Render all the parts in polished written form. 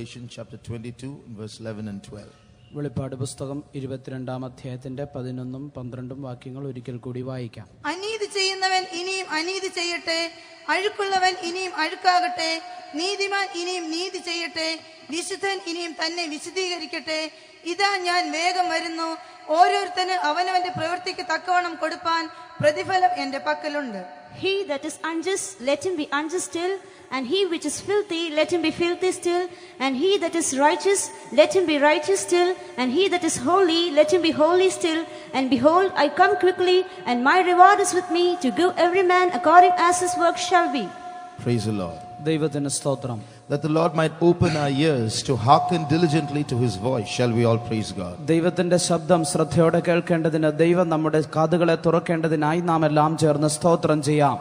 Revelation chapter 22 verse 11 and 12. വെളിപ്പാട് പുസ്തകം 22-ാം അധ്യായത്തിന്റെ 11-12 വാക്യങ്ങൾ ഒരിക്കൽ കൂടി വായിക്കാം. അനീതി ചെയ്യുന്നവൻ ഇനിയും അനീതി ചെയ്യട്ടെ, അഴുക്കുള്ളവൻ ഇനിയും അഴുക്കാകട്ടെ, നീതിമാൻ ഇനിയും നീതി ചെയ്യട്ടെ, വിശുദ്ധൻ ഇനിയും തന്നെ വിശദീകരിക്കട്ടെ. ഇതാ ഞാൻ വേഗം വരുന്നു, ഓരോരുത്തന് അവനവന്റെ പ്രവൃത്തിക്ക് തക്കവണ്ണം കൊടുപ്പാൻ പ്രതിഫലം എന്റെ പക്കലുണ്ട്. He that is unjust, let him be unjust still, and he which is filthy, let him be filthy still, and he that is righteous, let him be righteous still, and he that is holy, let him be holy still. And behold, I come quickly, and my reward is with me, to give every man according as his work shall be. Praise the Lord. ദൈവത്തിന് സ്തോത്രം. That the Lord might open our ears to hearken diligently to his voice. Shall we all praise God? ദൈവത്തിന്റെ ശബ്ദം ശ്രദ്ധയോടെ കേൾക്കേണ്ടതിന് ദൈവം നമ്മുടെ കാതുകളെ തുറക്കേണ്ടതിനായി നാം എല്ലാം ചേർന്ന് സ്തോത്രം ചെയ്യാം.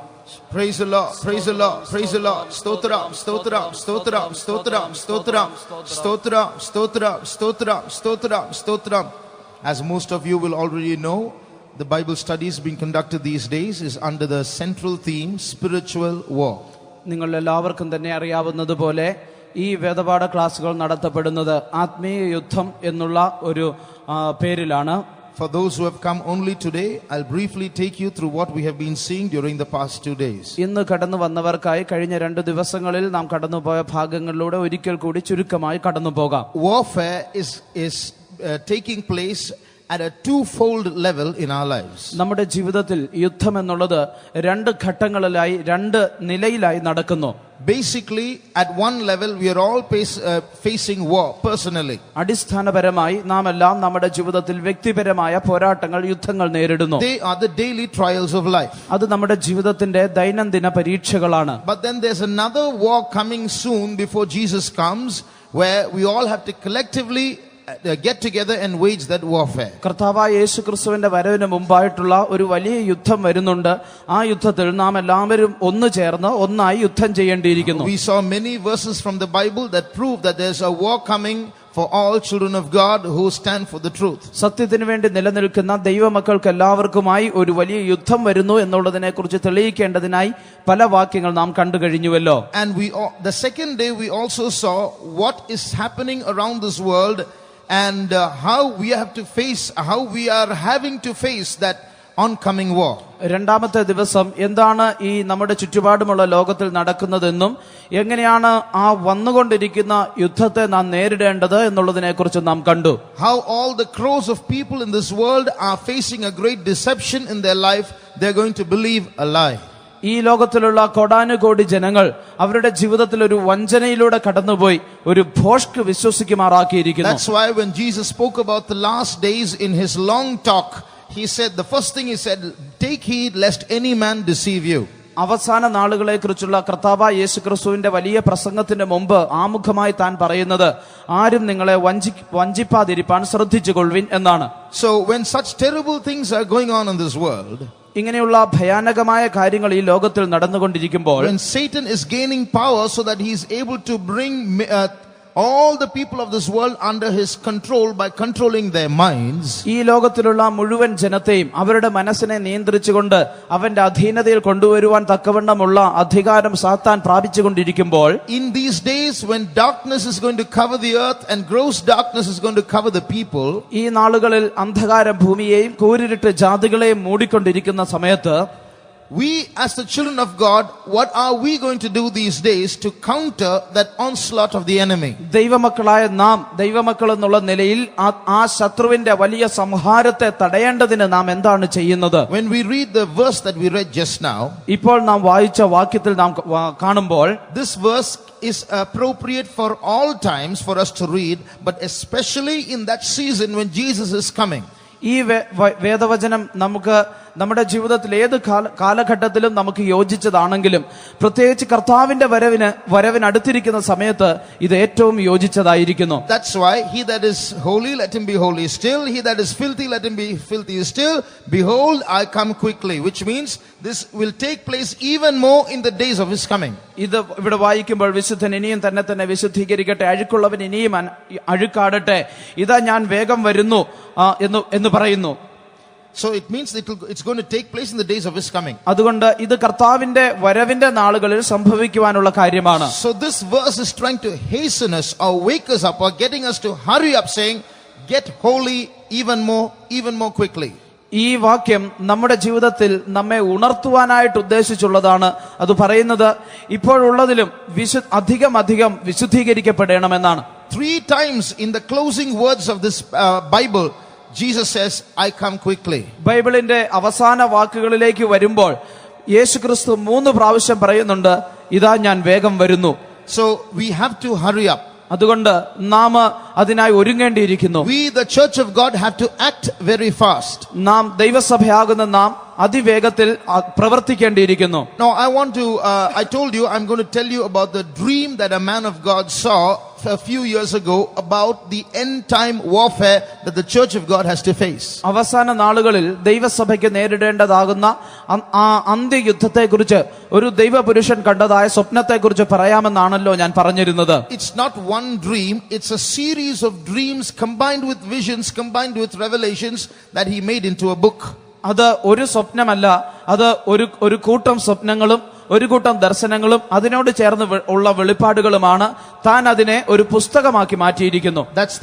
Praise the Lord, praise the Lord, praise the Lord. Stotram, stotram, stotram, stotram, stotram, stotram, stotram, stotram, stotram, stotram. As most of you will already know, the Bible studies being conducted these days is under the central theme, spiritual war. നിങ്ങൾ എല്ലാവർക്കും തന്നെ അറിയാവുന്നതുപോലെ ഈ വേദപാഠ ക്ലാസുകൾ നടത്തപ്പെടുന്നത് ആത്മീയ യുദ്ധം എന്നുള്ള ഒരു പേരിലാണ്. For those who have come only today, I'll briefly take you through what we have been seeing during the past 2 days. ഇന്ന് കടന്നു വന്നവർക്കായി കഴിഞ്ഞ 2 ദിവസങ്ങളിൽ നാം കടന്നുപോയ ഭാഗങ്ങളിലൂടെ ഒരിക്കൽ കൂടി ചുരുക്കമായി കടന്നു പോകാം. Warfare is taking place at a two-fold level in our lives. നമ്മുടെ ജീവിതത്തിൽ യുദ്ധം എന്നുള്ളത് 2 ഘട്ടങ്ങളിലായി 2 നിലയിലായി നടക്കുന്നു. Basically, at one level, we are all facing war personally. അടിസ്ഥാനപരമായി നാം എല്ലാം നമ്മുടെ ജീവിതത്തിൽ വ്യക്തിപരമായ പോരാട്ടങ്ങൾ, യുദ്ധങ്ങൾ നേരിടുന്നു. They are the daily trials of life. അത് നമ്മുടെ ജീവിതത്തിന്റെ ദൈനംദിന പരീക്ഷകളാണ്. But then there's another war coming soon before Jesus comes, where we all have to collectively get together and wage that warfare. കർത്താവായ യേശുക്രിസ്തുവിന്റെ വരവിന് മുമ്പായിട്ടുള്ള ഒരു വലിയ യുദ്ധം വരുന്നുണ്ട്. ആ യുദ്ധത്തിൽ നാം എല്ലാവരും ഒന്ന് ചേർന്ന് ഒന്നായി യുദ്ധം ചെയ്യേണ്ടിയിരിക്കുന്നു. We saw many verses from the Bible that prove that there's a war coming for all children of God who stand for the truth. സത്യത്തിന് വേണ്ടി നിലനിൽക്കുന്ന ദൈവമക്കൾക്ക് എല്ലാവർക്കുമായി ഒരു വലിയ യുദ്ധം വരുന്നു എന്നുള്ളതിനെ കുറിച്ച് തെളിയിക്കേണ്ടതിനായി പല വാക്യങ്ങൾ നാം കണ്ടു കഴിഞ്ഞുവല്ലോ. And the second day we also saw what is happening around this world and how we are having to face that oncoming war. രണ്ടാമത്തെ ദിവസം എന്താണ് ഈ നമ്മുടെ ചുറ്റുപാടുമുള്ള ലോകത്തിൽ നടക്കുന്നതെന്നും എങ്ങനെയാണ് ആ വന്നുകൊണ്ടിരിക്കുന്ന യുദ്ധത്തെ നാം നേരിടേണ്ടത് എന്നുള്ളതിനെ കുറിച്ച് നാം കണ്ടു. How all the crores of people in this world are facing a great deception in their life. They're going to believe a lie. ഈ ലോകത്തിലുള്ള കോടാനുകോടി ജനങ്ങൾ അവരുടെ ജീവിതത്തിൽ ഒരു വഞ്ചനയിലൂടെ കടന്നുപോയി ഒരു ഭോഷ്ക് വിശ്വസിക്കുമാറാക്കിയിരിക്കുന്നു. That's why when Jesus spoke about the last days in his long talk, he said, the first thing he said, take heed lest any man deceive you. അവസാന നാളുകളെ കുറിച്ചുള്ള കർത്താവായ യേശുക്രിസ്തുവിന്റെ വലിയ പ്രസംഗത്തിന് മുമ്പ് ആമുഖമായി താൻ പറയുന്നത് ആരും നിങ്ങളെ വഞ്ചിപ്പാതിരിപ്പാൻ ശ്രദ്ധിച്ചുകൊള്ളുവിൻ എന്നാണ്. So when such terrible things are going on in this world, ഇങ്ങനെയുള്ള ഭയാനകമായ കാര്യങ്ങൾ ഈ ലോകത്തിൽ നടന്നുകൊണ്ടിരിക്കുമ്പോൾ, when Satan is gaining power so that he is able to bring all the people of this world under his control by controlling their minds, ഈ ലോകത്തിലുള്ള മുഴുവൻ ജനത്തെയും അവരുടെ മനസ്സിനെ നിയന്ത്രിച്ചുകൊണ്ട് അവന്റെ അധീനതയിൽ കൊണ്ടുവരുവാൻ തക്കവണ്ണമുള്ള അധികാരം സാത്താൻ പ്രാപിച്ചുകൊണ്ടിരിക്കുമ്പോൾ, in these days when darkness is going to cover the earth and gross darkness is going to cover the people, ഈ നാളുകളിൽ അന്ധകാരം ഭൂമിയെയും കൂരിരുട്ട് ജാതികളെയും മൂടിക്കൊണ്ടിരിക്കുന്ന സമയത്ത്, we as the children of God, what are we going to do these days to counter that onslaught of the enemy? ദൈവമക്കളായ നാം ദൈവമക്കൾ എന്നുള്ള നിലയിൽ ആ ശത്രുവിന്റെ വലിയ സംഹാരത്തെ തടയേണ്ടതിന് നാം എന്താണ് ചെയ്യുന്നത്? When we read the verse that we read just now, ഇപ്പോൾ നാം വായിച്ച വാക്യത്തിൽ നാം കാണുമ്പോൾ, this verse is appropriate for all times for us to read, but especially in that season when Jesus is coming. ഈ വേദവചനം നമുക്ക് നമ്മുടെ ജീവിതത്തിൽ ഏത് കാലഘട്ടത്തിലും നമുക്ക് യോജിച്ചതാണെങ്കിലും പ്രത്യേകിച്ച് കർത്താവിന്റെ വരവിനടുത്തിരിക്കുന്ന സമയത്ത് ഇത് ഏറ്റവും യോജിച്ചതായിരിക്കുന്നു. That's why he that is holy, let him be holy still. He that is filthy, let him be filthy still. Behold, I come quickly. Which means this will take place even more in the days of his coming. ഇത് ഇവിടെ വായിക്കുമ്പോൾ വിശുദ്ധൻ ഇനിയും തന്നെ വിശുദ്ധീകരിക്കട്ടെ, അഴുക്കുള്ളവൻ ഇനിയും അഴുക്കാടട്ടെ, ഇതാ ഞാൻ വേഗം വരുന്നു എന്ന് പറയുന്നു. So it means it's going to take place in the days of his coming. അതുകൊണ്ട് ഇത് കർത്താവിന്റെ വരവിന്റെ നാളുകളിൽ സംഭവിക്കുവാനുള്ള കാര്യമാണ്. So this verse is trying to hasten us or wake us up or getting us to hurry up, saying, get holy even more quickly. ഈ വാക്യം നമ്മുടെ ജീവിതത്തിൽ നമ്മെ ഉണർത്തുവാനായിട്ട് ഉദ്ദേശിച്ചുള്ളതാണ്. അത് പറയുന്നത് ഇപ്പോഴുള്ളതിലും അധികം വിശുദ്ധീകരിക്കപ്പെടണമെന്നാണ്. 3 times in the closing words of this Bible, Jesus says, I come quickly. ബൈബിളിന്റെ അവസാന വാക്കുകളിലേക്ക് വരുമ്പോൾ യേശുക്രിസ്തു 3 പ്രാവശ്യം പറയുന്നുണ്ട്, ഇതാ ഞാൻ വേഗം വരുന്നു. So we have to hurry up. അതുകൊണ്ട് നാം അതിനായി ഒരുങ്ങേണ്ടിയിരിക്കുന്നു. We, the church of God, have to act very fast. നാം ദൈവസഭയാകുന്ന നാം അതിവേഗത്തിൽ പ്രവർത്തിക്കേണ്ടിയിരിക്കുന്നു. Now I told you I'm going to tell you about the dream that a man of God saw a few years ago about the end time warfare that the church of God has to face. അവസാന നാളുകളിൽ ദൈവസഭയ്ക്ക് നേരിടേണ്ടതാകുന്ന ആ അന്ത്യയുദ്ധത്തെക്കുറിച്ച് ഒരു ദൈവപുരുഷൻ കണ്ടതായ സ്വപ്നത്തെക്കുറിച്ച് പറയാമെന്നാണല്ലോ ഞാൻ പറഞ്ഞിരുന്നത്. It's not one dream, it's a series of dreams combined with visions, combined with revelations that he made into a book. അത് ഒരു സ്വപ്നമല്ല, അത് ഒരു കൂട്ടം സ്വപ്നങ്ങളും ഒരു കൂട്ടം ദർശനങ്ങളും അതിനോട് ചേർന്ന് ഉള്ള വെളിപ്പാടുകളുമാണ്. താൻ അതിനെ ഒരു പുസ്തകമാക്കി മാറ്റിയിരിക്കുന്നു. That's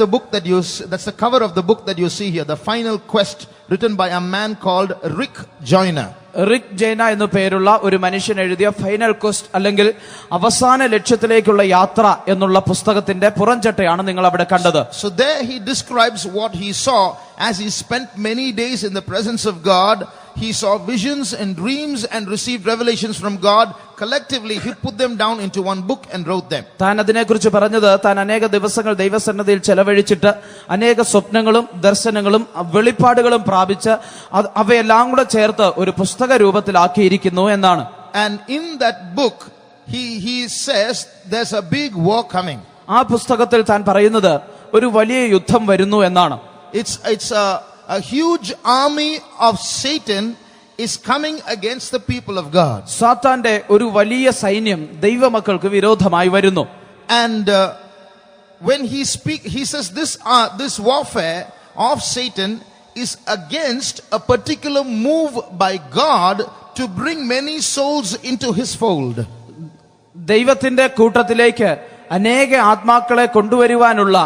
the cover of the book that you see here, The Final Quest, written by a man called Rick Joyner. Rick Joyner എന്നു പേരുള്ള ഒരു മനുഷ്യൻ എഴുതിയ ഫൈനൽ ക്വസ്റ്റ് അല്ലെങ്കിൽ അവസാന ലക്ഷ്യത്തിലേക്കുള്ള യാത്ര എന്നുള്ള പുസ്തകത്തിന്റെ പുറംചട്ടയാണ് നിങ്ങൾ അവിടെ കണ്ടത്. So there he describes what he saw as he spent many days in the presence of God. He saw visions and dreams and received revelations from God. Collectively he put them down into one book and wrote them. താൻ അതിനെക്കുറിച്ച് പറഞ്ഞത്, താൻ അനേക ദിവസങ്ങൾ ദൈവസന്നിധിയിൽ ചെലവഴിച്ചിട്ട് അനേക സ്വപ്നങ്ങളും ദർശനങ്ങളും വെളിപ്പാടുകളും പ്രാപിച്ച് അവയെല്ലാം കൂടെ ചേർത്ത് ഒരു പുസ്തക രൂപത്തിലാക്കിയിരിക്കുന്നു എന്നാണ്. And in that book he says there's a big war coming. ആ പുസ്തകത്തിൽ താൻ പറയുന്നത് ഒരു വലിയ യുദ്ധം വരുന്നു എന്നാണ്. It's a huge army of Satan is coming against the people of God. സാത്താന്റെ ഒരു വലിയ സൈന്യം ദൈവമക്കൾക്ക് വിരോധമായി വരുന്നു. And when he says this warfare of Satan is against a particular move by God to bring many souls into his fold. ദൈവത്തിന്റെ കൂട്ടത്തിലേക്ക് അനേക ആത്മാക്കളെ കൊണ്ടുവരുവാനുള്ള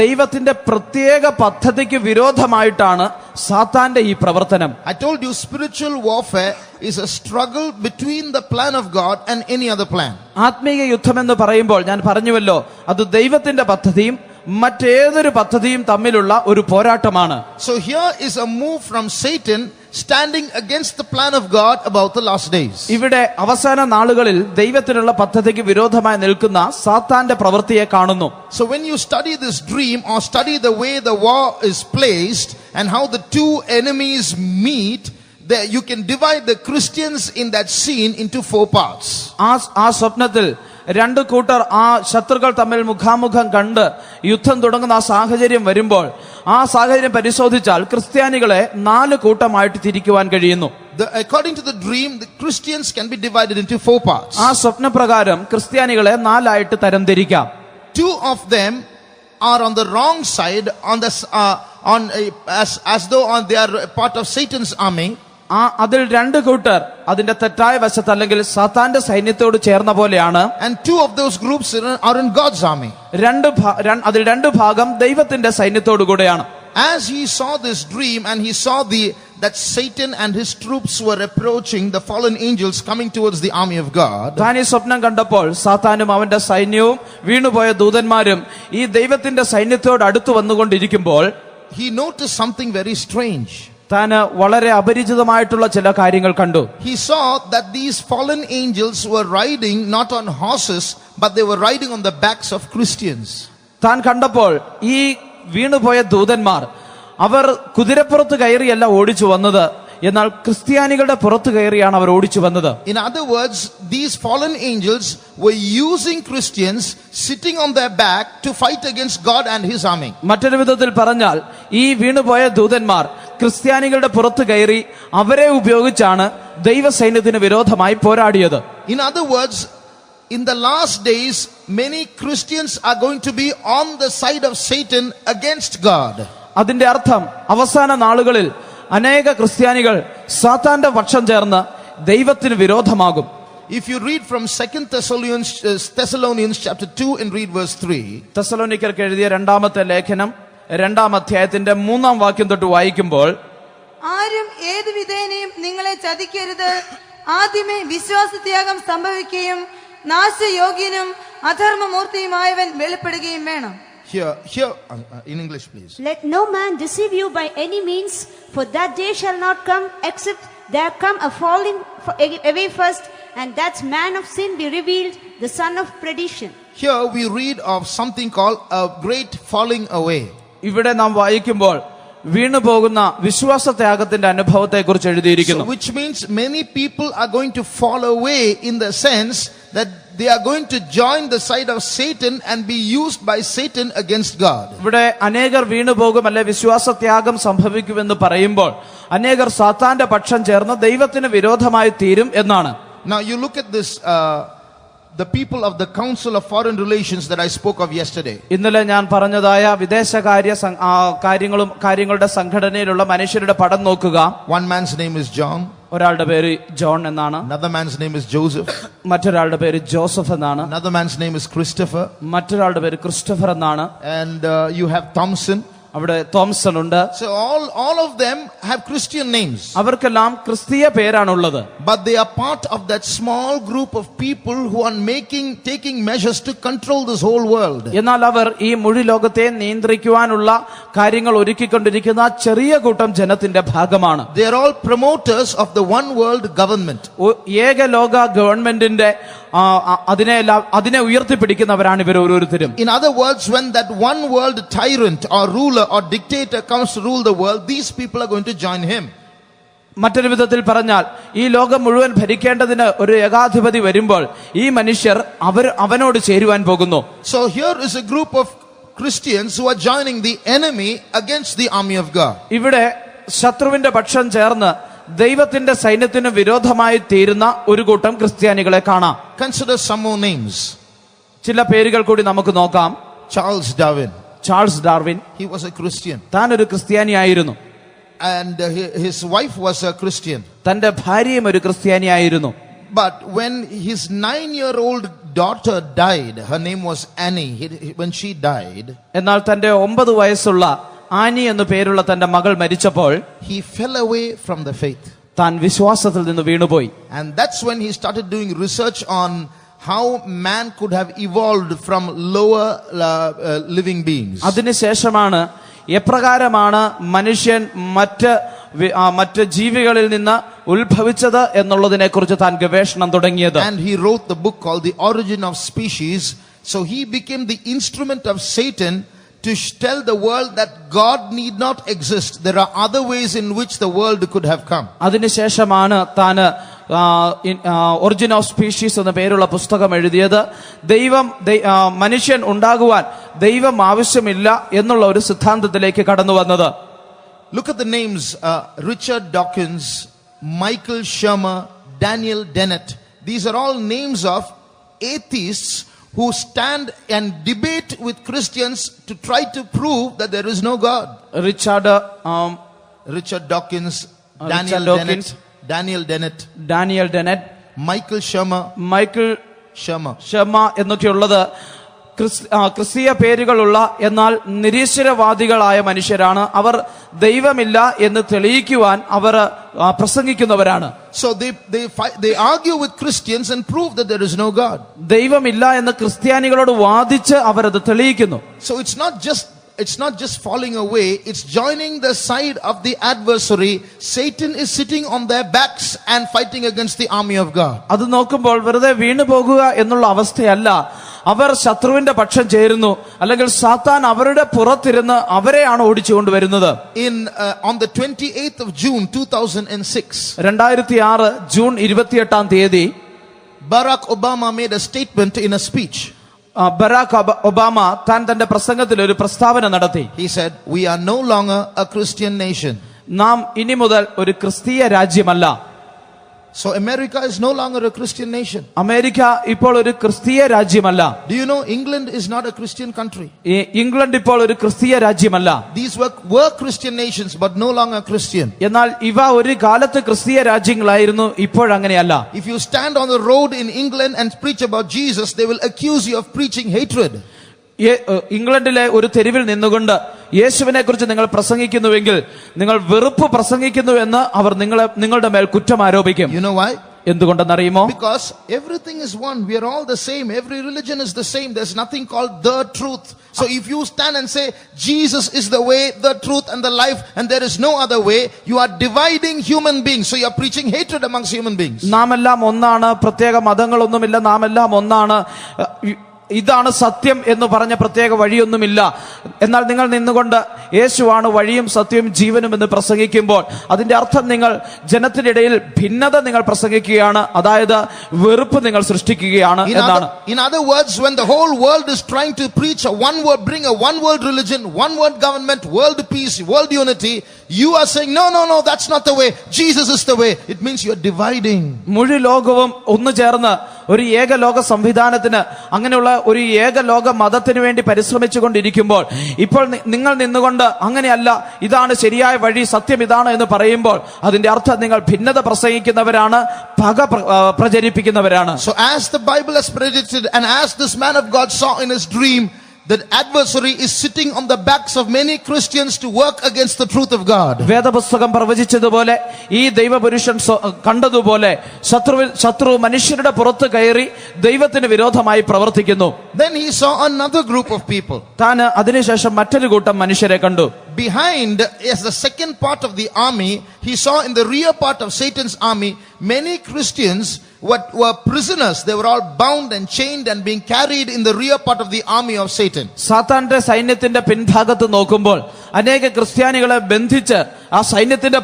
ദൈവത്തിന്റെ പ്രത്യേക പദ്ധതിക്ക് വിരോധമായിട്ടാണ് സാത്താന്റെ ഈ പ്രവർത്തനം. I told you spiritual warfare is a struggle between the plan of God and any other plan. ആത്മീയ യുദ്ധം എന്ന് പറയുമ്പോൾ ഞാൻ പറഞ്ഞുവല്ലോ, അത് ദൈവത്തിന്റെ പദ്ധതിയും മറ്റേതൊരു പദ്ധതിയും തമ്മിലുള്ള ഒരു പോരാട്ടമാണ്. So here is a move from Satan standing against the plan of God about the last days. ഇവിടെ അവസാന നാളുകളിൽ ദൈവത്തിനുള്ള പദ്ധതിക്ക് വിരോധമായി നിൽക്കുന്ന സാത്താന്റെ പ്രവൃത്തിയെ കാണുന്നു. So when you study this dream or study the way the war is placed and how the two enemies meet, there you can divide the Christians in that scene into 4 parts. ആ സ്വപ്നത്തിൽ 2 കൂട്ടർ ആ ശത്രുക്കൾ തമ്മിൽ മുഖാമുഖം കണ്ട് യുദ്ധം തുടങ്ങുന്ന ആ സാഹചര്യം വരുമ്പോൾ ആ സാഹചര്യം പരിശോധിച്ചാൽ ക്രിസ്ത്യാനികളെ 4 കൂട്ടമായിട്ട് തിരിക്കുവാൻ കഴിയുന്നു. According to the dream, the Christians can be divided into 4 parts. ആ സ്വപ്നപ്രകാരം ക്രിസ്ത്യാനികളെ 4 ആയിട്ട് തരംതിരിക്കാം. 2 of them are on the wrong side, as though they are part of Satan's army. അതിൽ 2 കൂട്ടർ അതിന്റെ തെറ്റായ വശത്ത് അല്ലെങ്കിൽ സാത്താന്റെ സൈന്യത്തോട് ചേർന്ന പോലെയാണ്. And 2 of those groups are in God's army. അതിൽ 2 ഭാഗം ദൈവത്തിന്റെ സൈന്യത്തോടു കൂടെയാണ്. As he saw this dream and he saw that Satan and his troops were approaching the fallen angels coming towards the army of God. താൻ ഈ സ്വപ്നം കണ്ടപ്പോൾ സാത്താനും അവന്റെ സൈന്യവും വീണുപോയ ദൂതന്മാരും ഈ ദൈവത്തിന്റെ സൈന്യത്തോട് അടുത്ത് വന്നുകൊണ്ടിരിക്കുമ്പോൾ he noticed something very strange. താൻ വളരെ അപരിചിതമായിട്ടുള്ള ചില കാര്യങ്ങൾ കണ്ടു. He saw that these fallen angels were riding not on horses, but they were riding on the backs of Christians. താൻ കണ്ടപ്പോൾ ഈ വീണുപോയ ദൂതന്മാർ അവർ കുതിരപ്പുറത്ത് കയറിയല്ല ഓടിച്ചു വന്നത്, എന്നാൽ ക്രിസ്ത്യാനികളുടെ പുറത്ത് കയറിയാണ് അവർ ഓടിച്ചു വന്നത്. In other words, these fallen angels were using Christians sitting on their back to fight against God and his army. മറ്റൊരു വിധത്തിൽ പറഞ്ഞാൽ ഈ വീണുപോയ ദൂതന്മാർ ക്രിസ്ത്യാനികളുടെ പുറത്ത് കയറി അവരെ ഉപയോഗിച്ചാണ് ദൈവസൈന്യത്തിന് വിരോധമായി പോരാടിയത്. In other words, in the last days, many Christians are going to be on the side of Satan against God. അതിന്റെ അർത്ഥം അവസാന നാളുകളിൽ അനേക ക്രിസ്ത്യാനികൾ സാത്താന്റെ പക്ഷം ചേർന്ന് ദൈവത്തിന് വിരോധമാകും. If you read from 2 Thessalonians chapter 2 and read verse 3. തെസ്സലോനിക്കർക്ക് എഴുതിയ രണ്ടാമത്തെ ലേഖനം 2-ാം അധ്യായത്തിന്റെ 3-ാം വാക്യം തൊട്ട് വായിക്കുമ്പോൾ, ആരും ഏത് വിധേനയും നിങ്ങളെ ചതിക്കരുത്. ആദ്യമേ വിശ്വാസത്യാഗം സംഭവിക്കുകയും നാശയോഗ്യനും അധർമ്മമൂർത്തിയുമായവൻ വെളിപ്പെടുകയും വേണം. Here, in English, please. Let no man deceive you by any means, for that day shall not come except there come a falling away first, and that man of sin be revealed, the son of perdition. Here we read of something called a great falling away. ഇവിടെ നാം വായിക്കുമ്പോൾ വീണുപോകുന്ന വിശ്വാസത്യാഗത്തിന്റെ അനുഭവത്തെ കുറിച്ച് എഴുതിയിരിക്കുന്നു. Which means many people are going to fall away in the sense that they are going to join the side of Satan and be used by Satan against God. ഇവിടെ അനേകർ വീണുപോകും, അല്ലെ വിശ്വാസത്യാഗം സംഭവിക്കുമെന്ന് പറയുമ്പോൾ അനേകർ സാത്താന്റെ പക്ഷം ചേർന്ന് ദൈവത്തിന് വിരോധമായി തീരും എന്നാണ്. Now you look at this, the people of the Council of Foreign Relations that I spoke of yesterday. ഇന്നലെ ഞാൻ പറഞ്ഞതായ വിദേശകാര്യ കാര്യങ്ങളുടെ സംഘടനയിലുള്ള മനുഷ്യരുടെ പടം നോക്കുക. One man's name is John. ഒരാളുടെ പേര് ജോൺ എന്നാണ്. Another man's name is Joseph. മറ്റൊരാളുടെ പേര് ജോസഫ് എന്നാണ്. Another man's name is Christopher. മറ്റൊരാളുടെ പേര് ക്രിസ്റ്റഫർ എന്നാണ്. And you have Thompson. അവിടെ തോംസൺ ഉണ്ട്. So all of them have Christian names. അവർക്കെല്ലാം ക്രിസ്തീയ പേരാണുള്ളത്. But they are part of that small group of people who are taking measures to control this whole world. എന്നാൽ അവർ ഈ മുഴു ലോകത്തെ നിയന്ത്രിക്കുവാനുള്ള കാര്യങ്ങൾ ഒരുക്കിക്കൊണ്ടിരിക്കുന്ന ചെറിയ കൂട്ടം ജനത്തിന്റെ ഭാഗമാണ്. They are all promoters of the one world government. ഏക ലോക ഗവൺമെന്റിന്റെ അതിനെ ഉയർത്തിപ്പിടിക്കുന്നവരാണ് ഇവർ ഓരോരുത്തരും. In other words, when that one world tyrant or ruler or dictator comes to rule the world, these people are going to join him. മറ്റൊരു വിധത്തിൽ പറഞ്ഞാൽ ഈ ലോകം മുഴുവൻ ഭരിക്കേണ്ടതിന് ഒരു ഏകാധിപതി വരുമ്പോൾ ഈ മനുഷ്യർ അവനോട് ചേരുവാൻ പോകുന്നു. So here is a group of Christians who are joining the enemy against the army of God. ഇവിടെ ശത്രുവിന്റെ പക്ഷം ചേർന്ന് ദൈവത്തിന്റെ സൈന്യത്തിന് വിരോധമായി തീരുന്ന ഒരു കൂട്ടം ക്രിസ്ത്യാനികളെ കാണാം. Consider some more names. ചില പേരുകൾ കൂടി നമുക്ക് നോക്കാം. Charles Darwin. He was a Christian. താൻ ഒരു ക്രിസ്ത്യാനിയായിരുന്നു. And his wife was a Christian. തന്റെ ഭാര്യയും ഒരു ക്രിസ്ത്യാനിയായിരുന്നു. But when his 9-year-old daughter died, her name was Annie. When she died, എന്നാൽ തന്റെ 9 വയസ്സുള്ള ആനി എന്നു പേരുള്ള തന്റെ മകൾ മരിച്ചപ്പോൾ he fell away from the faith. താൻ വിശ്വാസത്തിൽ നിന്ന് വീണുപോയി. And that's when he started doing research on how man could have evolved from lower living beings. അതിനുശേഷമാണ് എപ്രകാരമാണ് മനുഷ്യൻ മറ്റ് ജീവികളിൽ നിന്ന് ഉത്ഭവിച്ചത് എന്നുള്ളതിനെ കുറിച്ച് താൻ ഗവേഷണം തുടങ്ങിയത്. And he wrote the book called The Origin of Species. So he became the instrument of Satan to tell the world that God need not exist. There are other ways in which the world could have come. അതിനുശേഷമാണ് താൻ origin of species എന്ന പേരുള്ള പുസ്തകം എഴുതിയത്. മനുഷ്യൻ ഉണ്ടാകുവാൻ ദൈവം ആവശ്യമില്ല എന്നുള്ള ഒരു സിദ്ധാന്തത്തിലേക്ക് കടന്നു വന്നത്. Look at the names: Richard Dawkins, Michael Shermer, Daniel Dennett. These are all names of atheists who stand and debate with Christians to try to prove that there is no God. Richard Dawkins, Daniel Dennett, Michael Shermer എന്നൊക്കെയുള്ളത് ക്രിസ്തീയ പേരുകളുള്ള എന്നാൽ നിരീശ്വരവാദികളായ മനുഷ്യരാണ്. അവർ ദൈവമില്ല എന്ന് തെളിയിക്കുവാൻ അവർ പ്രസംഗിക്കുന്നവരാണ്. So they argue with Christians and prove that there is no God. ദൈവമില്ല എന്ന് ക്രിസ്ത്യാനികളോട് വാദിച്ച് അവരത് തെളിയിക്കുന്നു. So it's not just falling away, it's joining the side of the adversary. Satan is sitting on their backs and fighting against the army of God. അത് നോക്കുമ്പോൾ വെറുതെ വീണു പോകുക എന്നുള്ള അവസ്ഥയല്ല. അവർ ശത്രുവിന്റെ പക്ഷം ചേരുന്നു, അല്ലെങ്കിൽ സാത്താൻ അവരുടെ പുറത്തിരുന്ന് അവരെയാണ് ഓടിച്ചുകൊണ്ടുവരുന്നത്. On the 28th of June 2006, 2006 June 28-ാം തീയതി Barack Obama made a statement in a speech. Barack Obama താൻ തന്റെ പ്രസംഗത്തിൽ ഒരു പ്രസ്താവന നടത്തി. He said, "We are no longer a Christian nation." നാം ഇനി മുതൽ ഒരു ക്രിസ്തീയ രാജ്യമല്ല. So America is no longer a Christian nation. America ഇപ്പോൾ ഒരു ക്രിസ്തീയ രാജ്യമല്ല. Do you know England is not a Christian country? England ഇപ്പോൾ ഒരു ക്രിസ്തീയ രാജ്യമല്ല. These were Christian nations but no longer Christian. എന്നാൽ ഇവ ഒരു കാലത്ത് ക്രിസ്തീയ രാജ്യങ്ങളായിരുന്നു, ഇപ്പോഴങ്ങനെയല്ല. If you stand on the road in England and preach about Jesus, they will accuse you of preaching hatred. ഇംഗ്ലണ്ടിലെ ഒരു തെരുവിൽ നിന്നുകൊണ്ട് യേശുവിനെ കുറിച്ച് നിങ്ങൾ പ്രസംഗിക്കുന്നുവെങ്കിൽ നിങ്ങൾ വെറുപ്പ് പ്രസംഗിക്കുന്നു എന്ന് അവർ നിങ്ങളുടെ മേൽ കുറ്റം ആരോപിക്കും. You know why? എന്തുകൊണ്ടെന്നറിയുമോ? Because everything is one. We are all the same. Every religion is the same. There's nothing called the truth. So if you stand and say Jesus is the way, the truth and the life and there is no other way, you are dividing human beings. So you are preaching hatred amongst human beings. നാമെല്ലാം ഒന്നാണ്, പ്രത്യേക മതങ്ങളൊന്നുമില്ല, നാമെല്ലാം ഒന്നാണ്, ഇതാണ് സത്യം എന്ന് പറഞ്ഞ പ്രത്യേക വഴിയൊന്നുമില്ല. എന്നാൽ നിങ്ങൾ നിന്നുകൊണ്ട് യേശുവാണ് വഴിയും സത്യവും ജീവനും എന്ന് പ്രസംഗിക്കുമ്പോൾ അതിന്റെ അർത്ഥം നിങ്ങൾ ജനത്തിനിടയിൽ ഭിന്നത നിങ്ങൾ പ്രസംഗിക്കുകയാണ്, അതായത് വെറുപ്പ് നിങ്ങൾ സൃഷ്ടിക്കുകയാണ് എന്നാണ്. In other words, when the whole world is trying to preach a one word, bring a one world religion, one world government, world peace, world unity, you are saying no, that's not the way. Jesus is the way. It means you are dividing. മുഴു ലോകവും ഒന്നു ചേർന്ന് ഒരു ഏകലോക സംവിധാനത്തിന്, അങ്ങനെയുള്ള ഒരു ഏകലോക മതത്തിന് വേണ്ടി പരിശ്രമിച്ചുകൊണ്ടിരിക്കുമ്പോൾ ഇപ്പോൾ നിങ്ങൾ നിന്നുകൊണ്ട് അങ്ങനെയല്ല, ഇതാണ് ശരിയായ വഴി, സത്യം ഇതാണ് എന്ന് പറയുമ്പോൾ അതിന്റെ അർത്ഥം നിങ്ങൾ ഭിന്നത പ്രസംഗിക്കുന്നവരാണ്, പക പ്രചരിപ്പിക്കുന്നവരാണ്. So as the Bible has predicted and as this man of God saw in his dream, the adversary is sitting on the backs of many Christians to work against the truth of God. വേദപുസ്തകം പ്രവചിച്ചതുപോലെ ഈ ദൈവപുരുഷൻ കണ്ടതുപോലെ ശത്രു മനുഷ്യരുടെ പുറത്ത് കയറി ദൈവത്തിന് വിരോധമായി പ്രവർത്തിക്കുന്നു. Then he saw another group of people. താൻ അതിനുശേഷം മറ്റൊരു കൂട്ടം മനുഷ്യരെ കണ്ടു. Behind, as the second part of the army, he saw in the rear part of Satan's army many Christians were prisoners. They were all bound and chained and being carried in the rear part of the army of Satan. സാത്താന്റെ സൈന്യത്തിന്റെ പിൻഭാഗത്ത് നോക്കുമ്പോൾ അനേക ക്രിസ്ത്യാനികളെ ബന്ധിച്ച് ആ സൈന്യത്തിന്റെ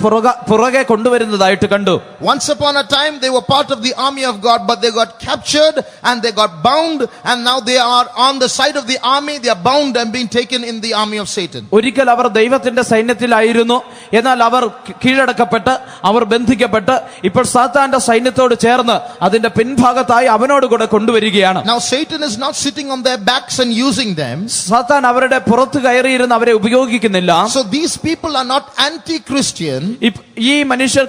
പുറകെ കൊണ്ടുവരുന്നതായിട്ട് കണ്ടു. Once upon a time they were part of the army of God, but they got captured and they got bound, and now they are on the side of the army. They are bound and being taken in the army of Satan. ഒരിക്കൽ അവർ ദൈവത്തിന്റെ സൈന്യത്തിലായിരുന്നു, എന്നാൽ അവർ കീഴടക്കപ്പെട്ട് അവർ ബന്ധിക്കപ്പെട്ട് ഇപ്പോൾ സാത്താന്റെ സൈന്യത്തോട് ചേർന്ന് അതിന്റെ പിൻഭാഗത്തായി അവനോട് കൂടെ കൊണ്ടുവരികയാണ്. Now Satan is not sitting on their backs and using them. സാത്താൻ അവരുടെ പുറത്ത് കയറിയിരുന്ന് അവരെ ഉപയോഗിക്കുന്നില്ല. So these people are not anti-Christian. ഈ മനുഷ്യർ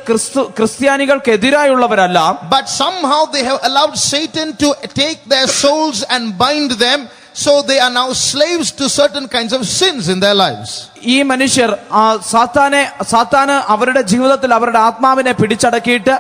ക്രിസ്ത്യാനികൾക്കെതിരായുള്ളവരല്ല. But somehow they have allowed Satan to take their souls and bind them. So they are now slaves to certain kinds of sins in their lives. ഈ മനുഷ്യർ സാത്താന് അവരുടെ ജീവിതത്തിൽ അവരുടെ ആത്മാവിനെ പിടിച്ചടക്കിയിട്ട്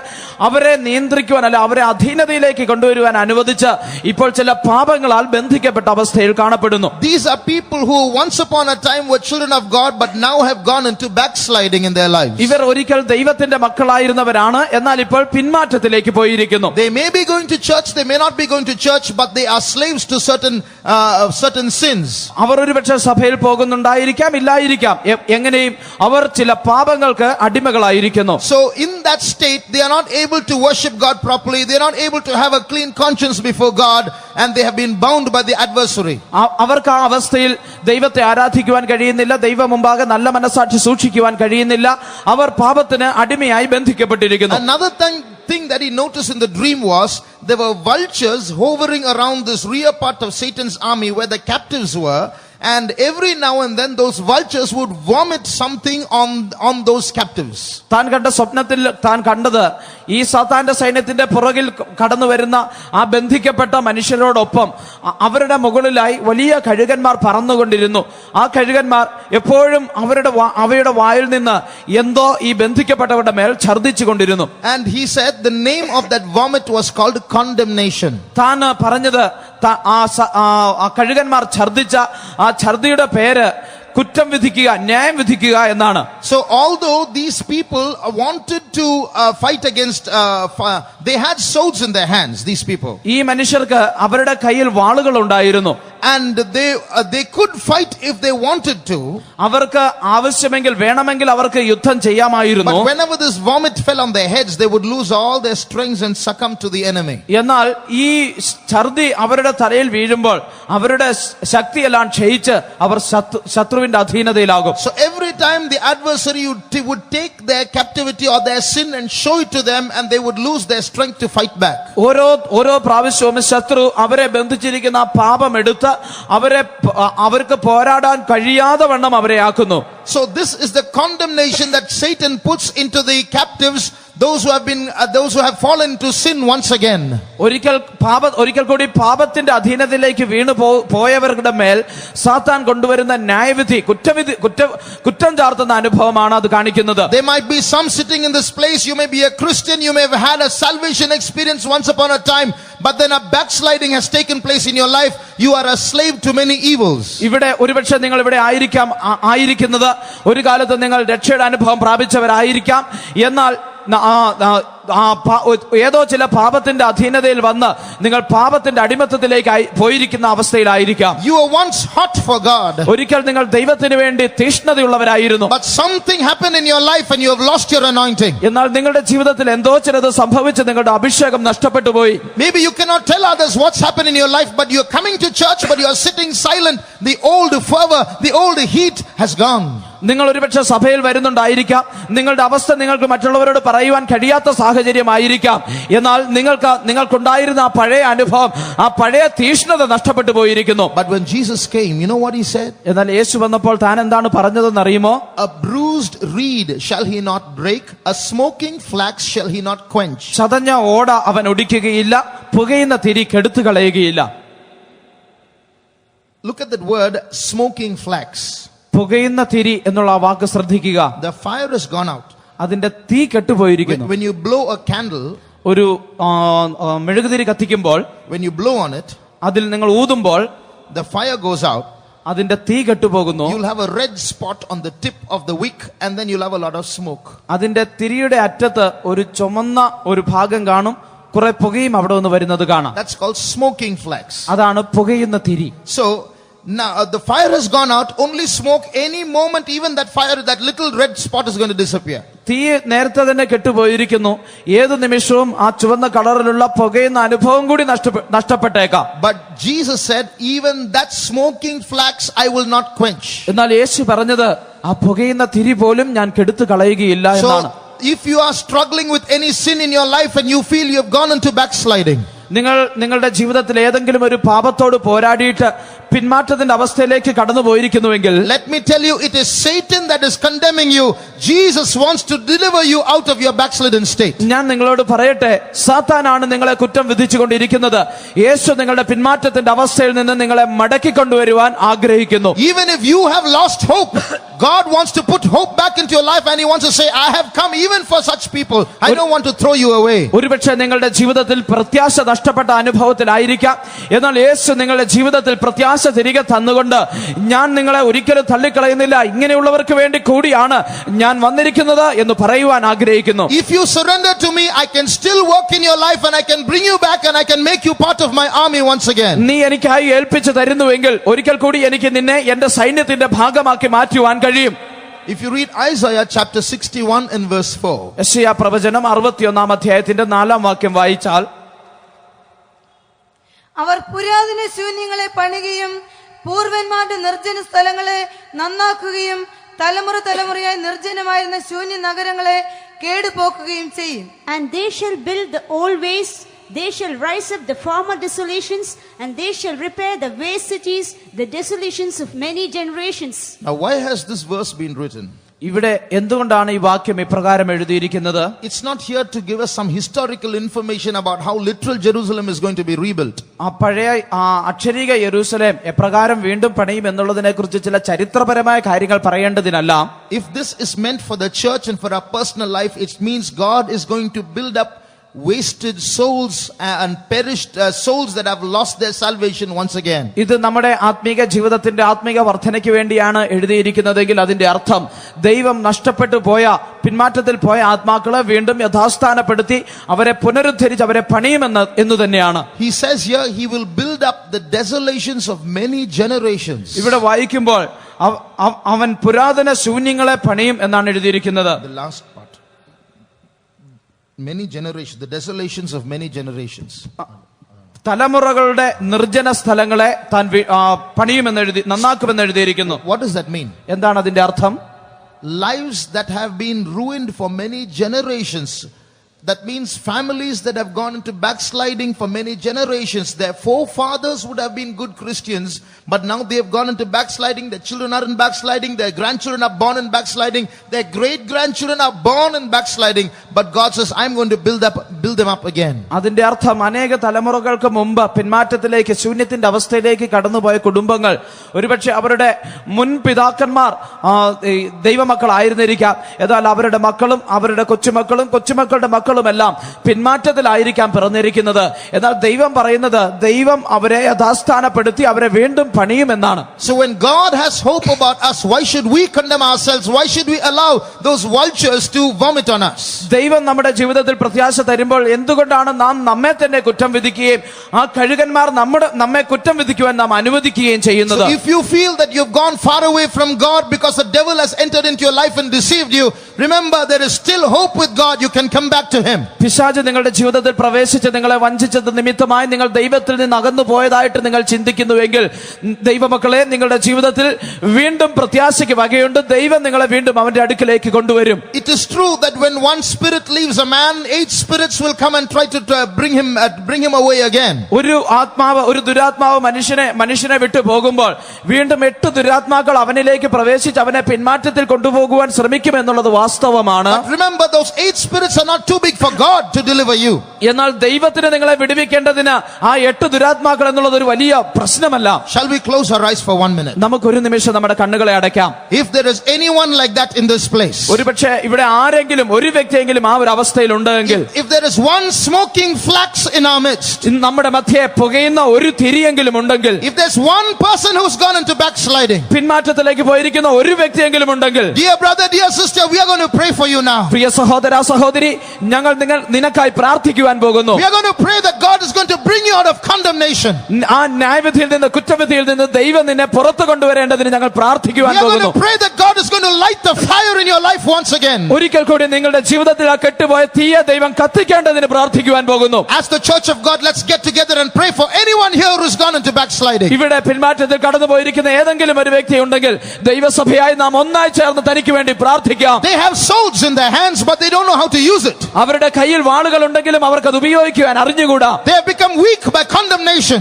അവരെ നിയന്ത്രിക്കുവാൻ, അല്ല അവരെ അധീനതയിലേക്ക് കൊണ്ടുവരുവാൻ അനുവദിച്ച് ഇപ്പോൾ ചില പാപങ്ങളാൽ ബന്ധിക്കപ്പെട്ട അവസ്ഥയിൽ കാണപ്പെടുന്നു. These are people who once upon a time were children of God but now have gone into backsliding in their lives. ഇവർ ഒരിക്കൽ ദൈവത്തിന്റെ മക്കളായിരുന്നവരാണ്, എന്നാൽ ഇപ്പോൾ പിന്മാറ്റത്തിലേക്ക് പോയിരിക്കുന്നു. They may be going to church, they may not be going to church, but they are slaves to certain sins. അവർ ഒരുപക്ഷെ സഭയിൽ പോകുന്നുണ്ടായിരിക്കാം, ഇല്ലായിരിക്കാം, എങ്ങനെയും അവർ ചില പാപങ്ങൾക്ക് അടിമകളായിരിക്കുന്നു. So in that state they are not able to worship God properly. They are not able to have a clean conscience before God, and they have been bound by the adversary. അവർക്ക് ആ അവസ്ഥയിൽ ദൈവത്തെ ആരാധിക്കുവാൻ കഴിയുന്നില്ല, ദൈവ മുമ്പാകെ നല്ല മനസ്സാക്ഷി സൂക്ഷിക്കുവാൻ കഴിയുന്നില്ല, അവർ പാപത്തിന് അടിമയായി ബന്ധിക്കപ്പെട്ടിരിക്കുന്നു. Another thing that he noticed in the dream was there were vultures hovering around this rear part of Satan's army where the captives were, and every now and then those vultures would vomit something on those captives. താൻ കണ്ട സ്വപ്നത്തിൽ താൻ കണ്ടത് ഈ സാത്താന്റെ സൈന്യത്തിന്റെ പുറകിൽ കടന്നു വരുന്ന ആ ബന്ധിക്കപ്പെട്ട മനുഷ്യരോടൊപ്പം അവരുടെ മുകളിലായി വലിയ കഴുകന്മാർ പറന്നുകൊണ്ടിരുന്നു. ആ കഴുകന്മാർ എപ്പോഴും അവയുടെ വായിൽ നിന്ന് എന്തോ ഈ ബന്ധിക്കപ്പെട്ടവരുടെ മേൽ ഛർദ്ദിച്ചു കൊണ്ടിരുന്നു. And he said the name of that vomit was called condemnation. താൻ പറഞ്ഞത് ആ കഴുകന്മാർ ഛർദ്ദിച്ച ആ ഛർദ്ദിയുടെ പേര് കുറ്റം വിധിക്കുക, ന്യായം വിധിക്കുക എന്നാണ്. So although these people wanted to fight against, they had swords in their hands, these people. ഈ മനുഷ്യർക്ക് അവരുടെ കയ്യിൽ വാളുകൾ ഉണ്ടായിരുന്നു. And they could fight if they wanted to. അവർക്ക് ആവശ്യമെങ്കിൽ വേണമെങ്കിൽ അവർക്ക് യുദ്ധം ചെയ്യാമായിരുന്നു. But whenever this vomit fell on their heads, they would lose all their strength and succumb to the enemy. എന്നാൽ ഈ ഛർദി അവരുടെ തലയിൽ വീഴുമ്പോൾ അവരുടെ ശക്തിയെല്ലാം ക്ഷയിച്ച് അവർ ശത്രുവിന്റെ അധീനതയിലാകും. So every time the adversary would take their captivity or their sin and show it to them, and they would lose their strength to fight back. ഓരോ പ്രാവശ്യവും ശത്രു അവരെ ബന്ധിച്ചിരിക്കുന്ന ആ പാപം എടുത്ത് അവർക്ക് പോരാടാൻ കഴിയാതെ വണ്ണം അവരെ ആക്കുന്നു. So this is the condemnation that Satan puts into the captives, those who have fallen to sin once again. ഒരിക്കൽ കൂടി പാപത്തിന്റെ അധീനതയിലേക്ക് വീണു പോയവരുടെ മേൽ സാത്താൻ കൊണ്ടുവരുന്ന ന്യായവിധി, കുറ്റം ചാർത്തുന്ന അനുഭവമാണ് അത് കാണിക്കുന്നത്. There might be some sitting in this place, you may be a Christian, you may have had a salvation experience once upon a time, but then a backsliding has taken place in your life. You are a slave to many evils. ഇവിടെ ഒരുപക്ഷെ നിങ്ങൾ ഇവിടെ ആയിരിക്കുന്നത് ഒരു കാലത്ത് നിങ്ങൾ രക്ഷയുടെ അനുഭവം പ്രാപിച്ചവരായിരിക്കാം. എന്നാൽ ഏതോ ചില പാപത്തിന്റെ അധീനതയിൽ വന്ന് നിങ്ങൾ പാപത്തിന്റെ അടിമത്തത്തിലേക്ക് പോയിരിക്കുന്ന അവസ്ഥയിലായിരിക്കാം. You were once hot for God. ഒരിക്കൽ നിങ്ങൾ ദൈവത്തിന് വേണ്ടി തീഷ്ണതയുള്ളവരായിരുന്നു. But something happened in your life and you have lost your anointing. എന്നാൽ നിങ്ങളുടെ ജീവിതത്തിൽ എന്തോ ചിലത് സംഭവിച്ച് നിങ്ങളുടെ അഭിഷേകം നഷ്ടപ്പെട്ടു പോയി. Maybe you cannot tell others what's happened in your life, but you are coming to church, but you are sitting silent. The old fervor, the old heat has gone. നിങ്ങൾ ഒരുപക്ഷെ സഭയിൽ വരുന്നുണ്ടായിരിക്കാം. നിങ്ങളുടെ അവസ്ഥ നിങ്ങൾക്ക് മറ്റുള്ളവരോട് പറയുവാൻ കഴിയാത്ത സാഹചര്യമായിരിക്കാം. എന്നാൽ നിങ്ങൾക്കുണ്ടായിരുന്ന ആ പഴയ അനുഭവം, ആ പഴയ തീഷ്ണത നഷ്ടപ്പെട്ടു പോയിരിക്കുന്നു. But when Jesus came, you know what he said? എന്നാൽ യേശു വന്നപ്പോൾ താൻ എന്താണ് പറഞ്ഞതെന്ന് അറിയുമോ? A bruised reed shall he not break, a smoking flax shall he not quench. ചതഞ്ഞ ഓട അവൻ ഒടിക്കുകയില്ല, പുകയുന്ന തിരി കെടുത്തു കളയുകയില്ല. Look at that word, smoking flax. പുകയുന്ന തിരി എന്നുള്ള ആ വാക്ക് ശ്രദ്ധിക്കുക. The fire has gone out. അതിന്റെ തീ കെട്ടുപോയിരിക്കുന്നു. When you blow a candle, ഒരു മെഴുകുതിരി കത്തിക്കുമ്പോൾ, when you blow on it, അതിൽ നിങ്ങൾ ഊതുമ്പോൾ the fire goes out. അതിന്റെ തീ കെട്ടുപോകുന്നു. You'll have a red spot on the tip of the wick, and then you'll have a lot of smoke. അതിന്റെ തിരിയുടെ അറ്റത്ത് ഒരു ചുമന്ന ഒരു ഭാഗം കാണും, കുറെ പുകയും അവിടെ നിന്ന് വരുന്നത് കാണാം. That's called smoking flax. അതാണ് പുകയുന്ന തിരി. So now the fire has gone out, only smoke. Any moment, even that fire, that little red spot is going to disappear. തീ നേരത്തെ തന്നെ കെട്ടുപോയിരിക്കുന്നു. ഏത് നിമിഷവും ആ ചുവന്ന കളറിലുള്ള പുകയുന്ന അനുഭവം കൂടി നഷ്ടപ്പെട്ടേക്കാം. But Jesus said, even that smoking flax I will not quench. എന്നാൽ യേശു പറഞ്ഞത് ആ പുകയുന്ന തിരി പോലും ഞാൻ കെടുത്തു കളയുകയില്ല എന്നാണ്. If you are struggling with any sin in your life and you feel you have gone into backsliding, നിങ്ങളുടെ ജീവിതത്തിൽ ഏതെങ്കിലും ഒരു പാപത്തോട് പോരാടിയിട്ട് പിന്മാറ്റത്തിന്റെ അവസ്ഥയിലേക്ക് കടന്നു പോയിരിക്കുന്നുവെങ്കിൽ, let me tell you, it is Satan that is condemning you. Jesus wants to deliver you out of your backslidden state. ഞാൻ നിങ്ങളോട് പറയട്ടെ, സാത്താനാണ് നിങ്ങളെ കുറ്റം വിധിച്ചുകൊണ്ടിരിക്കുന്നത്. യേശു നിങ്ങളുടെ പിന്മാറ്റത്തിന്റെ അവസ്ഥയിൽ നിന്ന് നിങ്ങളെ മടക്കി കൊണ്ടുവരുവാൻ ആഗ്രഹിക്കുന്നു. Even if you have lost hope, God wants to put hope back into your life, and he wants to say, I have come even for such people. I don't want to throw you away. ഒരുപക്ഷെ നിങ്ങളുടെ ജീവിതത്തിൽ പ്രത്യാശ നഷ്ടപ്പെട്ട അനുഭവത്തിലായിരിക്കാം. എന്നാൽ യേശു നിങ്ങളുടെ ജീവിതത്തിൽ പ്രത്യാശ തിരികെ തന്നുകൊണ്ട്, ഞാൻ നിങ്ങളെ ഒരിക്കലും തള്ളിക്കളയുന്നില്ല, ഇങ്ങനെയുള്ളവർക്ക് വേണ്ടി കൂടിയാണ് ഞാൻ വന്നിരിക്കുന്നത് എന്ന് പറയുവാൻ ആഗ്രഹിക്കുന്നു. If you surrender to me, I can still work in your life, and I can bring you back, and I can make you part of my army once again. നീ എനിക്കായി ഏൽപ്പിച്ചു തരുന്നുവെങ്കിൽ ഒരിക്കൽ കൂടി എനിക്ക് നിന്നെ എന്റെ സൈന്യത്തിന്റെ ഭാഗമാക്കി മാറ്റുവാൻ കഴിയും. If you read Isaiah chapter 61 and verse 4, യെശയ്യാ പ്രവചനം 61 അധ്യായത്തിന്റെ 4 വാക്യം വായിച്ചാൽ, അവർ പുരാതന ശൂന്യങ്ങളെ പണിയുകയും പൂർവന്മാരുടെ നിർജ്ജന സ്ഥലങ്ങളെ നന്നാക്കുകയും തലമുറ തലമുറയായി നിർജ്ജനമായിരുന്ന ശൂന്യ നഗരങ്ങളെ കേടുപോക്കുകയും ചെയ്യും. And they shall build the old ways, they shall rise up the former desolations, and they shall repair the waste cities, the desolations of many generations. Now why has this verse been written? ഇവിടെ എന്തുകൊണ്ടാണ് ഈ വാക്യം ഇപ്രകാരം എഴുതിയിരിക്കുന്നത്? It's not here to give us some historical information about how literal Jerusalem is going to be rebuilt. ആ പഴയ അക്ഷരീക യെരൂശലേം എപ്രകാരം വീണ്ടും പണിയും എന്നുള്ളതിനെ കുറിച്ച് ചില ചരിത്രപരമായ കാര്യങ്ങൾ പറയേണ്ടതിനല്ല. If this is meant for the church and for our personal life, it means God is going to build up wasted souls and perished souls that have lost their salvation once again. ഇത് നമ്മുടെ ആത്മീക ജീവിതത്തിന്റെ ആത്മീക വർധനയ്ക്ക് വേണ്ടിയാണ് എഴുതിയിരിക്കുന്നതെങ്കിൽ അതിന്റെ അർത്ഥം ദൈവം നഷ്ടപ്പെട്ടു പോയ, പിന്മാറ്റത്തിൽ പോയ ആത്മാക്കളെ വീണ്ടും യഥാസ്ഥാനപ്പെടുത്തി അവരെ പുനരുദ്ധരിച്ച് അവരെ പണിയുമെന്ന് തന്നെയാണ്. He says here he will build up the desolations of many generations. ഇവിടെ വായിക്കുമ്പോൾ അവൻ പുരാതന ശൂന്യങ്ങളെ പണിയും എന്നാണ് എഴുതിയിരിക്കുന്നത്. The last part, many generations, the desolations of many generations. തലമുറകളുടെ നിർജ്ജന സ്ഥലങ്ങളെ താൻ പണിയുമെന്ന് നന്നാക്കുമെന്ന് എഴുതിയിരിക്കുന്നു. What does that mean? എന്താണ് അതിന്റെ അർത്ഥം? lives that have been ruined for many generations. That means families that have gone into backsliding for many generations. Their forefathers would have been good Christians, but now they have gone into backsliding. Their children are in backsliding. Their grandchildren are born in backsliding. Their great-grandchildren are born in backsliding. But God says, I'm going to build them up again. അതിന്റെ അർത്ഥം അനേക തലമുറകൾക്ക് മുമ്പ് പിന്മാറ്റത്തിലേക്ക് ശൂന്യത്തിന്റെ അവസ്ഥയിലേക്ക് കടന്നുപോയ കുടുംബങ്ങൾ ഒരുപക്ഷെ അവരുടെ മുൻ പിതാക്കന്മാർ ദൈവമക്കളായിരുന്നിരിക്കാം. എന്നാൽ അവരുടെ മക്കളും അവരുടെ കൊച്ചുമക്കളുടെ മക്കളുമെല്ലാം പിന്മാറ്റത്തിലായിരിക്കാം പിറന്നിരിക്കുന്നത്. എന്നാൽ ദൈവം പറയുന്നത് ദൈവം അവരെ യഥാസ്ഥാനപ്പെടുത്തി അവരെ വീണ്ടും പണിയുമെന്നാണ്. So when God has hope about us, why should we condemn ourselves? Why should we allow those vultures to vomit on us? ദൈവം നമ്മുടെ ജീവിതത്തിൽ പ്രത്യാശ തരുമ്പോൾ എന്തുകൊണ്ടാണ് നാം നമ്മെ തന്നെ കുറ്റം വിധിക്കുകയും ആ കഴുകന്മാർ നമ്മെ കുറ്റം വിധിക്കുവാൻ നാം അനുവദിക്കുകയും ചെയ്യുന്നത്? So if you feel that you've gone far away from God because the devil has entered into your life and deceived you, remember there is still hope with God. You can come back to him. പിശാച് നിങ്ങളുടെ ജീവിതത്തിൽ പ്രവേശിച്ച് നിങ്ങളെ വഞ്ചിച്ചത് നിമിത്തമായി നിങ്ങൾ ദൈവത്തിൽ നിന്ന് അകന്നു പോയതായിട്ട് നിങ്ങൾ ചിന്തിക്കുന്നുവെങ്കിൽ ദൈവമക്കളെ, നിങ്ങളുടെ ജീവിതത്തിൽ വീണ്ടും പ്രത്യാശയ്ക്ക് വകയുണ്ട്. ദൈവം നിങ്ങളെ വീണ്ടും അവന്റെ അടുക്കിലേക്ക് കൊണ്ടുവരും. It is true that when one spirit leaves a man, 8 spirits will come and try to bring him away again. ഒരു ദുരാത്മാവ് മനുഷ്യനെ വിട്ടു പോകുമ്പോൾ വീണ്ടും 8 ദുരാത്മാക്കൾ അവനിലേക്ക് പ്രവേശിച്ച് അവനെ പിന്മാറ്റത്തിൽ കൊണ്ടുപോകുവാൻ ശ്രമിക്കുമെന്നുള്ളത് വാസ്തവമാണ്. But remember, those 8 spirits are not too big for God to deliver you. എന്നാൽ ദൈവത്തിന് നിങ്ങളെ വിടുവിക്കേണ്ടതിന് ആ 8 ദുരാത്മാക്കൾ എന്നുള്ളത് ഒരു വലിയ പ്രശ്നമല്ല. Shall we close our eyes for 1 minute? നമുക്കൊരു നിമിഷം നമ്മുടെ കണ്ണുകളെ അടയ്ക്കാം. If there is anyone like that in this place, ഒരുപക്ഷെ ഇവിടെ ആരെങ്കിലും ഒരു വ്യക്തിയെങ്കിലും ആ ഒരു അവസ്ഥയിൽ ഉണ്ടെങ്കിൽ, if there is one smoking flax in our midst, നമ്മുടെ മധ്യേ പുകയുന്ന ഒരു തിരിയെങ്കിലും ഉണ്ടെങ്കിൽ, if there's one person who's gone into backsliding, പിന്മാറ്റത്തിലേക്ക് പോയിരിക്കുന്ന ഒരു വ്യക്തിയെങ്കിലും ഉണ്ടെങ്കിൽ, dear brother, dear sister, we are going to pray for you now. പ്രിയ സഹോദര സഹോദരി, ഞങ്ങൾ നിനക്കായി പ്രാർത്ഥിക്കുവാൻ പോകുന്നു. We are going to pray that God is going to bring you out of condemnation. ആ ന്യായവിധിയിൽ നിന്ന്, കുറ്റവിധിയിൽ നിന്ന് ദൈവം നിന്നെ പുറത്തു കൊണ്ടുവരേണ്ടതിന് ഞങ്ങൾ പ്രാർത്ഥിക്കുവാൻ We are going പോകുന്നു. to pray that God is going to light the fire in your life once again. ഒരിക്കൽ കൂടി നിങ്ങളുടെ ജീവിതത്തിൽ ആ കെട്ടുപോയ തീയെ ദൈവം കത്തിക്കേണ്ടതിന് പ്രാർത്ഥിക്കുവാൻ പോകുന്നു. As the church of God, let's get together and pray for anyone here who's gone into backsliding. ഇവിടെ പിന്മാറ്റത്തിൽ കടന്നുപോയിരിക്കുന്ന ഏതെങ്കിലും ഒരു വ്യക്തി ഉണ്ടെങ്കിൽ ദൈവസഭയായി നാം ഒന്നായി ചേർന്ന് തനിക്ക് വേണ്ടി പ്രാർത്ഥിക്കാം. They have swords in their hands, but they don't know how to use it. അവരുടെ കയ്യിൽ വാളുകൾ ഉണ്ടെങ്കിലും അവർക്ക് അത് ഉപയോഗിക്കുവാൻ അറിഞ്ഞുകൂടാ. They have become weak by condemnation.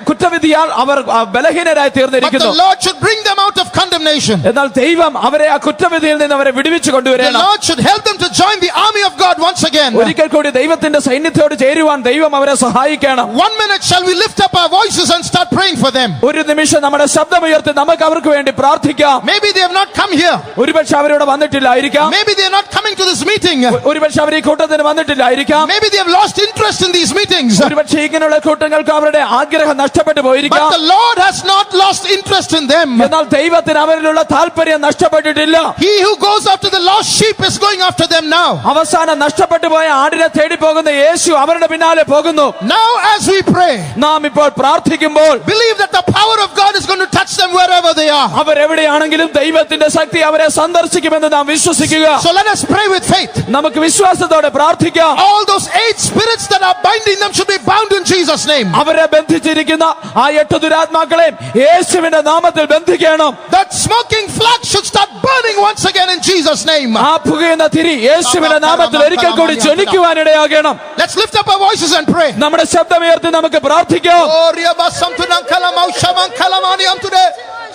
കുറ്റവിധിയാൽ our ബലഹീനരായി But തീർന്നിരിക്കുന്നു. the Lord should bring them out of condemnation. എന്നാൽ ദൈവം അവരെ ആ കുറ്റവിധിയിൽ നിന്ന് അവരെ വിടുവിച്ചു The കൊണ്ടുവരണം. Lord should help them to join the army of God once again. ഒരിക്കൽ കൂടി ദൈവത്തിന്റെ സൈന്യത്തോട് ചേരുവാൻ ദൈവം അവരെ സഹായിക്കണം. 1 minute, shall we lift up our voices and start praying for them? ഒരു നിമിഷം നമ്മുടെ ശബ്ദമുയർത്തി നമുക്ക് അവർക്ക് വേണ്ടി പ്രാർത്ഥിക്കാം. Maybe they have not come here. ഒരുപക്ഷെ അവരിവിടെ വന്നിട്ടില്ലായിരിക്കാം. Maybe they are not coming to this meeting. ഒരുപക്ഷെ അവർ ഈ കൂട്ടത്തിന് വന്നിട്ടില്ലായിരിക്കാം. Maybe they have lost interest in these meetings. ഒരുപക്ഷെ ഇങ്ങനെയുള്ള കൂട്ടങ്ങൾക്ക് അവരുടെ ആഗ്രഹം നഷ്ടപ്പെട്ടു പോയിരിക്കാം. But the Lord has not lost interest in them. എന്നാൽ ദൈവത്തിന് അവരിലുള്ള താല്പര്യം നഷ്ടപ്പെട്ടിട്ടില്ല. He who goes after the lost sheep is going after them now. അവസാനം നഷ്ടപ്പെട്ടു പോയ ആടിനെ തേടി പോകുന്ന യേശു അവരുടെ പിന്നാലെ പോകുന്നു. Now as we pray, നാം ഇപ്പോൾ പ്രാർത്ഥിക്കുമ്പോൾ believe that the power of God is going to touch them wherever they are. അവരെവിടെയാണെങ്കിലും ദൈവത്തിന്റെ ശക്തി അവരെ സന്ദർശിക്കുമെന്ന് നാം വിശ്വസിക്കുക. So let us pray with faith. നമുക്ക് വിശ്വാസത്തോടെ പ്രാർത്ഥിക്കാം. All those 8 spirits that are binding them should be bound in Jesus' name. അവരെ ബന്ധിച്ചിരിക്കുന്ന ആ 8 ദുരാത്മാക്കളെ യേശുവിന്റെ നാമത്തിൽ ബന്ധിക്കണം. That smoking flax should start burning once again in Jesus' name. ആ പുകയുന്ന തിരി യേശുവിന്റെ നാമത്തിൽ ഒരിക്കൽ കൂടി ജ്വലിക്കുവാനിടയാകണം. Let's lift up our voices and pray. നമ്മുടെ ശബ്ദമുയർത്തി നമുക്ക് പ്രാർത്ഥിക്കാം.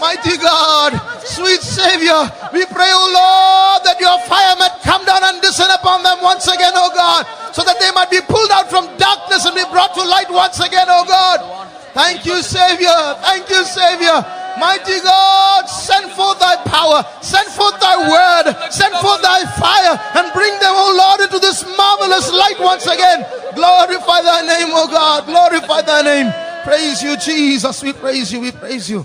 Mighty God, sweet Savior, we pray, oh Lord, that your fire might come down and descend upon them once again, oh God, so that they might be pulled out from darkness and be brought to light once again, oh God. Thank you, Savior. Thank you, Savior. Mighty God, send forth thy power, send forth thy word, send forth thy fire, and bring them, oh Lord, into this marvelous light once again. Glorify thy name, oh God. Glorify thy name. Praise you, Jesus. We praise you. We praise you.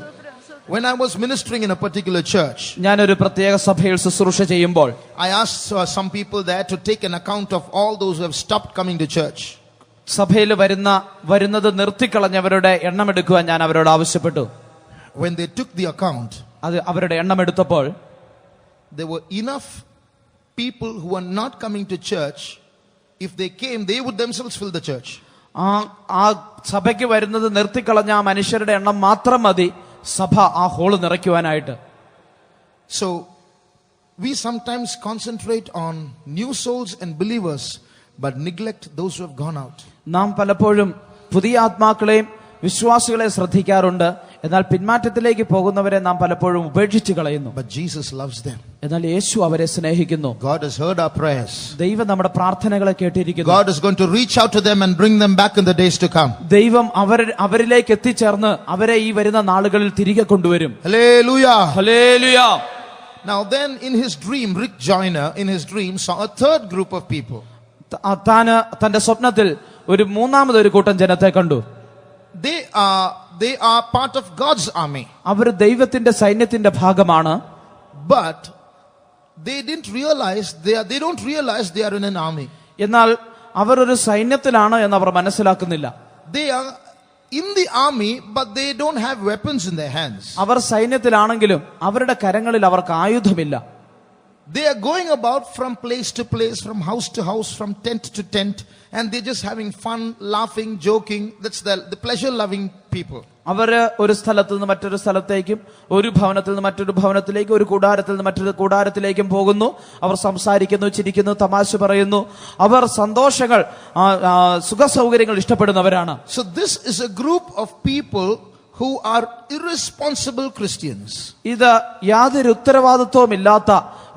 When I was ministering in a particular church, ഞാനൊരു പ്രത്യേക സഭയിൽ ശുശ്രൂഷ ചെയ്യുമ്പോൾ I asked some people there to take an account of all those who have stopped coming to church. സഭയിൽ വരുന്നത് നിർത്തിക്കളഞ്ഞവരുടെ എണ്ണമെടുക്കുവാൻ ഞാൻ അവരോട് ആവശ്യപ്പെട്ടു. When they took the account, അത് അവരുടെ എണ്ണമെടുത്തപ്പോൾ there were enough people who were not coming to church. If they came, they would themselves fill the church. ആ സഭയ്ക്ക് വരുന്നത് നിർത്തിക്കളഞ്ഞ ആ മനുഷ്യരുടെ എണ്ണം മാത്രം മതി സഭ ആ hall നിറയ്ക്കുവാനായിട്ട്. So we sometimes concentrate on new souls and believers, but neglect those who have gone out. നാം പലപ്പോഴും പുതിയ ആത്മാക്കളെയും വിശ്വാസികളെ ശ്രദ്ധിക്കാറുണ്ട്, എന്നാൽ പിന്മാറ്റത്തിലേക്ക് പോകുന്നവരെ നാം പലപ്പോഴും ഉപേക്ഷിച്ച് കളയുന്നു. But Jesus loves them. എന്നാൽ യേശു അവരെ സ്നേഹിക്കുന്നു. God has heard our prayers. ദൈവം നമ്മുടെ പ്രാർത്ഥനകളെ കേട്ടിരിക്കുന്നു. God is going to reach out to them and bring them back in the days to come. ദൈവം അവരിലേക്ക് എത്തിച്ചേർന്ന് അവരെ ഈ വരുന്ന നാളുകളിൽ തിരികെ കൊണ്ടുവരും. Hallelujah. Hallelujah. Now then, in his dream, Rick Joyner in his dream saw a third group of people. തന്റെ സ്വപ്നത്തിൽ ഒരു മൂന്നാമതൊരു കൂട്ടം ജനത്തെ കണ്ടു. They are part of God's army. അവർ ദൈവത്തിന്റെ സൈന്യത്തിന്റെ ഭാഗമാണ്. But they don't realize they are in an army. എന്നാൽ അവർ ഒരു സൈന്യത്തിലാണ് എന്ന് അവർ മനസ്സിലാക്കുന്നില്ല. They are in the army, but they don't have weapons in their hands. അവർ സൈന്യത്തിലാണെങ്കിലും അവരുടെ കരങ്ങളിൽ അവർക്ക് ആയുധമില്ല. They are going about from place to place, from house to house, from tent to tent, and they're just having fun, laughing, joking. That's the pleasure-loving people. അവര് ഒരു സ്ഥലത്ത് നിന്ന് മറ്റൊരു സ്ഥലത്തേക്കും, ഒരു ഭവനത്തിൽ നിന്ന് മറ്റൊരു ഭവനത്തിലേക്കും, ഒരു കൂടാരത്തിൽ നിന്ന് മറ്റൊരു കൂടാരത്തിലേക്കും പോകുന്നു. അവർ സംസാരിക്കുന്നു, ചിരിക്കുന്നു, തമാശ പറയുന്നു. അവർ സന്തോഷങ്ങൾ, സുഖസൗകര്യങ്ങൾ ഇഷ്ടപ്പെടുന്നവരാണ്. So this is a group of people who are irresponsible Christians. ഇത് യാതൊരു ഉത്തരവാദിത്വവും ഇല്ലാത്ത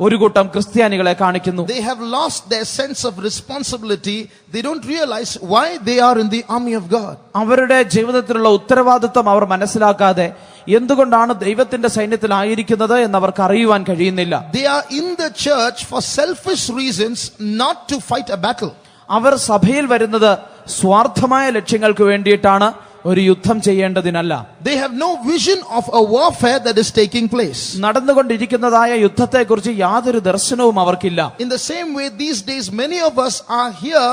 ഒരു കൂട്ടം ക്രിസ്ത്യാനികളെ കാണിക്കുന്നു. They have lost their sense of responsibility. They don't realize why they are in the army of God. അവരുടെ ജീവിതത്തിലുള്ള ഉത്തരവാദിത്വം അവർ മനസ്സിലാക്കാതെ എന്തുകൊണ്ടാണ് ദൈവത്തിന്റെ സൈന്യത്തിലായിരിക്കുന്നത് എന്ന് അവർക്ക് അറിയുവാൻ കഴിയുന്നില്ല. They are in the church for selfish reasons, not to fight a battle. അവർ സഭയിൽ വരുന്നത് സ്വാർത്ഥമായ ലക്ഷ്യങ്ങൾക്ക് വേണ്ടിയിട്ടാണ്, ഒരു യുദ്ധം ചെയ്യേണ്ടതിനല്ല. They have no vision of a warfare that is taking place. നടന്നുകൊണ്ടിരിക്കുന്നതായ യുദ്ധത്തെക്കുറിച്ച് യാതൊരു ദർശനവും അവർക്കില്ല. In the same way, these days many of us are here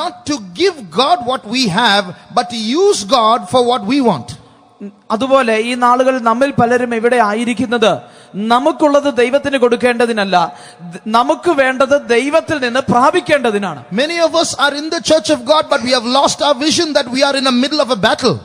not to give God what we have, but to use God for what we want. അതുപോലെ ഈ നാളുകളിൽ നമ്മിൽ പലരും ഇവിടെ ആയിരിക്കുന്നത് നമുക്കുള്ളത് ദൈവത്തിന് കൊടുക്കേണ്ടതിനല്ല, നമുക്ക് വേണ്ടത് ദൈവത്തിൽ നിന്ന് പ്രാപിക്കേണ്ടതിനാണ്. Many of us are in the church of God, but we have lost our vision that we are in the middle of a battle.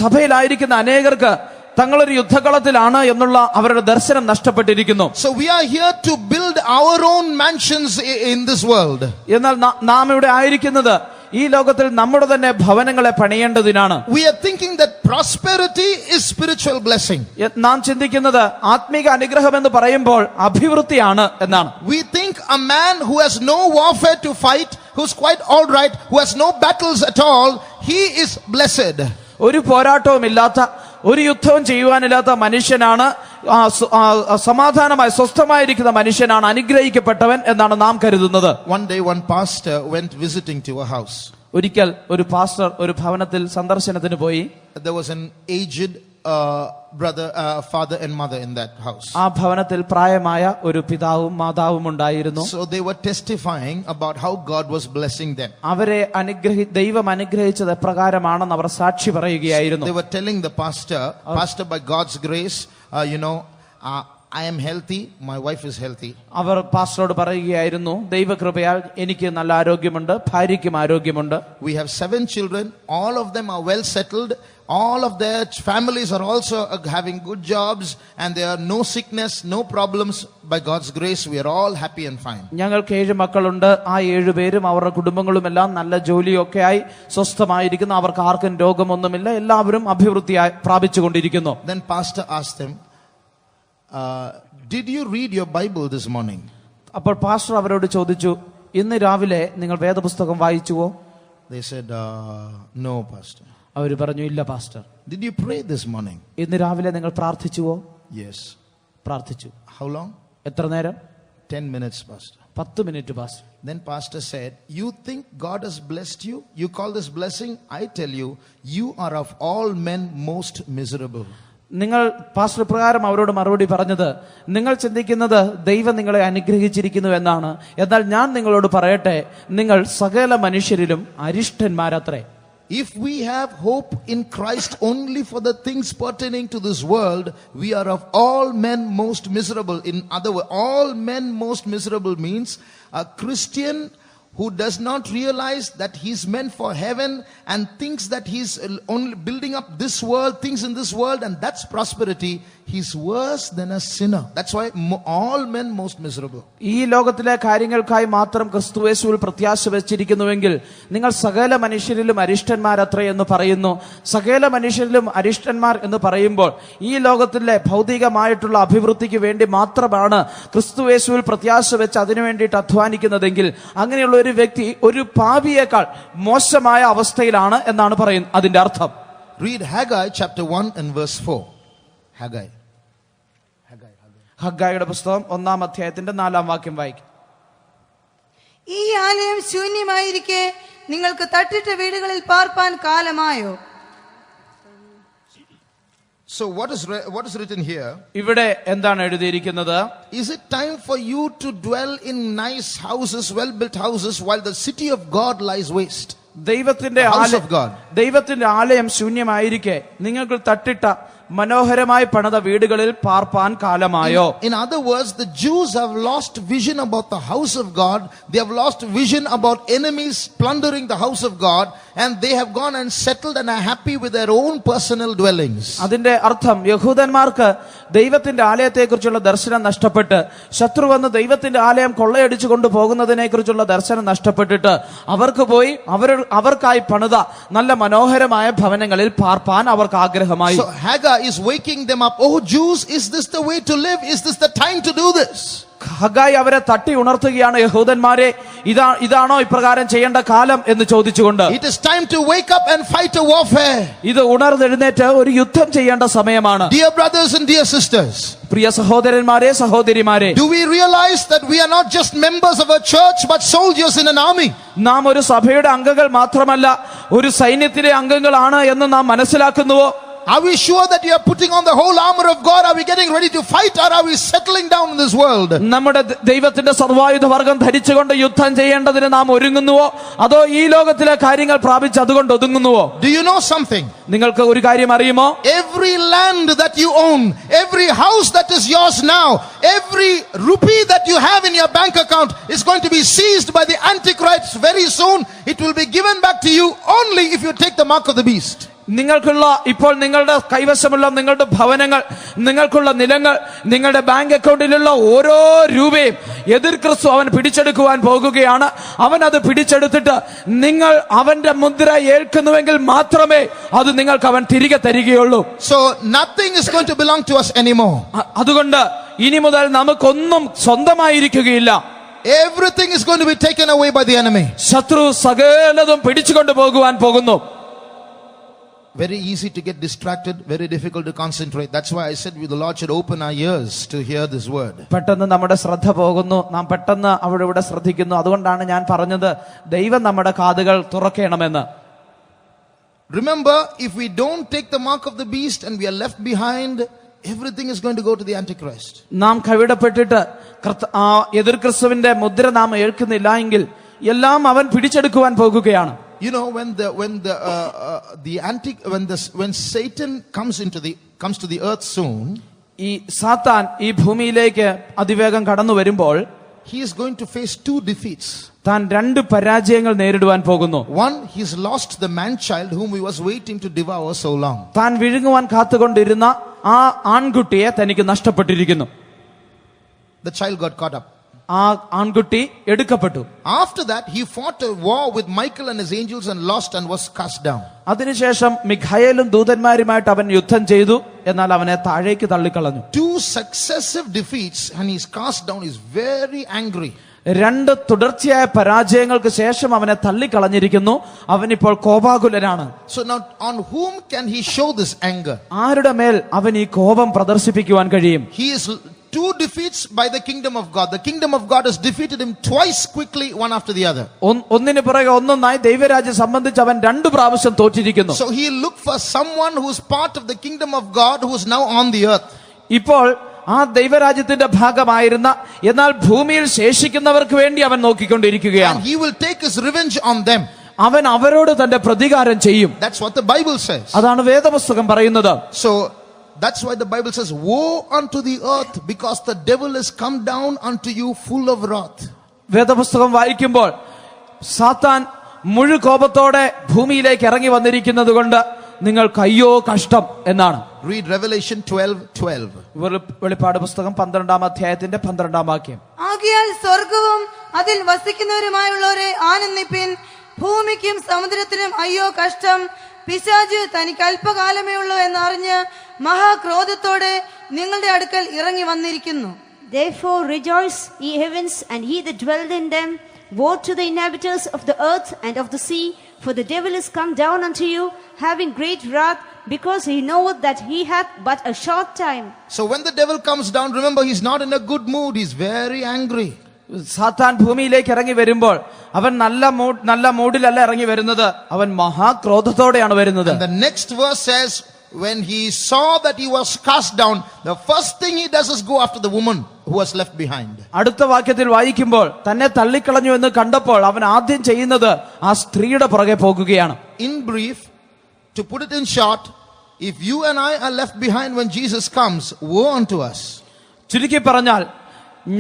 സഭയിലായിരിക്കുന്ന അനേകർക്ക് തങ്ങളൊരു യുദ്ധകളത്തിലാണ് എന്നുള്ള അവരുടെ ദർശനം നഷ്ടപ്പെട്ടിരിക്കുന്നു. So we are here to build our own mansions in this world. എന്നാൽ നാം ഇവിടെ ആയിരിക്കുന്നത് ഈ ലോകത്തിൽ നമ്മുടെ തന്നെ ഭവനങ്ങളെ പണിയേണ്ടതിനാണ്. We are thinking that prosperity is spiritual blessing. നാം ചിന്തിക്കുന്നത് ആത്മീക അനുഗ്രഹം എന്ന് പറയുമ്പോൾ അഭിവൃദ്ധിയാണ് എന്നാണ്. We think a man who has no warfare to fight, who's quite all right, who has no battles at all, he is blessed. ഒരു പോരാട്ടവും ഇല്ലാത്ത, ഒരു യുദ്ധവും ചെയ്യുവാനില്ലാത്ത മനുഷ്യനാണ്, സമാധാനമായി സ്വസ്ഥമായിരിക്കുന്ന മനുഷ്യനാണ് അനുഗ്രഹിക്കപ്പെട്ടവൻ എന്നാണ് നാം കരുതുന്നത്. One day one pastor went visiting to a house. ഒരിക്കൽ ഒരു പാസ്റ്റർ ഒരു ഭവനത്തിൽ സന്ദർശനത്തിന് പോയി. There was an aged father and mother in that house. ആ ഭവനത്തിൽ പ്രായമായ ഒരു പിതാവും മാതാവും ഉണ്ടായിരുന്നു. So they were testifying about how God was blessing them. അവരെ ദൈവം അനുഗ്രഹിച്ചത് എപ്രകാരമാണെന്ന് അവർ സാക്ഷി പറയുകയായിരുന്നു. They were telling the pastor, by God's grace, I am healthy, my wife is healthy. അവർ പാസ്റ്ററോട് പറയുകയായിരുന്നു, ദൈവകൃപയാൽ എനിക്ക് നല്ല ആരോഗ്യമുണ്ട്, ഭാര്യയ്ക്കും ആരോഗ്യമുണ്ട്. We have 7 children, all of them are well settled. All of their families are also having good jobs, and there are no sickness, no problems. By God's grace, we are all happy and fine. ഞങ്ങൾക്ക് 7 മക്കളുണ്ട്. ആ 7 പേരും അവരുടെ കുടുംബങ്ങളും എല്ലാം നല്ല ജോലിയൊക്കെ ആയി സ്വസ്ഥമായിരിക്കുന്നു. അവർക്ക് ആർക്കും രോഗമൊന്നുമില്ല. എല്ലാവരും അഭിവൃദ്ധിയായി പ്രാപിച്ചുകൊണ്ടിരിക്കുന്നു. Then pastor asked them, did you read your Bible this morning? അപ്പോൾ പാസ്റ്റർ അവരോട് ചോദിച്ചു, ഇന്ന് രാവിലെ നിങ്ങൾ വേദപുസ്തകം വായിച്ചുവോ? They said, no pastor. അവർ പറഞ്ഞു, ഇല്ല pastor. Did you pray this morning? ഇന്ന് രാവിലെ നിങ്ങൾ പ്രാർത്ഥിച്ചുവോ? Yes. പ്രാർത്ഥിച്ചു. How long? എത്ര നേരം? 10 minutes, pastor. 10 minute pastor. Then pastor said, you think God has blessed you? You call this blessing? I tell you, you are of all men most miserable. നിങ്ങൾ pastor പ്രകാരം അവരോട് മറുപടി പറഞ്ഞത്, നിങ്ങൾ ചിന്തിക്കുന്നത് ദൈവം നിങ്ങളെ അനുഗ്രഹിച്ചിരിക്കുന്നു എന്നാണ്. എന്നാൽ ഞാൻ നിങ്ങളോട് പറയട്ടെ, നിങ്ങൾ സകല മനുഷ്യരിലും അരിഷ്ടന്മാരത്രേ. If we have hope in Christ only for the things pertaining to this world, we are of all men most miserable. In other words, all men most miserable means a Christian who does not realize that he's meant for heaven and thinks that he's only building up this world, things in this world, and that's prosperity, he's worse than a sinner. That's why all men most miserable. ഈ ലോകത്തിലെ കാര്യങ്ങൾക്കായി മാത്രം ക്രിസ്തുയേശുവിൽ പ്രത്യാശ വെച്ചിരിക്കുന്നുവെങ്കിൽ നിങ്ങൾ സകല മനുഷ്യരിലും അരിഷ്ടന്മാരത്രേ എന്ന് പറയുന്നു. സകല മനുഷ്യരിലും അരിഷ്ടന്മാർ എന്ന് പറയുമ്പോൾ ഈ ലോകത്തിലെ ഭൗതികമായിട്ടുള്ള അഭിവൃദ്ധിക്ക് വേണ്ടി മാത്രമാണ് ക്രിസ്തുയേശുവിൽ പ്രത്യാശ വെച്ച് അതിനു വേണ്ടിയിട്ട് അധ്വാനിക്കുന്നതെങ്കിൽ അങ്ങനെയുള്ള ഒരു വ്യക്തി ഒരു പാപിയേക്കാൾ മോശമായ അവസ്ഥയിലാണ് എന്നാണ് പറയുന്നത്. അതിന്റെ അർത്ഥം Read Haggai chapter 1 and verse 4. Haggai. ഹഗ്ഗായിയുടെ പുസ്തകം 1-ാം അധ്യായത്തിന്റെ 4-ാം വാക്യം വായിക്കും. ഈ ആലയം ശൂന്യമായിരിക്കെ നിങ്ങൾക്ക് തട്ടിട്ട വീടുകളിൽ പാർപ്പാൻ കാലമായോ? So what is written here? ഇവിടെ എന്താണ് എഴുതിയിരിക്കുന്നത്? Is it time for you to dwell in nice houses, well built houses, while the city of God lies waste? ദൈവത്തിന്റെ ആലയം ശൂന്യമായിരിക്കെ നിങ്ങൾക്ക് തട്ടിട്ട മനോഹരമായി പണിത വീടുകളിൽ പാർപ്പാൻ കാലമായോ? In other words, the Jews have lost vision about the house of God. They have lost vision about enemies plundering the house of God, and they have gone and settled and are happy with their own personal dwellings. അതിന്റെ അർത്ഥം യഹൂദന്മാർക്ക് ദൈവത്തിന്റെ ആലയത്തെക്കുറിച്ചുള്ള ദർശനം നഷ്ടപ്പെട്ട്, ശത്രു വന്ന് ദൈവത്തിന്റെ ആലയം കൊള്ളയടിച്ചു കൊണ്ടുപോകുന്നതിനെ കുറിച്ചുള്ള ദർശനം നഷ്ടപ്പെട്ടിട്ട് അവർക്ക് പോയി അവർക്കായി പണിത നല്ല മനോഹരമായ ഭവനങ്ങളിൽ പാർപ്പാൻ അവർക്ക് ആഗ്രഹമായി. So Haggai is waking them up. Oh Jews, is this the way to live? Is this the time to do this? Haggai അവരെ തട്ടി ഉണർത്തുകയാണ്. യഹൂദന്മാരെ, ഇതാണോ ഇപ്രകാരം ചെയ്യേണ്ട കാലം എന്ന് ചോദിച്ചുകൊണ്ട്. It is time to wake up and fight a warfare. ഇത് ഉണർന്നെഴുന്നേറ്റ് ഒരു യുദ്ധം ചെയ്യേണ്ട സമയമാണ്. Dear brothers and dear sisters, പ്രിയ സഹോദരന്മാരെ, സഹോദരിമാരെ, do we realize that we are not just members of a church but soldiers in an army? നാം ഒരു സഭയുടെ അംഗങ്ങൾ മാത്രമല്ല, ഒരു സൈന്യത്തിലെ അംഗങ്ങളാണ് എന്ന് നാം മനസ്സിലാക്കുന്നുവോ? Are we sure that you are putting on the whole armor of God? Are we getting ready to fight, or are we settling down in this world? നമ്മുടെ ദൈവത്തിന്റെ സർവ്വായുധ വർഗം ധരിച്ചുകൊണ്ട് യുദ്ധം ചെയ്യേണ്ടതിന് നാം ഒരുങ്ങുന്നുവോ, അതോ ഈ ലോകത്തിലെ കാര്യങ്ങൾ പ്രാപിച്ച് അതുകൊണ്ട് ഒതുങ്ങുന്നുവോ? Do you know something? നിങ്ങൾക്ക് ഒരു കാര്യം അറിയുമോ? Every land that you own, every house that is yours now, every rupee that you have in your bank account is going to be seized by the Antichrist very soon. It will be given back to you only if you take the mark of the beast. നിങ്ങൾക്കുള്ള ഇപ്പോൾ നിങ്ങളുടെ കൈവശമുള്ള നിങ്ങളുടെ ഭവനങ്ങൾ, നിങ്ങൾക്കുള്ള നിലങ്ങൾ, നിങ്ങളുടെ bank അക്കൗണ്ടിലുള്ള ഓരോ രൂപയും എതിർ ക്രിസ്തു അവൻ പിടിച്ചെടുക്കുവാൻ പോകുകയാണ്. അവൻ അത് പിടിച്ചെടുത്തിട്ട് നിങ്ങൾ അവന്റെ മുദ്ര ഏൽക്കുന്നുവെങ്കിൽ മാത്രമേ അത് നിങ്ങൾക്ക് അവൻ തിരികെ തരികയുള്ളൂ. So nothing is going to belong to us anymore. അതുകൊണ്ട് ഇനി മുതൽ നമുക്കൊന്നും സ്വന്തമായിരിക്കുകയില്ല. Everything is going to be taken away by the enemy. ശത്രു സകലതും പിടിച്ചുകൊണ്ട് പോകുവാൻ പോകുന്നു. Very easy to get distracted, very difficult to concentrate. That's why I said the Lord should open our ears to hear this word. പെട്ടെന്ന് നമ്മുടെ ശ്രദ്ധ പോകുന്നു, നാം പെട്ടെന്ന് അവിടെ ശ്രദ്ധിക്കുന്നു. അതുകൊണ്ടാണ് ഞാൻ പറഞ്ഞത് ദൈവം നമ്മുടെ കാതുകൾ തുറക്കണമെന്ന്. Remember, if we don't take the mark of the beast and we are left behind, everything is going to go to the Antichrist. നാം കൈവിടപ്പെട്ടിട്ട് എതിർ ക്രിസ്തുവിന്റെ മുദ്ര നാം ഏൽക്കുന്നില്ല എങ്കിൽ എല്ലാം അവൻ പിടിച്ചെടുക്കുവാൻ പോകുകയാണ്. You know, when Satan comes to the earth soon, ഈ സാത്താൻ ഈ ഭൂമിയിലേക്ക് അതിവേഗം കടന്നു വരുമ്പോൾ he is going to face two defeats. താൻ രണ്ട് പരാജയങ്ങൾ നേരിടുവാൻ പോകുന്നു. One, he's lost the man child whom he was waiting to devour so long. താൻ വിഴുങ്ങുവാൻ കാത്തുകൊണ്ടിരുന്ന ആ ആൺകുട്ടിയെ തനിക്ക് നഷ്ടപ്പെട്ടിരിക്കുന്നു. The child got caught up. ആ ആൺകുട്ടി എടുക്കപ്പെട്ടു. After that, he fought a war with Michael and his angels and lost and was cast down. അതിനുശേഷം മിഖായേലും ദൂതന്മാരുമായിട്ട് അവൻ യുദ്ധം ചെയ്തു, എന്നാൽ അവനെ താഴേക്ക് തള്ളിക്കളഞ്ഞു. Two successive defeats and he's cast down. He's very angry. രണ്ട് തുടർച്ചയായ പരാജയങ്ങൾക്ക് ശേഷം അവനെ തള്ളിക്കളഞ്ഞിരിക്കുന്നു. അവനിപ്പോൾ കോപാകുലനാണ്. So now on whom can he show this anger? ആരുടെ മേൽ അവൻ ഈ കോപം പ്രദർശിപ്പിക്കുവാൻ കഴിയും? He is two defeats by the kingdom of God. The kingdom of God has defeated him twice quickly, one after the other. ഒന്നിനു പുറകെ ഒന്നൊന്നായി ദൈവരാജ്യം സംബന്ധിച്ച് അവൻ രണ്ട് പ്രാവശ്യം തോറ്റിരിക്കുന്നു. So he looked for someone who is part of the kingdom of God who is now on the earth. ഇപ്പോൾ ആ ദൈവരാജ്യത്തിന്റെ ഭാഗമായിരുന്ന എന്നാൽ ഭൂമിയിൽ ശേഷിക്കുന്നവർക്ക് വേണ്ടി അവൻ നോക്കിക്കൊണ്ടിരിക്കുകയാണ്. And he will take his revenge on them. അവൻ അവരോട് തന്റെ പ്രതികാരം ചെയ്യും. That's what the Bible says. അതാണ് വേദപുസ്തകം പറയുന്നത്. So that's why the Bible says, woe unto the earth, because the devil has come down unto you full of wrath. വേദപുസ്തകം വായിക്കുമ്പോൾ സാത്താൻ മുഴുകോപത്തോടെ ഭൂമിയിലേക്ക് ഇറങ്ങി വന്നിരിക്കുന്നത് കൊണ്ട് നിങ്ങൾക്ക് അയ്യോ കഷ്ടം എന്നാണ്. Read Revelation 12:12. വെളിപ്പാട് പുസ്തകം 12-ാം അധ്യായത്തിന്റെ 12-ാം വാക്യം. ആകയാൽ സ്വർഗവും അതിൽ വസിക്കുന്നവരുമായുള്ളവരെ ആനന്ദിപ്പിൻ, ഭൂമിക്കും സമുദ്രത്തിനും അയ്യോ കഷ്ടം, പിശാച് തനിക്ക് അല്പകാലമേ ഉള്ളൂ എന്നറിഞ്ഞ് മഹാക്രോധത്തോടെ നിങ്ങളുടെ അടുക്കൽ ഇറങ്ങി വന്നിരിക്കുന്നു. Therefore rejoice, ye heavens, and ye that dwell in them. Woe to the inhabitants of the earth and of the sea, for the devil is come down unto you, having great wrath, because he knoweth that he hath but a short time. So when the devil comes down, remember, he's not in a good mood. He's very angry. സാത്താൻ ഭൂമിയിലേക്ക് ഇറങ്ങി വരുമ്പോൾ അവൻ നല്ല മൂഡിലല്ല ഇറങ്ങി വരുന്നത്, അവൻ മഹാക്രോധത്തോടെയാണ് വരുന്നത്. And the next verse says, when he saw that he was cast down, the first thing he does is go after the woman who was left behind. അടുത്ത വാക്യത്തിൽ വായിക്കുമ്പോൾ തന്നെ തള്ളിക്കളഞ്ഞു എന്ന് കണ്ടപ്പോൾ അവൻ ആദ്യം ചെയ്യുന്നത് ആ സ്ത്രീയുടെ പുറകെ പോകുകയാണ്. In brief, to put it in short, if you and I are left behind when Jesus comes, woe unto us. ചുരുക്കി പറഞ്ഞാൽ,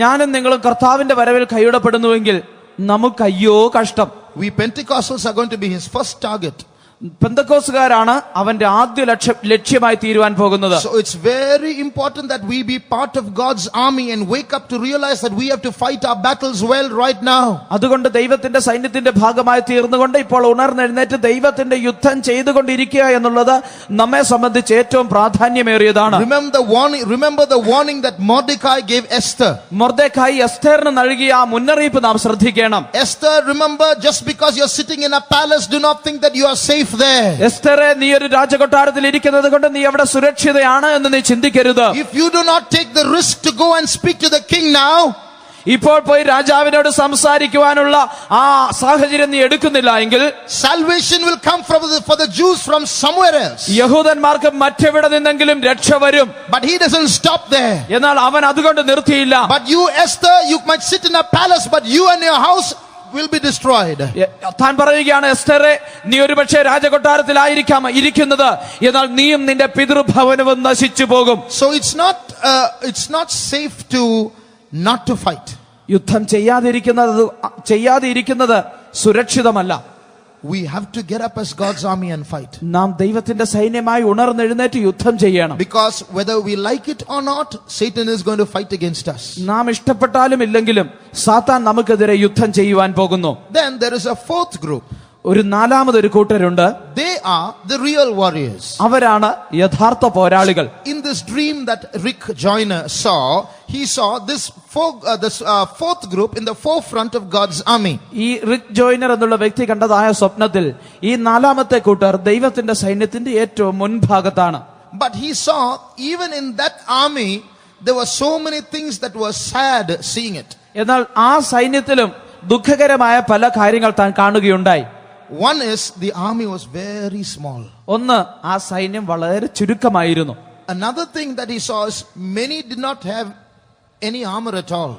ഞാനും നിങ്ങളും കർത്താവിന്റെ വരവിൽ കൈയിടപ്പെടുന്നുവെങ്കിൽ നമുക്ക് അയ്യോ കഷ്ടം. We Pentecostals are going to be his first target. പെന്തക്കോസ്തുകാരാണ് അവന്റെ ആദ്യ ലക്ഷ്യമായി തീരുവാൻ പോകുന്നത്. So it's very important that we be part of God's army and wake up to realize that we have to fight our battles well right now. അതുകൊണ്ട് ദൈവത്തിന്റെ സൈന്യത്തിന്റെ ഭാഗമായി തീർന്നുകൊണ്ട് ഇപ്പോൾ ഉണർന്നെഴുന്നേറ്റ് ദൈവത്തിന്റെ യുദ്ധം ചെയ്തുകൊണ്ടിരിക്കുക എന്നുള്ളത് നമ്മെ സംബന്ധിച്ച് ഏറ്റവും പ്രാധാന്യമേറിയതാണ്. Remember the warning that Mordecai gave Esther. Mordecai എസ്തേറിന് നൽകിയ ആ മുന്നറിയിപ്പ് നാം ശ്രദ്ധിക്കണം. Esther, remember, just because you're sitting in a palace, do not think that you are safe there. എസ്തേറെ, നീ ഒരു രാജകൊട്ടാരത്തിൽ ഇരിക്കുന്നത് കൊണ്ട് നീ അവിടെ സുരക്ഷിതയാണ് എന്ന് നീ ചിന്തിക്കരുത്. If you do not take the risk to go and speak to the king now, ഇപ്പോൾ പോയി രാജാവിനോട് സംസാരിക്കുവാനുള്ള ആ സാഹചര്യം നീ എടുക്കുന്നില്ല എങ്കിൽ salvation will come for the Jews from somewhere else. യഹൂദന്മാർക്ക് മറ്റെവിടെ നിന്നെങ്കിലും രക്ഷ വരും. But he doesn't stop there. എന്നാൽ അവൻ അതുകൊണ്ട് നിർത്തിയില്ല. But you, Esther, you might sit in a palace, but you and your house will be destroyed. താൻ പറയുകയാണ്, എസ്തേറെ, നീ ഒരുപക്ഷെ രാജകൊട്ടാരത്തിലായിരിക്കാം ഇരിക്കുന്നത്, എന്നാൽ നീയും നിന്റെ പിതൃഭവനവും നശിച്ചു പോകും. So it's not safe to not to fight. യുദ്ധം ചെയ്യാതിരിക്കുന്നത് സുരക്ഷിതമല്ല. We have to get up as God's army and fight. നാം ദൈവത്തിന്റെ സൈന്യമായി ഉണർന്നെഴുന്നേറ്റ് യുദ്ധം ചെയ്യണം. Because whether we like it or not, Satan is going to fight against us. നാം ഇഷ്ടപ്പെട്ടാലും ഇല്ലെങ്കിലും സാത്താൻ നമുക്കെതിരെ യുദ്ധം ചെയ്യുവാൻ പോകുന്നു. Then there is a fourth group. ഒരു നാലാമതൊരു കൂട്ടരുണ്ട്. They are the real warriors. അവരാണ് യഥാർത്ഥ പോരാളികൾ. In this dream that Rick Joyner saw, he saw this fourth group in the forefront of God's army. ഈ റിക് ജോയ്നർ എന്നുള്ള വ്യക്തി കണ്ടതായ സ്വപ്നത്തിൽ ഈ നാലാമത്തെ കൂട്ടർ ദൈവത്തിന്റെ സൈന്യത്തിന്റെ ഏറ്റവും മുൻഭാഗത്താണ്. But he saw even in that army there were so many things that were sad seeing it. എന്നാൽ ആ സൈന്യത്തിലും ദുഃഖകരമായ പല കാര്യങ്ങൾ താൻ കാണുകയുണ്ടായി. One is the army was very small. ഒന്ന്, ആ സൈന്യം വളരെ ചുരുക്കമായിരുന്നു. Another thing that he saw is many did not have any armor at all.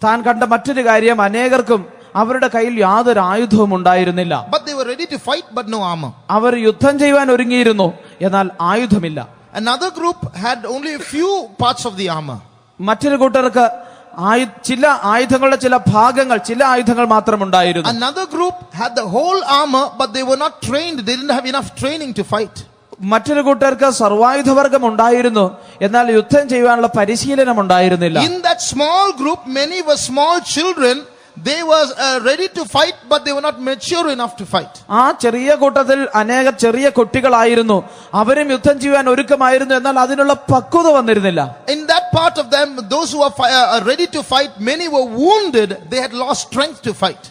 താൻ കണ്ട മറ്റൊരു കാര്യം, അനേകർക്കും അവരുടെ കയ്യിൽ യാതൊരു ആയുധവും ഉണ്ടായിരുന്നില്ല. But they were ready to fight but no armor. അവർ യുദ്ധം ചെയ്യുവാൻ ഒരുങ്ങിയിരുന്നു, എന്നാൽ ആയുധമില്ല. Another group had only a few parts of the armor. മറ്റൊരു കൂട്ടർക്ക് ചില ആയുധങ്ങളുടെ ചില ഭാഗങ്ങൾ, ചില ആയുധങ്ങൾ മാത്രം ഉണ്ടായിരുന്നു. Another group had the whole armor but they were not trained. They didn't have enough training to fight. മറ്റൊരു കൂട്ടർക്ക് സർവായുധവർഗം ഉണ്ടായിരുന്നു, എന്നാൽ യുദ്ധം ചെയ്യുവാനുള്ള പരിശീലനം ഉണ്ടായിരുന്നില്ല. In that small group, many were small children. They were ready to fight but they were not mature enough to fight. ആ ചെറിയ കൂട്ടത്തിൽ അനേക ചെറിയ കുട്ടികളായിരുന്നു, അവരും യുദ്ധം ചെയ്യാൻ ഒരുക്കമായിരുന്നു, എന്നാൽ അതിനുള്ള പക്വത വന്നിരുന്നില്ല. In that part of them, those who are ready to fight, many were wounded. They had lost strength to fight.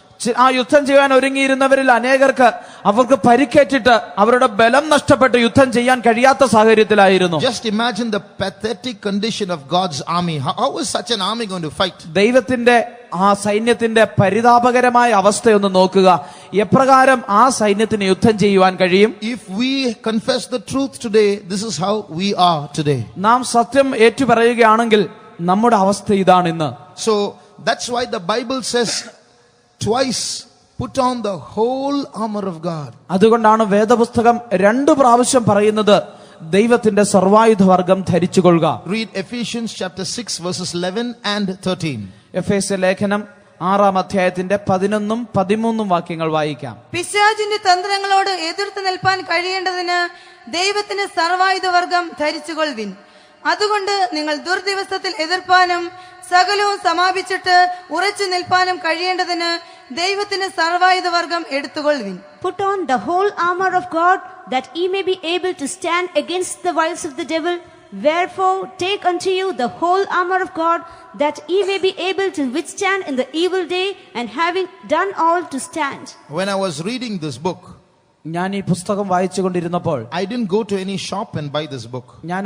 ആ യുദ്ധം ചെയ്യാൻ ഒരുങ്ങിയിരുന്നവരിൽ അനേകർക്ക് അവർക്ക് പരിക്കേറ്റിട്ട് അവരുടെ ബലം നഷ്ടപ്പെട്ട് യുദ്ധം ചെയ്യാൻ കഴിയാത്ത സാഹചര്യത്തിലായിരുന്നു. Just imagine the pathetic condition of God's army. How is such an army going to fight? ദൈവത്തിന്റെ ആ സൈന്യത്തിന്റെ പരിതാപകരമായ അവസ്ഥയൊന്ന് നോക്കുക. എപ്രകാരം ആ സൈന്യത്തിന് യുദ്ധം ചെയ്യുവാൻ കഴിയും? If we confess the truth today, this is how we are today. നാം സത്യം ഏറ്റുപറയുകയാണെങ്കിൽ നമ്മുടെ അവസ്ഥ ഇതാണ് ഇന്ന്. So that's why the Bible says twice, put on the whole armor of God. അതുകൊണ്ടാണ് വേദപുസ്തകം 2 പ്രാവശ്യം പറയുന്നത് ദൈവത്തിന്റെ സർവായുധവർഗം ധരിച്ചുകൊള്ളുക. Read Ephesians chapter 6 verses 11 and 13. എഫേസ്യ ലേഖനം 6-ാം അധ്യായത്തിന്റെ 11-13 വാക്യങ്ങൾ വായിക്കാം. പിശാചിന്റെ തന്ത്രങ്ങളോട് എതിർത്ത് നിൽപ്പാൻ കഴിയേണ്ടതിന് ദൈവത്തിന് സർവായുധവർഗം ധരിച്ചുകൊള്ളുവിൻ. അതുകൊണ്ട് നിങ്ങൾ ദുർദിവസത്തിൽ എതിർപ്പാനും സകലവും സമാപിച്ചിട്ട് ഉറച്ചു നിൽപ്പാനും കഴിയേണ്ടതിന് ദൈവത്തിന് സർവായുധവർഗം എടുത്തുകൊള്ളുവിൻ. Put on the whole armor of God, that ye may be able to stand against the wiles of the devil. Wherefore take unto you the whole armor of God, that ye may be able to withstand in the evil day, and having done all to stand. When I was reading this book, ഞാൻ ഈ പുസ്തകം വായിച്ചുകൊണ്ടിരുന്നപ്പോൾ I didn't go to any shop and buy this book. ഞാൻ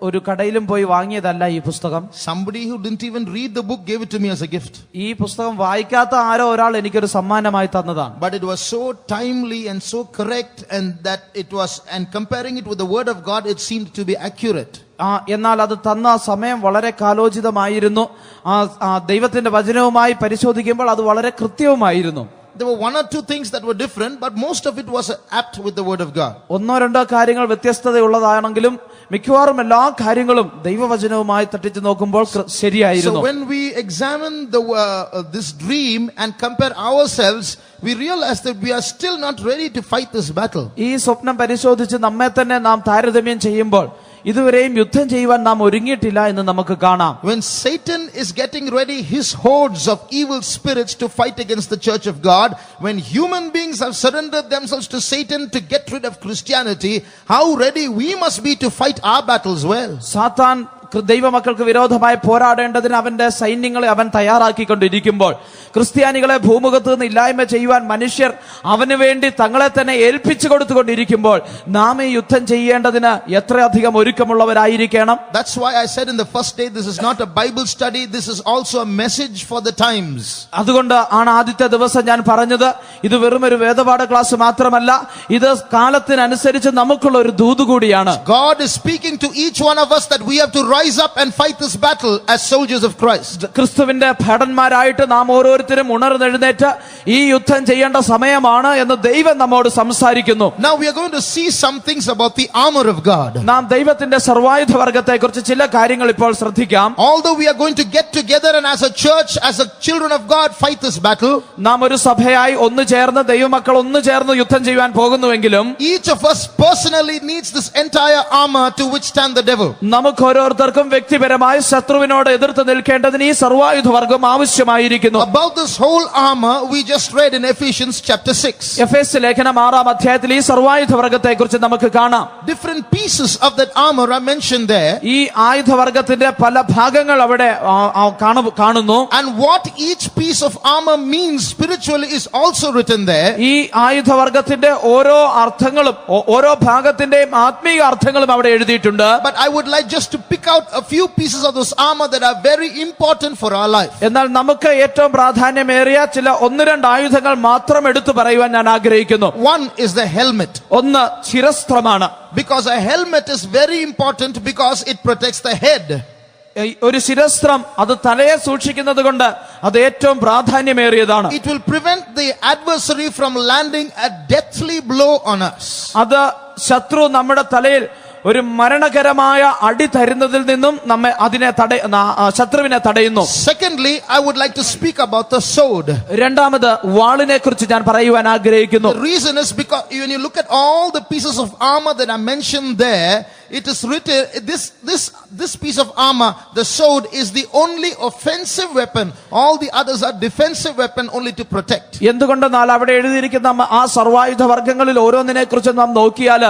ഒരു കടയിലും പോയി വാങ്ങിയതല്ല ഈ പുസ്തകം. Somebody who didn't even read the book gave it to me as a gift. ഈ പുസ്തകം വായിക്കാത്ത ആരോ ഒരാൾ എനിക്കൊരു സമ്മാനമായി തന്നതാണ്. But it was so timely and so correct, and that it was, and comparing it with the word of God, it seemed to be accurate. എന്നാൽ അത് തന്ന സമയം വളരെ കാലോചിതമായിരുന്നു. ദൈവത്തിന്റെ വചനവുമായി പരിശോധിക്കുമ്പോൾ അത് വളരെ കൃത്യവുമായിരുന്നു. There were one or two things that were different, but most of it was apt with the word of God. 1-2 കാര്യങ്ങൾ വ്യത്യസ്തതയുള്ളതാണെങ്കിലും മിക്കവാറും എല്ലാ കാര്യങ്ങളും ദൈവവചനവുമായി തട്ടിച്ചു നോക്കുമ്പോൾ ശരിയായിരുന്നു. So when we examine this dream and compare ourselves, we realize that we are still not ready to fight this battle. ഈ സ്വപ്നം പരിശോധിച്ച് നമ്മെ തന്നെ നാം താരതമ്യം ചെയ്യുമ്പോൾ ഇതുവരെയും യുദ്ധം ചെയ്യുവാൻ നാം ഒരുങ്ങിയിട്ടില്ല എന്ന് നമുക്ക് കാണാം. When Satan is getting ready his hordes of evil spirits to fight against the church of God, when human beings have surrendered themselves to Satan to get rid of Christianity, how ready we must be to fight our battles well. സാത്താൻ ദൈവമക്കൾക്ക് വിരോധമായി പോരാടേണ്ടതിന് അവന്റെ സൈന്യങ്ങളെ അവൻ തയ്യാറാക്കിക്കൊണ്ടിരിക്കുമ്പോൾ, ക്രിസ്ത്യാനികളെ ഭൂമുഖത്ത് നിന്ന് ഇല്ലായ്മ ചെയ്യുവാൻ മനുഷ്യർ അവന് വേണ്ടി തങ്ങളെ തന്നെ ഏൽപ്പിച്ചു കൊടുത്തുകൊണ്ടിരിക്കുമ്പോൾ നാം ഈ യുദ്ധം ചെയ്യേണ്ടതിന് എത്രയധികം ഒരുക്കമുള്ളവരായിരിക്കണം. That's why I said in the first day, this is not a Bible study, this is also a message for the times. അതുകൊണ്ട് ആണ് ആദ്യത്തെ ദിവസം ഞാൻ പറഞ്ഞത്, ഇത് വെറും ഒരു വേദപാഠ ക്ലാസ് മാത്രമല്ല, ഇത് കാലത്തിനനുസരിച്ച് നമുക്കുള്ള ഒരു ദൂത് കൂടിയാണ്. God is speaking to each one of us that we have to rise up and fight this battle as soldiers of Christ. ക്രിസ്തുവിന്റെ ഭടന്മാരായിട്ട് നാം ഓരോരുത്തരും ഉണർന്നെഴുന്നേറ്റ് ഈ യുദ്ധം ചെയ്യേണ്ട സമയമാണ് എന്ന് ദൈവം നമ്മോട് സംസാരിക്കുന്നു. Now we are going to see some things about the armor of God. നാം ദൈവത്തിന്റെ സർവായുധ വർഗത്തെക്കുറിച്ച് ചില കാര്യങ്ങൾ ഇപ്പോൾ ശ്രദ്ധിക്കാം. Although we are going to get together and as a church, as a children of God, fight this battle, നാം ഒരു സഭയായി ഒന്ന് ചേർന്ന് ദൈവമക്കൾ ഒന്ന് ചേർന്ന് യുദ്ധം ചെയ്യുവാൻ പോകുന്നുവെങ്കിലും each of us personally needs this entire armor to withstand the devil. നമുക്ക് ഓരോരുത്തർക്കും വ്യക്തിപരമായി ശത്രുവിനോട് എതിർത്ത് നിൽക്കേണ്ടതിന് ഈ സർവായുധ വർഗം ആവശ്യമായിരിക്കുന്നു. About this whole armor we just read in Ephesians chapter 6. എഫേസ്യ ലേഖനം 6-ാം അധ്യായത്തിൽ ഈ സർവായുധ വർഗത്തെക്കുറിച്ച് നമുക്ക് കാണാം. Different pieces of that armor are mentioned there. ഈ ആയുധവർഗത്തിന്റെ പല ഭാഗങ്ങൾ അവിടെ കാണുന്നു. And what each piece of armor means spiritually is also written there. ഈ ആയുധവർഗത്തിന്റെ ഓരോ അർത്ഥങ്ങളും ഓരോ ഭാഗത്തിന്റെയും ആത്മീയ അർത്ഥങ്ങളും അവിടെ എഴുതിയിട്ടുണ്ട്. But I would like just to pick out a few pieces of this armor that are very important for our life. എന്നാൽ നമുക്ക് ഏറ്റവും പ്രാധാന്യമേറിയ ചില 1-2 ആയുധങ്ങൾ മാത്രം എടുത്തു പറയുവാൻ ഞാൻ ആഗ്രഹിക്കുന്നു. One is the helmet. ഒന്ന് ശിരസ്ത്രമാണ്. Because a helmet is very important because it protects the head. ഒരു ശിരസ്ത്രം അത് തലയെ സൂക്ഷിക്കുന്നത് കൊണ്ട് അത് ഏറ്റവും പ്രാധാന്യമേറിയതാണ്. It will prevent the adversary from landing a deathly blow on us. അത് ശത്രു നമ്മുടെ തലയിൽ ഒരു മരണകരമായ അടി തരുന്നതിൽ നിന്നും നമ്മെ ശത്രുവിനെ തടയുന്നു. Secondly, I would like to speak about the sword. രണ്ടാമത് വാളിനെ കുറിച്ച് ഞാൻ പറയുവാൻ ആഗ്രഹിക്കുന്നു. The reason is because when you look at all the pieces of armor that are mentioned there, it is written this piece of armor, the sword, is the only offensive weapon. All the others are defensive weapon, only to protect. എന്തുകൊണ്ടെന്നാൽ അവിടെ എഴുതിയിരിക്കുന്ന ആ സർവായുധ വർഗങ്ങളിൽ ഓരോന്നിനെ കുറിച്ച് നാം നോക്കിയാൽ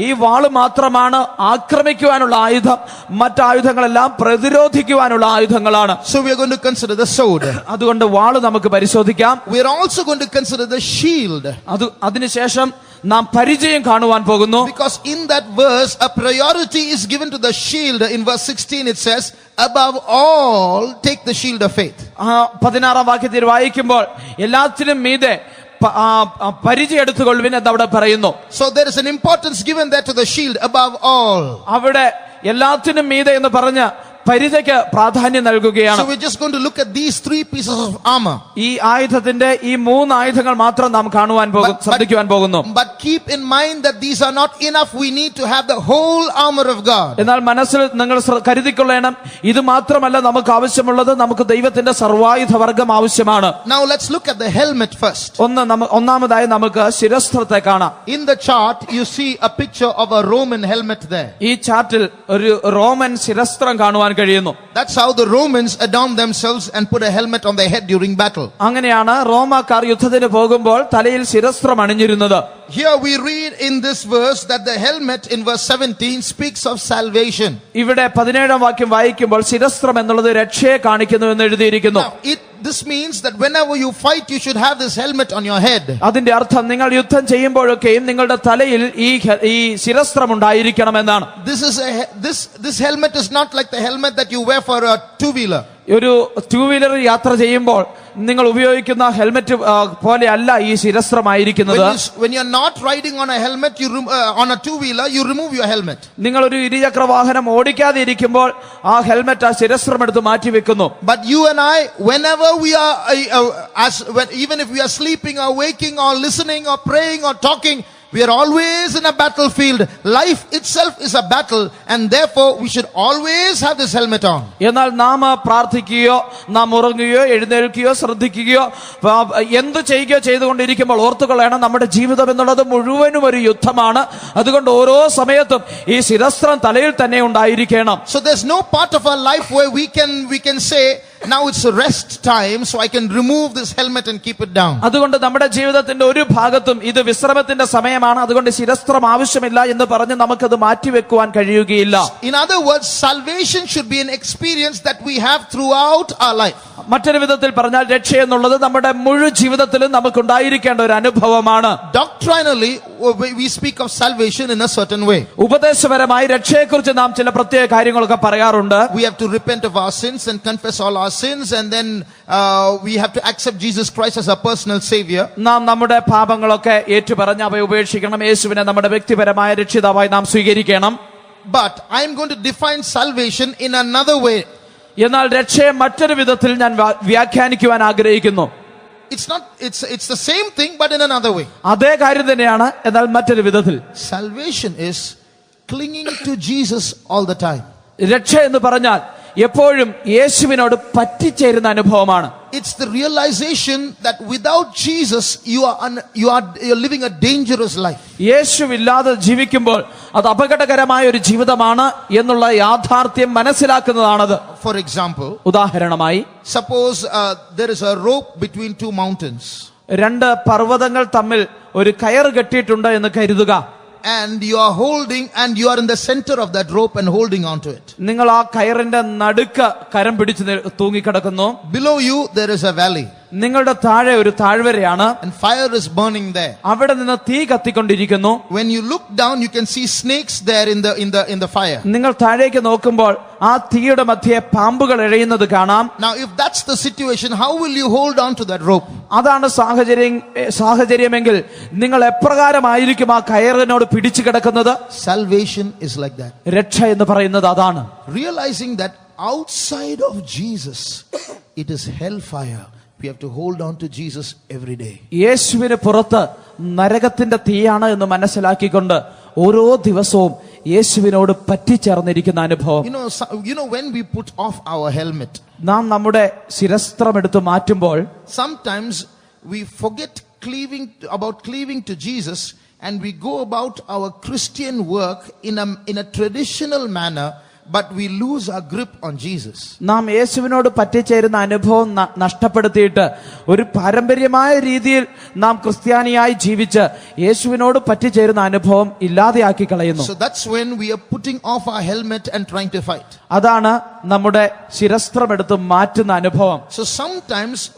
ഈ വാള് മാത്രമാണ് ആക്രമിക്കുവാനുള്ള ആയുധം, മറ്റായുധങ്ങളെല്ലാം പ്രതിരോധിക്കുവാനുള്ള ആയുധങ്ങളാണ്. So we are going to consider the sword. അതുകൊണ്ട് വാള് നമുക്ക് പരിശോധിക്കാം. We are also going to consider the shield. അതിനുശേഷം നാം പരിചയം കാണുവാൻ പോകുന്നു. Because in that verse a priority is given to the shield. In verse 16 it says, above all take the shield of faith. 16-ാം വാക്യത്തിൽ വായിക്കുമ്പോൾ എല്ലാത്തിനും മീതെ പരിചയം എടുത്തുകൊള്ളുവിൻ എന്നവിടെ പറയുന്നു. So there is an importance given there to the shield, above all. അവിടെ എല്ലാത്തിനും മീതെ എന്ന് പറഞ്ഞ് പരിചയ്ക്ക് പ്രാധാന്യം നൽകുകയാണ്. So we're just going to look at these 3 pieces of armor. ഈ ആയുധത്തിന്റെ ഈ 3 ആയുധങ്ങൾ മാത്രം നാം കാണുവാൻ പോകും, ശ്രദ്ധിക്കുവാൻ പോകുന്നു. But keep in mind that these are not enough. We need to have the whole armor of God. എന്നാൽ മനസ്സിൽ നിങ്ങൾ കരുതിക്കൊള്ളണം, ഇത് മാത്രമല്ല നമുക്ക് ആവശ്യമുള്ളത്, നമുക്ക് ദൈവത്തിന്റെ സർവായുധ വർഗം ആവശ്യമാണ്. Now let's look at the helmet first. ഒന്നാമതായി നമുക്ക് ശിരസ്ത്രത്തെ കാണാം. In the chart you see a picture of a Roman helmet there. ഈ ചാർട്ടിൽ ഒരു റോമൻ ശിരസ്ത്രം കാണുവാൻ കഴിയുന്നു. That's how the Romans adorned themselves and put a helmet on their head during battle. അങ്ങനെയാണ് റോമാക്കാർ യുദ്ധത്തിന് പോകുമ്പോൾ തലയിൽ ശിരസ്ത്രം അണിഞ്ഞിരുന്നത്. Here we read in this verse that the helmet in verse 17 speaks of salvation. ഇവിടെ 17-ാം വാക്യം വായിക്കുമ്പോൾ ശിരസ്ത്രം എന്നുള്ളത് രക്ഷയെ കാണിക്കുന്നു എന്ന് എഴുതിയിരിക്കുന്നു. This means that whenever you fight you should have this helmet on your head. അതിന്റെ അർത്ഥം നിങ്ങൾ യുദ്ധം ചെയ്യുമ്പോഴൊക്കെയും നിങ്ങളുടെ തലയിൽ ഈ ശിരസ്ത്രം ഉണ്ടായിരിക്കണം എന്നാണ്. This helmet is not like the helmet that you wear for a two-wheeler. ഒരു 2-വീലർ യാത്ര ചെയ്യുമ്പോൾ നിങ്ങൾ ഉപയോഗിക്കുന്ന ഹെൽമെറ്റ് പോലെ അല്ല ഈ ശിരസ്ത്രമായിരിക്കുന്നത്. When you're not riding on a helmet, on a two-wheeler, you remove your helmet. നിങ്ങൾ ഒരു ഇരുചക്ര വാഹനം ഓടിക്കാതെ ഇരിക്കുമ്പോൾ ആ ഹെൽമെറ്റ് ആ ശിരസ്ത്രം എടുത്ത് മാറ്റി വെക്കുന്നു. But you and I, whenever we are even if we are sleeping or waking or listening or praying or talking, we are always in a battlefield. Life itself is a battle, and therefore we should always have this helmet on. എന്നാൽ നാം പ്രാർത്ഥിക്കുകയോ നാം ഉറങ്ങുകയോ എഴുന്നേൽക്കുകയോ ശ്രദ്ധിക്കുകയോ എന്ത് ചെയ്യുകയോ ചെയ്തുകൊണ്ടിരിക്കുമ്പോൾ ഓർത്തുകൊള്ളണം, നമ്മുടെ ജീവിതം എന്നുള്ളത് മുഴുവനും ഒരു യുദ്ധമാണ്. അതുകൊണ്ട് ഓരോ സമയത്തും ഈ ശിരസ്ത്രം തലയിൽ തന്നെ ഉണ്ടായിരിക്കണം. So there's no part of our life where we can say, now it's a rest time, so I can remove this helmet and keep it down. അതുകൊണ്ട് നമ്മുടെ ജീവിതത്തിന്റെ ഒരു ഭാഗത്തും ഇത് വിശ്രമത്തിന്റെ സമയമാണ്, അതുകൊണ്ട് ശിരസ്ത്രം ആവശ്യമില്ല എന്ന് പറഞ്ഞ് നമുക്കത് മാറ്റിവെക്കുവാൻ കഴിയുകയില്ല. In other words, salvation should be an experience that we have throughout our life. മറ്റൊരു വിധത്തിൽ പറഞ്ഞാൽ രക്ഷ എന്നുള്ളത് നമ്മുടെ മുഴുവൻ ജീവിതത്തിലും നമുക്ക് ഉണ്ടായിരിക്കേണ്ട ഒരു അനുഭവമാണ്. Doctrinally we speak of salvation in a certain way. ഉപദേശപരമായി രക്ഷയെക്കുറിച്ച് നാം ചില പ്രത്യേക കാര്യങ്ങളൊക്കെ പറയാറുണ്ട്. We have to repent of our sins and confess all our sins, and then we have to accept Jesus Christ as our personal savior. നാം നമ്മുടെ പാപങ്ങളൊക്കെ ഏറ്റുപറഞ്ഞ് അവയെ ഉപേക്ഷിക്കണം, യേശുവിനെ നമ്മുടെ വ്യക്തിപരമായ രക്ഷിതാവായി നാം സ്വീകരിക്കണം. But I am going to define salvation in another way. എന്നാൽ രക്ഷയെ മറ്റൊരു വിധത്തിൽ ഞാൻ വ്യാഖ്യാനിക്കുവാൻ ആഗ്രഹിക്കുന്നു. It's the same thing but in another way. അതേ കാര്യം തന്നെയാണ്, എന്നാൽ മറ്റൊരു വിധത്തിൽ. Salvation is clinging to Jesus all the time. രക്ഷ എന്ന് പറഞ്ഞാൽ എപ്പോഴും യേശുവിനോട് പറ്റിച്ചേരുന്ന അനുഭവമാണ്. It's the realization that without Jesus you're living a dangerous life. യേശുവില്ലാതെ ജീവിക്കുമ്പോൾ അത് അപകടകരമായ ഒരു ജീവിതമാണ് എന്നുള്ള യാഥാർത്ഥ്യം മനസ്സിലാക്കുന്നതാണത്. For example, ഉദാഹരണമായി, suppose there is a rope between 2 mountains. 2 പർവ്വതങ്ങൾ തമ്മിൽ ഒരു കയർ കെട്ടിയിട്ടുണ്ട് എന്ന് കരുതുക. And you are holding, and you are in the center of that rope and holding on to it. നിങ്ങൾ ആ കയറിന്റെ നടുക്ക് കരം പിടിച്ച് തൂങ്ങിക്കിടക്കുന്നു. Below you there is a valley. നിങ്ങളുടെ താഴെ ഒരു താഴ്വരയാണ്. And fire is burning there. അവിടെ നിന്ന് തീ കത്തിക്കൊണ്ടിരിക്കുന്നു. When you look down you can see snakes there in the fire. നിങ്ങൾ താഴേക്ക് നോക്കുമ്പോൾ ആ തീയുടെ മധ്യേ പാമ്പുകൾ എഴയുന്നത് കാണാം. Now if that's the situation, how will you hold on to that rope? അതാണ് സാഹചര്യമെങ്കിൽ നിങ്ങൾ എപ്രകാരമായിരിക്കും ആ കയറിനോട് പിടിച്ചു കിടക്കുന്നത്? Salvation is like that. രക്ഷ എന്ന് പറയുന്നത് അതാണ്. Realizing that outside of Jesus it is hellfire. We have to hold on to Jesus every day. യേശുവിന് പുറത്ത് നരകത്തിന്റെ തീയാണ് എന്ന് മനസ്സിലാക്കിക്കൊണ്ട് ഓരോ ദിവസവും യേശുവിനോട് പറ്റിച്ചേർന്നിരിക്കുന്ന അനുഭവം. You know when we put off our helmet, നാം നമ്മുടെ ശിരസ്ത്രം എടുത്ത് മാറ്റുമ്പോൾ sometimes we forget cleaving to Jesus, and we go about our Christian work in a traditional manner, but we lose our grip on Jesus. നാം യേശുവിനോട് പറ്റിച്ചേരുന്ന അനുഭവം നഷ്ടപ്പെടുത്തിയിട്ട് ഒരു പാരമ്പര്യമായ രീതിയിൽ നാം ക്രിസ്ത്യാനിയായി ജീവിച്ച് യേശുവിനോട് പറ്റിച്ചേരുന്ന അനുഭവം ഇല്ലാതെയാക്കി കളയുന്നു. So that's when we are putting off our helmet and trying to fight. അതാണ് നമ്മുടെ ശിരസ്ത്രം എടുത്ത് മാറ്റുന്ന അനുഭവം. So sometimes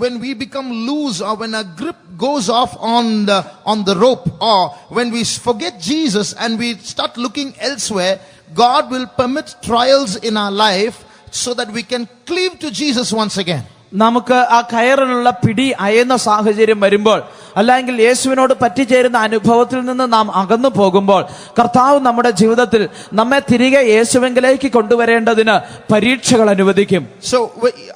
when we become loose, or when our grip goes off on the rope, or when we forget Jesus and we start looking elsewhere, God will permit trials in our life so that we can cleave to Jesus once again. നമുക്ക് ആ കയറിനുള്ള പിടി അയയുന്ന സാഹചര്യം വരുമ്പോൾ അല്ലെങ്കിൽ യേശുവിനോട് പറ്റിച്ചേരുന്ന അനുഭവത്തിൽ നിന്ന് നാം അകന്നു പോകുമ്പോൾ കർത്താവ് നമ്മുടെ ജീവിതത്തിൽ നമ്മെ തിരികെ യേശുവിലേക്ക് കൊണ്ടുവരേണ്ടതിന് പരീക്ഷകൾ അനുവദിക്കും. So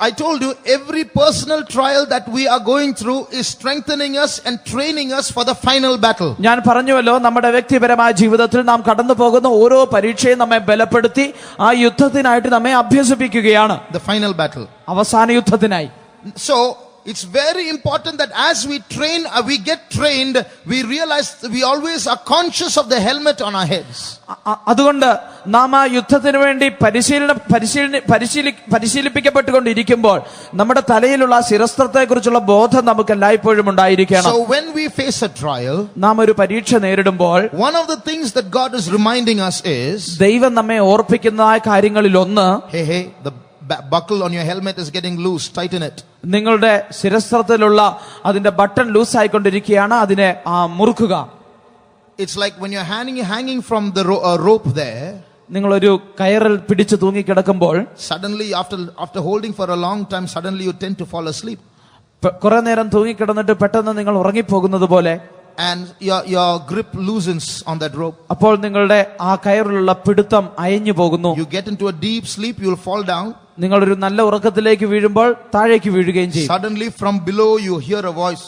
I told you, every personal trial that we are going through is strengthening us and training us for the final battle. ഞാൻ പറഞ്ഞുവല്ലോ, നമ്മുടെ വ്യക്തിപരമായ ജീവിതത്തിൽ നാം കടന്നു പോകുന്ന ഓരോ പരീക്ഷയും നമ്മെ ബലപ്പെടുത്തി ആ യുദ്ധത്തിനായിട്ട് നമ്മെ അഭ്യസിപ്പിക്കുകയാണ്. The final battle. അവസാന യുദ്ധത്തിനായി. So it's very important that as we train, we get trained, we realize we always are conscious of the helmet on our heads. അതുകൊണ്ട് നാം ആ യുദ്ധത്തിന് വേണ്ടി പരിശീലിപ്പിക്കപ്പെട്ടുകൊണ്ടിരിക്കുമ്പോൾ നമ്മുടെ തലയിലുള്ള ശിരസ്ത്രത്തെ കുറിച്ചുള്ള ബോധം നമുക്ക് എല്ലായ്പ്പോഴും ഉണ്ടായിരിക്കണം. So when we face a trial, നാം ഒരു പരീക്ഷ നേരിടുമ്പോൾ one of the things that God is reminding us is, ദൈവം നമ്മെ ഓർപ്പിക്കുന്നതായ കാര്യങ്ങളിൽ ഒന്ന്, hey, the buckle on your helmet is getting loose, tighten it. നിങ്ങളുടെ ശിരസ്ത്രത്തിലുള്ള അതിന്റെ ബട്ടൺ ലൂസ് ആയിക്കൊണ്ടിരിക്കുകയാണ്, അതിനെ മുറുക്കുക. It's like when you're hanging from the rope there. നിങ്ങളൊരു കയറിൽ പിടിച്ചു തൂങ്ങിക്കിടക്കുമ്പോൾ suddenly after holding for a long time, suddenly you tend to fall asleep. കുറെ നേരം തൂങ്ങിക്കിടന്നിട്ട് പെട്ടെന്ന് നിങ്ങൾ ഉറങ്ങിപ്പോകുന്നത് പോലെ, and your grip loosens on that rope. അപ്പോൾ നിങ്ങളുടെ ആ കയറിലുള്ള പിടുത്തം അയഞ്ഞു പോകുന്നു. You get into a deep sleep, you will fall down. നിങ്ങളൊരു നല്ല ഉറക്കത്തിലേക്ക് വീഴുമ്പോൾ താഴേക്ക് വീഴുകയും ചെയ്യും. Suddenly from below you hear a voice.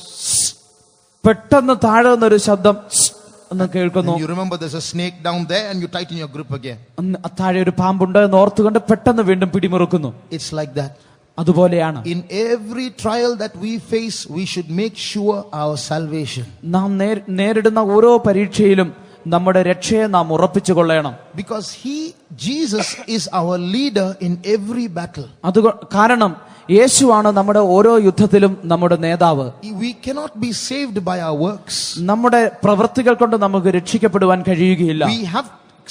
പെട്ടെന്ന് താഴെ നിന്നൊരു ശബ്ദം എന്ന് കേൾക്കുന്നു. You remember there's a snake down there and you tighten your grip again. താഴെ ഒരു പാമ്പുണ്ട് എന്ന് ഓർത്തുകൊണ്ട് പെട്ടെന്ന് വീണ്ടും പിടിമുറുക്കുന്നു. It's like that. അതുപോലെയാണ് In every trial that we face, we should make sure our salvation. നാം നേരിടുന്ന ഓരോ പരീക്ഷയിലും നമ്മുടെ രക്ഷയെ നാം ഉറപ്പിച്ചു കൊള്ളണം. Because Jesus is our leader in every battle. കാരണം യേശുവാണ് നമ്മുടെ ഓരോ യുദ്ധത്തിലും നമ്മുടെ നേതാവ്. We cannot be saved by our works. നമ്മുടെ പ്രവൃത്തികൾ കൊണ്ട് നമുക്ക് രക്ഷിക്കപ്പെടുവാൻ കഴിയുകയില്ല.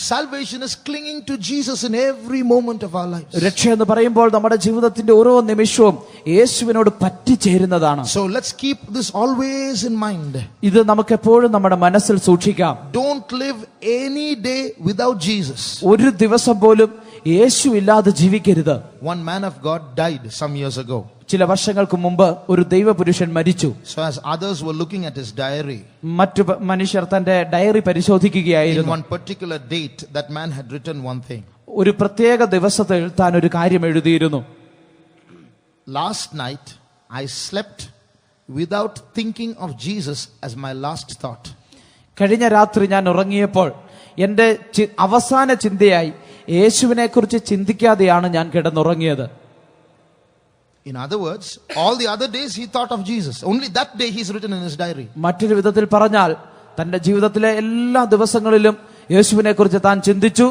Salvation is clinging to Jesus in every moment of our lives. രക്ഷ എന്ന് പറയുമ്പോൾ നമ്മുടെ ജീവിതത്തിന്റെ ഓരോ നിമിഷവും യേശുവിനോട് പറ്റിച്ചേരുന്നതാണ്. So let's keep this always in mind. ഇത് നമുക്ക് എപ്പോഴും നമ്മുടെ മനസ്സിൽ സൂക്ഷിക്കാം. Don't live any day without Jesus. ഒരു ദിവസം പോലും യേശു ഇല്ലാതെ ജീവിക്കരുത്. One man of God died some years ago. ചില വർഷങ്ങൾക്ക് മുമ്പ് ഒരു ദൈവപുരുഷൻ മരിച്ചു. So as others were looking at his diary, മറ്റു മനുഷ്യർ തന്റെ diary പരിശോധിക്കുകയായിരുന്നു. in one particular date, that man had written one thing. ഒരു പ്രത്യേക ദിവസത്തിൽ താൻ ഒരു കാര്യം എഴുതിയിരുന്നു. Last night I slept without thinking of Jesus as my last thought. കഴിഞ്ഞ രാത്രി ഞാൻ ഉറങ്ങിയപ്പോൾ എന്റെ അവസാന ചിന്തയായി യേശുവിനെ കുറിച്ച് ചിന്തിക്കാതെയാണ് ഞാൻ കിടന്നുറങ്ങിയത്. In other words, all the other days he thought of Jesus. Only that day he's written in his diary. മറ്റൊരു വിധത്തിൽ പറഞ്ഞാൽ തന്റെ ജീവിതത്തിലെ എല്ലാ ദിവസങ്ങളിലും യേശുവിനെ കുറിച്ച് താൻ ചിന്തിച്ചു.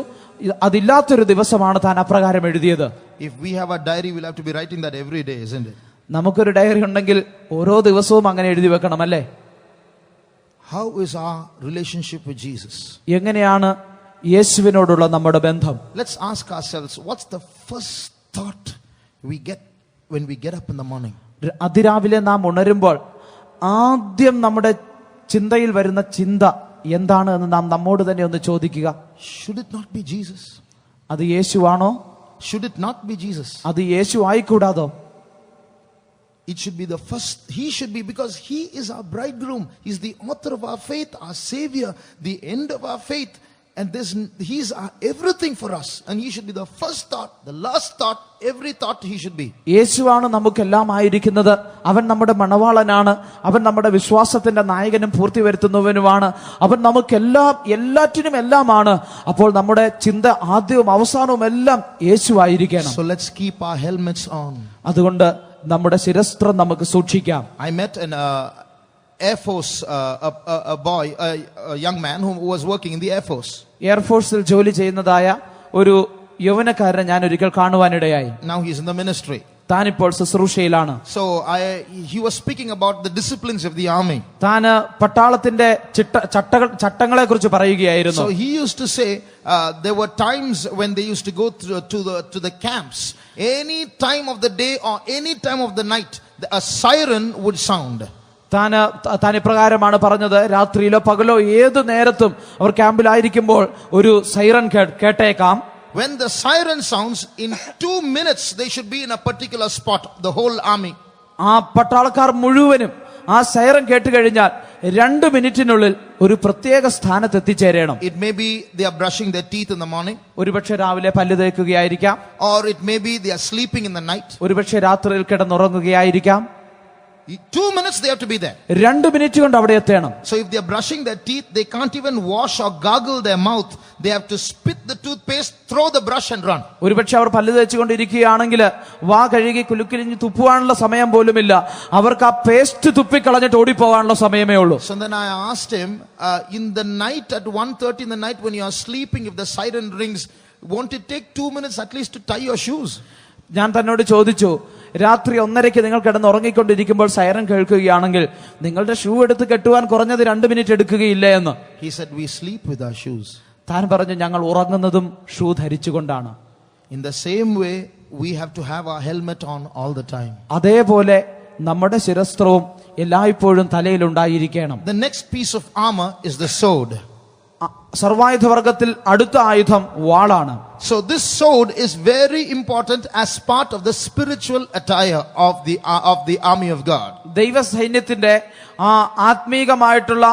അതില്ലാത്തൊരു ദിവസമാണ് താൻ അപ്രകാരം എഴുതിയത്. If we have a diary, we'll have to be writing that every day, isn't it? നമുക്കൊരു ഡയറി ഉണ്ടെങ്കിൽ ഓരോ ദിവസവും അങ്ങനെ എഴുതി വെക്കണം, അല്ലേ? How is our relationship with Jesus? എങ്ങനെയാണ് യേശുവിനോടുള്ള നമ്മുടെ ബന്ധം? Let's ask ourselves, what's the first thought we get when we get up in the morning? അതിരാവിലെ നാം ഉണരുമ്പോൾ ആദ്യം നമ്മുടെ ചിന്തയിൽ വരുന്ന ചിന്ത എന്താണ് എന്ന് നാം നമ്മോട് തന്നെ ഒന്ന് ചോദിക്കുക. Should it not be Jesus? അത് യേശുവാണോ? Should it not be Jesus? അത് യേശു ആയിക്കൂടാതോ? It should be the first. He should be, because he is our bridegroom. He's the author of our faith, our savior, the end of our faith. And he's everything for us. And he should be the first thought, the last thought, every thought he should be. യേശുവാണ് നമുക്കെല്ലാം ആയിരിക്കുന്നത്. അവൻ നമ്മുടെ മണവാളനാണ്. അവൻ നമ്മുടെ വിശ്വാസത്തിന്റെ നായകനും പൂർത്തി വരുത്തുന്നവനുമാണ്. അവൻ എല്ലാറ്റിനും എല്ലാമാണ്. അപ്പോൾ നമ്മുടെ ചിന്ത ആദ്യവും അവസാനവും എല്ലാം യേശുവായിരിക്കണം. So let's keep our helmets on. അതുകൊണ്ട് നമ്മുടെ ശിരസ്ത്രം നമുക്ക് സൂക്ഷിക്കാം. I met an Air Force, a young man who was working in the Air Force. എയർഫോഴ്സിൽ ജോലി ചെയ്യുന്നതായ ഒരു യൗവനക്കാരനെ ഞാൻ ഒരിക്കൽ കാണുവാനിടയായി. Now he's in the ministry. താനിപ്പോൾ ശുശ്രൂഷയിലാണ്. So he was speaking about the disciplines of the army. താന് പട്ടാളത്തിന്റെ ചട്ടങ്ങളെ കുറിച്ച് പറയുകയായിരുന്നു. So he used to say there were times when they used to go to the camps. Any time of the day or any time of the night, a siren would sound. താൻ ഇപ്രകാരമാണ് പറഞ്ഞത്. രാത്രിയിലോ പകലോ ഏതു നേരത്തും അവർ ക്യാമ്പിലായിരിക്കുമ്പോൾ ഒരു siren കേട്ടേക്കാം. When the siren sounds, in 2 minutes they should be in a particular spot, the whole army. ആ പട്ടാളക്കാർ മുഴുവനും ആ സൈറൻ കേട്ടുകഴിഞ്ഞാൽ 2 മിനിറ്റിനുള്ളിൽ ഒരു പ്രത്യേക സ്ഥാനത്ത് എത്തിച്ചേരണം. It may be they are brushing their teeth in the morning, ഒരുപക്ഷെ രാവിലെ പല്ല് തേക്കുകയായിരിക്കാം, or it may be they are sleeping in the night. ഒരുപക്ഷെ രാത്രിയിൽ കിടന്നുറങ്ങുകയായിരിക്കാം. 2 minutes they have to be there. 2 minute കൊണ്ട് അവിടെ എത്തണം. So if they are brushing their teeth, they can't even wash or gargle their mouth. They have to spit the toothpaste, throw the brush and run. ഒരുപക്ഷെ അവർ പല്ല് തേച്ചുകൊണ്ടിരിക്കുകയാണെങ്കിൽ വാ കഴുകി കുലുക്കിലിഞ്ഞ് തുപ്പുവാനുള്ള സമയം പോലുമില്ല. അവർക്ക് ആ പേസ്റ്റ് തുപ്പിക്കളഞ്ഞിട്ട് ഓടിപ്പോകാനുള്ള സമയമേ ഉള്ളൂ. So then I asked him, in the night at 1:30 in the night when you are sleeping, if the siren rings, won't it take 2 minutes at least to tie your shoes? ഞാൻ തന്നോട് ചോദിച്ചു, രാത്രി 1:30 നിങ്ങൾ കിടന്ന് ഉറങ്ങിക്കൊണ്ടിരിക്കുമ്പോൾ siren കേൾക്കുകയാണെങ്കിൽ നിങ്ങളുടെ shoe എടുത്ത് കെട്ടുവാൻ കുറഞ്ഞത് 2 minute എടുക്കുകയില്ല എന്ന്. He said, we sleep with our shoes. താൻ പറഞ്ഞു, ഞങ്ങൾ ഉറങ്ങുന്നതും shoe ധരിച്ചുകൊണ്ടാണ്. In the same way, we have to have our helmet on all the time. അതേപോലെ നമ്മുടെ ശിരസ്ത്രവും എല്ലായ്പ്പോഴും തലയിലുണ്ടായിരിക്കണം. The next piece of armor is the sword. സർവായുധവർഗത്തിൽ അടുത്ത ആയുധം വാളാണ്. So this sword is very important as part of the spiritual attire of the army of God. ദൈവ സൈന്യത്തിന്റെ ആത്മീകമായിട്ടുള്ള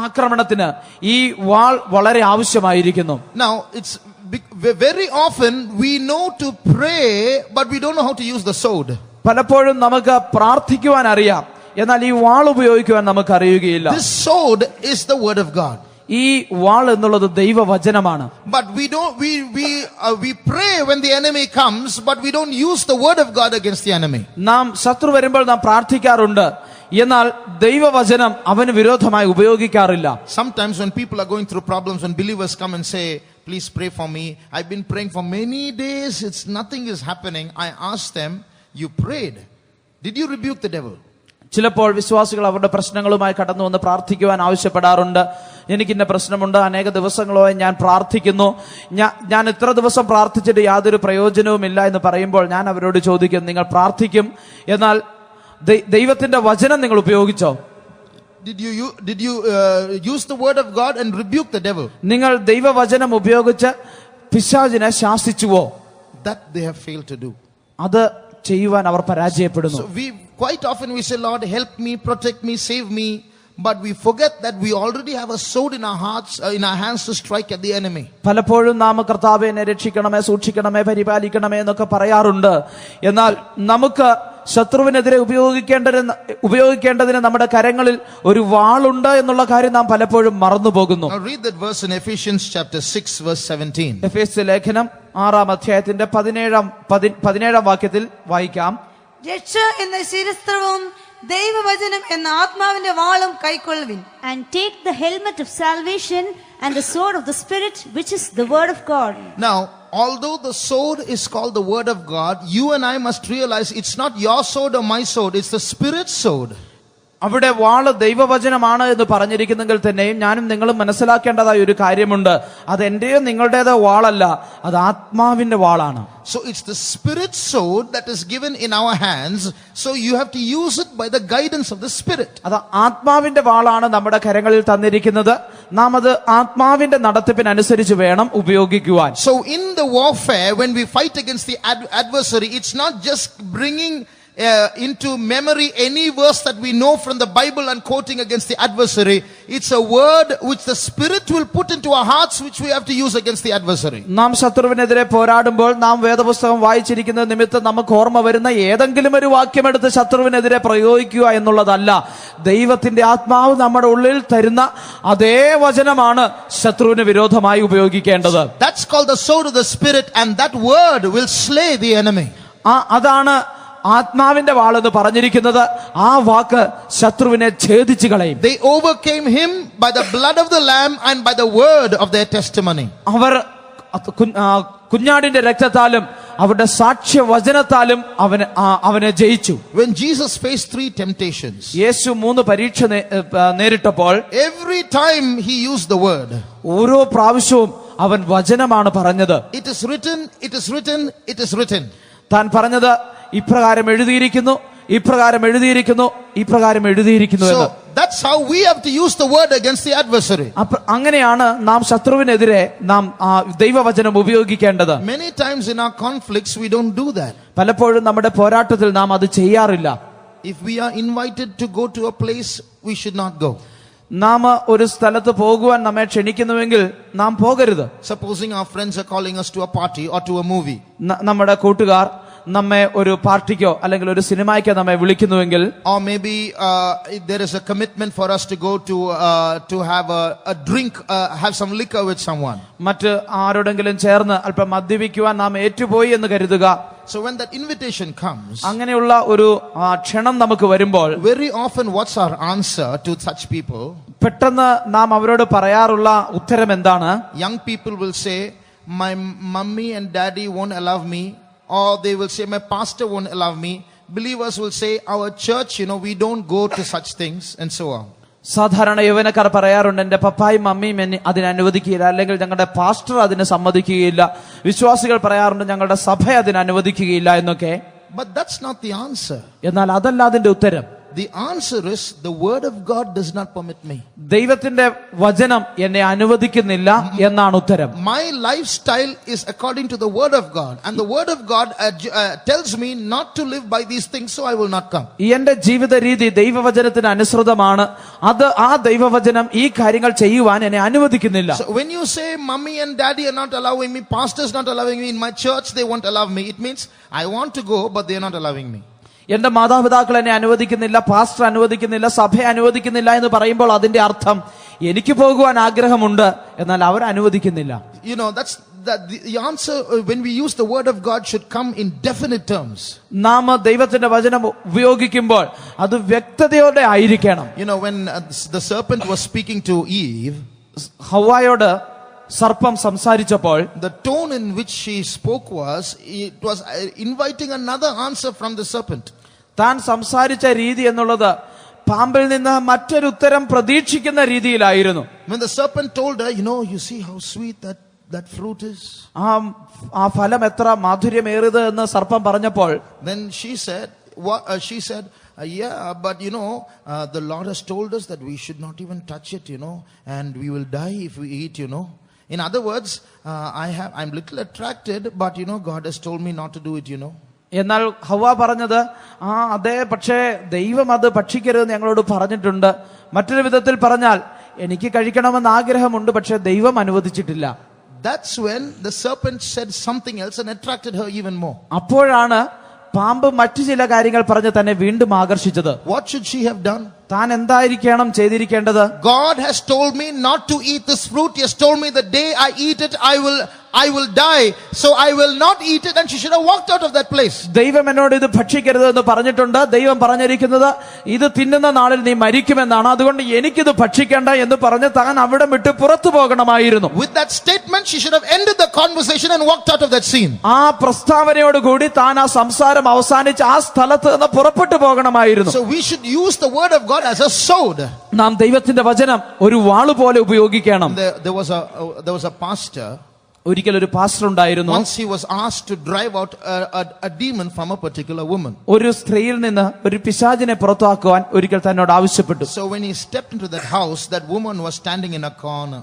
ആക്രമണത്തിന് ഈ വാൾ വളരെ ആവശ്യമായിരിക്കുന്നു. Now it's very often we know to pray, but we don't know how to use the sword. പലപ്പോഴും നമുക്ക് പ്രാർത്ഥിക്കുവാൻ അറിയാം, എന്നാൽ ഈ വാൾ ഉപയോഗിക്കുവാൻ നമുക്ക് അറിയുകയില്ല. This sword is the word of God. ഈ വാൾ എന്നുള്ളത് ദൈവവചനമാണ്. But we pray when the enemy comes, but we don't use the word of God against the enemy. നാം ശത്രു വരുമ്പോൾ നാം പ്രാർത്ഥിക്കാറുണ്ട്, എന്നാൽ ദൈവവചനം അവന് വിരോധമായി ഉപയോഗിക്കാറില്ല. Sometimes when people are going through problems, when believers come and say, please pray for me, I've been praying for many days, nothing is happening. I ask them, you prayed, did you rebuke the devil? ചിലപ്പോൾ വിശ്വാസികൾ അവരുടെ പ്രശ്നങ്ങളുമായി കടന്നു വന്ന് പ്രാർത്ഥിക്കുവാൻ ആവശ്യപ്പെടാറുണ്ട്. എനിക്കിന്ന പ്രശ്നമുണ്ട്, അനേക ദിവസങ്ങളായി ഞാൻ പ്രാർത്ഥിക്കുന്നു, ഞാൻ ഇത്ര ദിവസം പ്രാർത്ഥിച്ചിട്ട് യാതൊരു പ്രയോജനവുമില്ല എന്ന് പറയുമ്പോൾ ഞാൻ അവരോട് ചോദിക്കും, നിങ്ങൾ പ്രാർത്ഥിക്കും, എന്നാൽ ദൈവത്തിന്റെ വചനം നിങ്ങൾ ഉപയോഗിച്ചോ? Did you use the word of God and rebuke the devil? നിങ്ങൾ ദൈവവചനം ഉപയോഗിച്ച് പിശാചിനെ ശാസിച്ചുവോ? That they have failed to do. അത് ചെയ്യുവാൻ അവർ പരാജയപ്പെടുന്നു. So quite often we say, Lord, help me, protect me, save me, but we forget that we already have a sword in our hearts, in our hands to strike at the enemy. പലപ്പോഴും നാം കർത്താവേ എന്നെ രക്ഷിക്കണമേ, സൂക്ഷിക്കണമേ, പരിപാലിക്കണമേ എന്നൊക്കെ പറയാറുണ്ട്. എന്നാൽ നമുക്ക് ശത്രുവിനെതിരെ ഉപയോഗിക്കേണ്ടതിന് നമ്മുടെ കരങ്ങളിൽ ഒരു വാളുണ്ട് എന്നുള്ള കാര്യം നാം പലപ്പോഴും മറന്നു പോകുന്നു. Now read that verse in Ephesians chapter 6 verse 17. എഫേസ്യ ലേഖനം 6-ാം അധ്യായത്തിന്റെ 17-ാം വാക്യത്തിൽ വായിക്കാം. രക്ഷ എന്ന ശിരസ്ത്രവും ദൈവവചനം എന്ന ആത്മാവിന്റെ വാളും കൈക്കൊള്ളുവിൻ. And take the helmet of salvation and the sword of the Spirit, which is the word of God. Now, although the sword is called the word of God, you and I must realize it's not your sword or my sword, it's the Spirit's sword. അവിടെ വാള് ദൈവവചനമാണ് എന്ന് പറഞ്ഞിരിക്കുന്നെങ്കിൽ തന്നെയും ഞാനും നിങ്ങളും മനസ്സിലാക്കേണ്ടതായ ഒരു കാര്യമുണ്ട്. അത് എന്റെയോ നിങ്ങളുടേതോ വാളല്ല, അത് ആത്മാവിന്റെ വാളാണ്. So it's the Spirit's sword that is given in our hands, so you have to use it by the guidance of the Spirit. അത് ആത്മാവിന്റെ വാളാണ് നമ്മുടെ കരങ്ങളിൽ തന്നിരിക്കുന്നത്. നാം അത് ആത്മാവിന്റെ നടത്തിപ്പിനനുസരിച്ച് വേണം ഉപയോഗിക്കുവാൻ. So in the warfare, when we fight against the adversary, it's not just bringing into memory any verse that we know from the Bible and quoting against the adversary. It's a word which the Spirit will put into our hearts, which we have to use against the adversary. നാം ശത്രുവിനെതിരെ പോരാടുമ്പോൾ നാം വേദപുസ്തകം വായിച്ചിരിക്കുന്ന നിമിത്തം നമുക്ക് ഓർമ്മ വരുന്ന ഏതെങ്കിലും ഒരു വാക്യമെടുത്ത് ശത്രുവിനെതിരെ പ്രയോഗിക്കുക എന്നുള്ളതല്ല. ദൈവത്തിന്റെ ആത്മാവ് നമ്മുടെ ഉള്ളിൽ തരുന്ന അതേ വചനമാണ് ശത്രുവിന് വിരോധമായി ഉപയോഗിക്കേണ്ടത്. That's called the sword of the Spirit, and that word will slay the enemy. അതാണ് ആത്മാവിന്റെ വാളെന്ന് പറഞ്ഞിരിക്കുന്നത്. ആ വാക്ക് ശത്രുവിനെ ഛേദിച്ചു കളയും. They overcame him by the blood of the lamb and by the word of their testimony. അവർ കുഞ്ഞാടിന്റെ രക്തത്താലും അവരുടെ സാക്ഷ്യവചനത്താലും അവനെ ജയിച്ചു. When Jesus faced 3 temptations, യേശു 3 പരീക്ഷ നേരിട്ടപ്പോൾ every time he used the word. ഓരോ പ്രാവശ്യവും അവൻ വചനമാണ് പറഞ്ഞത്. It is written, it is written, it is written. താൻ പറഞ്ഞത് ഇപ്രകാരം എഴുതിയിരിക്കുന്നു, ഇപ്രകാരം എഴുതിയിരിക്കുന്നു, ഇപ്രകാരം എഴുതിയിരിക്കുന്നു എന്ന്. So that's how we have to use the word against the adversary. അങ്ങനെയാണ് നാം ശത്രുവിനെതിരെ നാം ദൈവവചനം ഉപയോഗിക്കേണ്ടത്. Many times in our conflicts we don't do that. പലപ്പോഴും നമ്മുടെ പോരാട്ടത്തിൽ നാം അത് ചെയ്യാറില്ല. If we are invited to go to a place, we should not go. നാം ഒരു സ്ഥലത്ത് പോകുവാൻ നമ്മെ ക്ഷണിക്കുന്നുവെങ്കിൽ നാം പോകരുത്. Supposing our friends are calling us to a party or to a movie. നമ്മുടെ കൂട്ടുകാർ നമ്മെ ഒരു പാർട്ടിക്കോ അല്ലെങ്കിൽ ഒരു സിനിമയ്ക്കോ നമ്മെ വിളിക്കുന്നുവെങ്കിൽ, or maybe there is a commitment for us to go to have a drink, have some liquor with someone. മറ്റ് ആരോടെങ്കിലും ചേർന്ന് അല്പം മദ്യപിക്കുവാൻ നാം ഏറ്റുപോയി എന്ന് കരുതുക. So when that invitation comes, അങ്ങനെയുള്ള ഒരു ക്ഷണം നമുക്ക് വരുമ്പോൾ, very often what's our answer to such people? പെട്ടെന്ന് നാം അവരോട് പറയാറുള്ള ഉത്തരം എന്താണ്? Young people will say, my mummy and daddy won't allow me, or they will say, my pastor won't allow me. Believers will say, our church, we don't go to such things, and so on. സാധാരണ യൗവനക്കാർ പറയാറുണ്ട്, എന്റെ പപ്പായും മമ്മിയും എന്നെ അതിന് അനുവദിക്കുകയില്ല, അല്ലെങ്കിൽ ഞങ്ങളുടെ pastor അതിന് സമ്മതിക്കുകയില്ല. വിശ്വാസികൾ പറയാറുണ്ട്, ഞങ്ങളുടെ സഭ അതിന് അനുവദിക്കുകയില്ല എന്നൊക്കെ. But that's not the answer. എന്നാൽ അതല്ല അതിന്റെ ഉത്തരം. The answer is, the word of God does not permit me. ദൈവത്തിന്റെ വചനം എന്നെ അനുവദിക്കുന്നില്ല എന്നാണ് ഉത്തരം. My lifestyle is according to the word of God, and the word of God tells me not to live by these things, so I will not come. എന്റെ ജീവിത രീതി ദൈവവചനത്തിന് അനുസൃതമാണ്. അത് ആ ദൈവവചനം ഈ കാര്യങ്ങൾ ചെയ്യുവാൻ എന്നെ അനുവദിക്കുന്നില്ല. So when you say mummy and daddy are not allowing me, pastor is not allowing me, in my church they won't allow me, it means I want to go but they are not allowing me. എന്റെ മാതാപിതാക്കൾ എന്നെ അനുവദിക്കുന്നില്ല, pastor അനുവദിക്കുന്നില്ല, സഭ അനുവദിക്കുന്നില്ല എന്ന് പറയുമ്പോൾ അതിന്റെ അർത്ഥം എനിക്ക് പോകുവാൻ ആഗ്രഹമുണ്ട്, എന്നാൽ അവർ അനുവദിക്കുന്നില്ല. That's the answer. When we use the word of God should come in definite terms. നാം ദൈവത്തിന്റെ വചനം ഉപയോഗിക്കുമ്പോൾ അത് വ്യക്തതയോടെ ആയിരിക്കണം. When the serpent was speaking to Eve, ഹവ്വായോട് സർപ്പം സംസാരിച്ചപ്പോൾ, the tone in which she spoke was inviting another answer from the serpent. താൻ സംസാരിച്ച രീതി എന്നുള്ളത് പാമ്പിൽ നിന്ന് മറ്റൊരു ഉത്തരം പ്രതീക്ഷിക്കുന്ന രീതിയിലായിരുന്നു. When the serpent told her, you see how sweet that fruit is. ആ ഫലം എത്ര മാധുര്യമേറിയത് എന്ന് സർപ്പം പറഞ്ഞപ്പോൾ, then she said, yeah, but the Lord has told us that we should not even touch it, and we will die if we eat, In other words, I'm little attracted, but God has told me not to do it, എന്നാൽ ഹവ്വ പറഞ്ഞത്, അതെ, പക്ഷേ ദൈവം അത് ഭക്ഷിക്കരുതെന്ന് ഞങ്ങളോട് പറഞ്ഞിട്ടുണ്ട്. മറ്റൊരു വിധത്തിൽ പറഞ്ഞാൽ, എനിക്ക് കഴിക്കണമെന്ന് ആഗ്രഹമുണ്ട്, പക്ഷെ ദൈവം അനുവദിച്ചിട്ടില്ല. That's when the serpent said something else and attracted her even more. അപ്പോഴാണ് പാമ്പ് മറ്റു ചില കാര്യങ്ങൾ പറഞ്ഞ് തന്നെ വീണ്ടും ആകർഷിച്ചത്. What should she have done? താൻ എന്തായിരിക്കണം ചെയ്തിരിക്കേണ്ടത്? God has told me not to eat this fruit. He has told me the day I eat it, I will die. So I will not eat it. And she should have walked out of that place. ദൈവം എന്നോട് ഇത് ഭക്ഷിക്കരുത് എന്ന് പറഞ്ഞിട്ടുണ്ട്. ദൈവം പറഞ്ഞിരിക്കുന്നത് ഇത് തിന്നുന്ന നാളിൽ നീ മരിക്കുമെന്നാണ്. അതുകൊണ്ട് എനിക്കിത് ഭക്ഷിക്കേണ്ട എന്ന് പറഞ്ഞ് താൻ അവിടെ വിട്ട് പുറത്തു പോകണമായിരുന്നു. With that statement, she should have ended the conversation and walked out of that scene. ആ പ്രസ്താവനയോടുകൂടി താൻ ആ സംസാരം അവസാനിച്ച് ആ സ്ഥലത്ത് നിന്ന് പുറപ്പെട്ടു പോകണമായിരുന്നു. So we should use the word of God as a sword. നാം ദൈവത്തിന്റെ വചനം ഒരു വാള് പോലെ ഉപയോഗിക്കണം. There was a pastor. ഒരിക്കൽ ഒരു പാസ്റ്റർ ഉണ്ടായിരുന്നു. Once he was asked to drive out a demon from a particular woman. ഒരു സ്ത്രീയിൽ നിന്ന് ഒരു പിശാചിനെ പുറത്താക്കുവാൻ ഒരിക്കൽ തന്നോട് ആവശ്യപ്പെട്ടു. So when he stepped into that house, that woman was standing in a corner.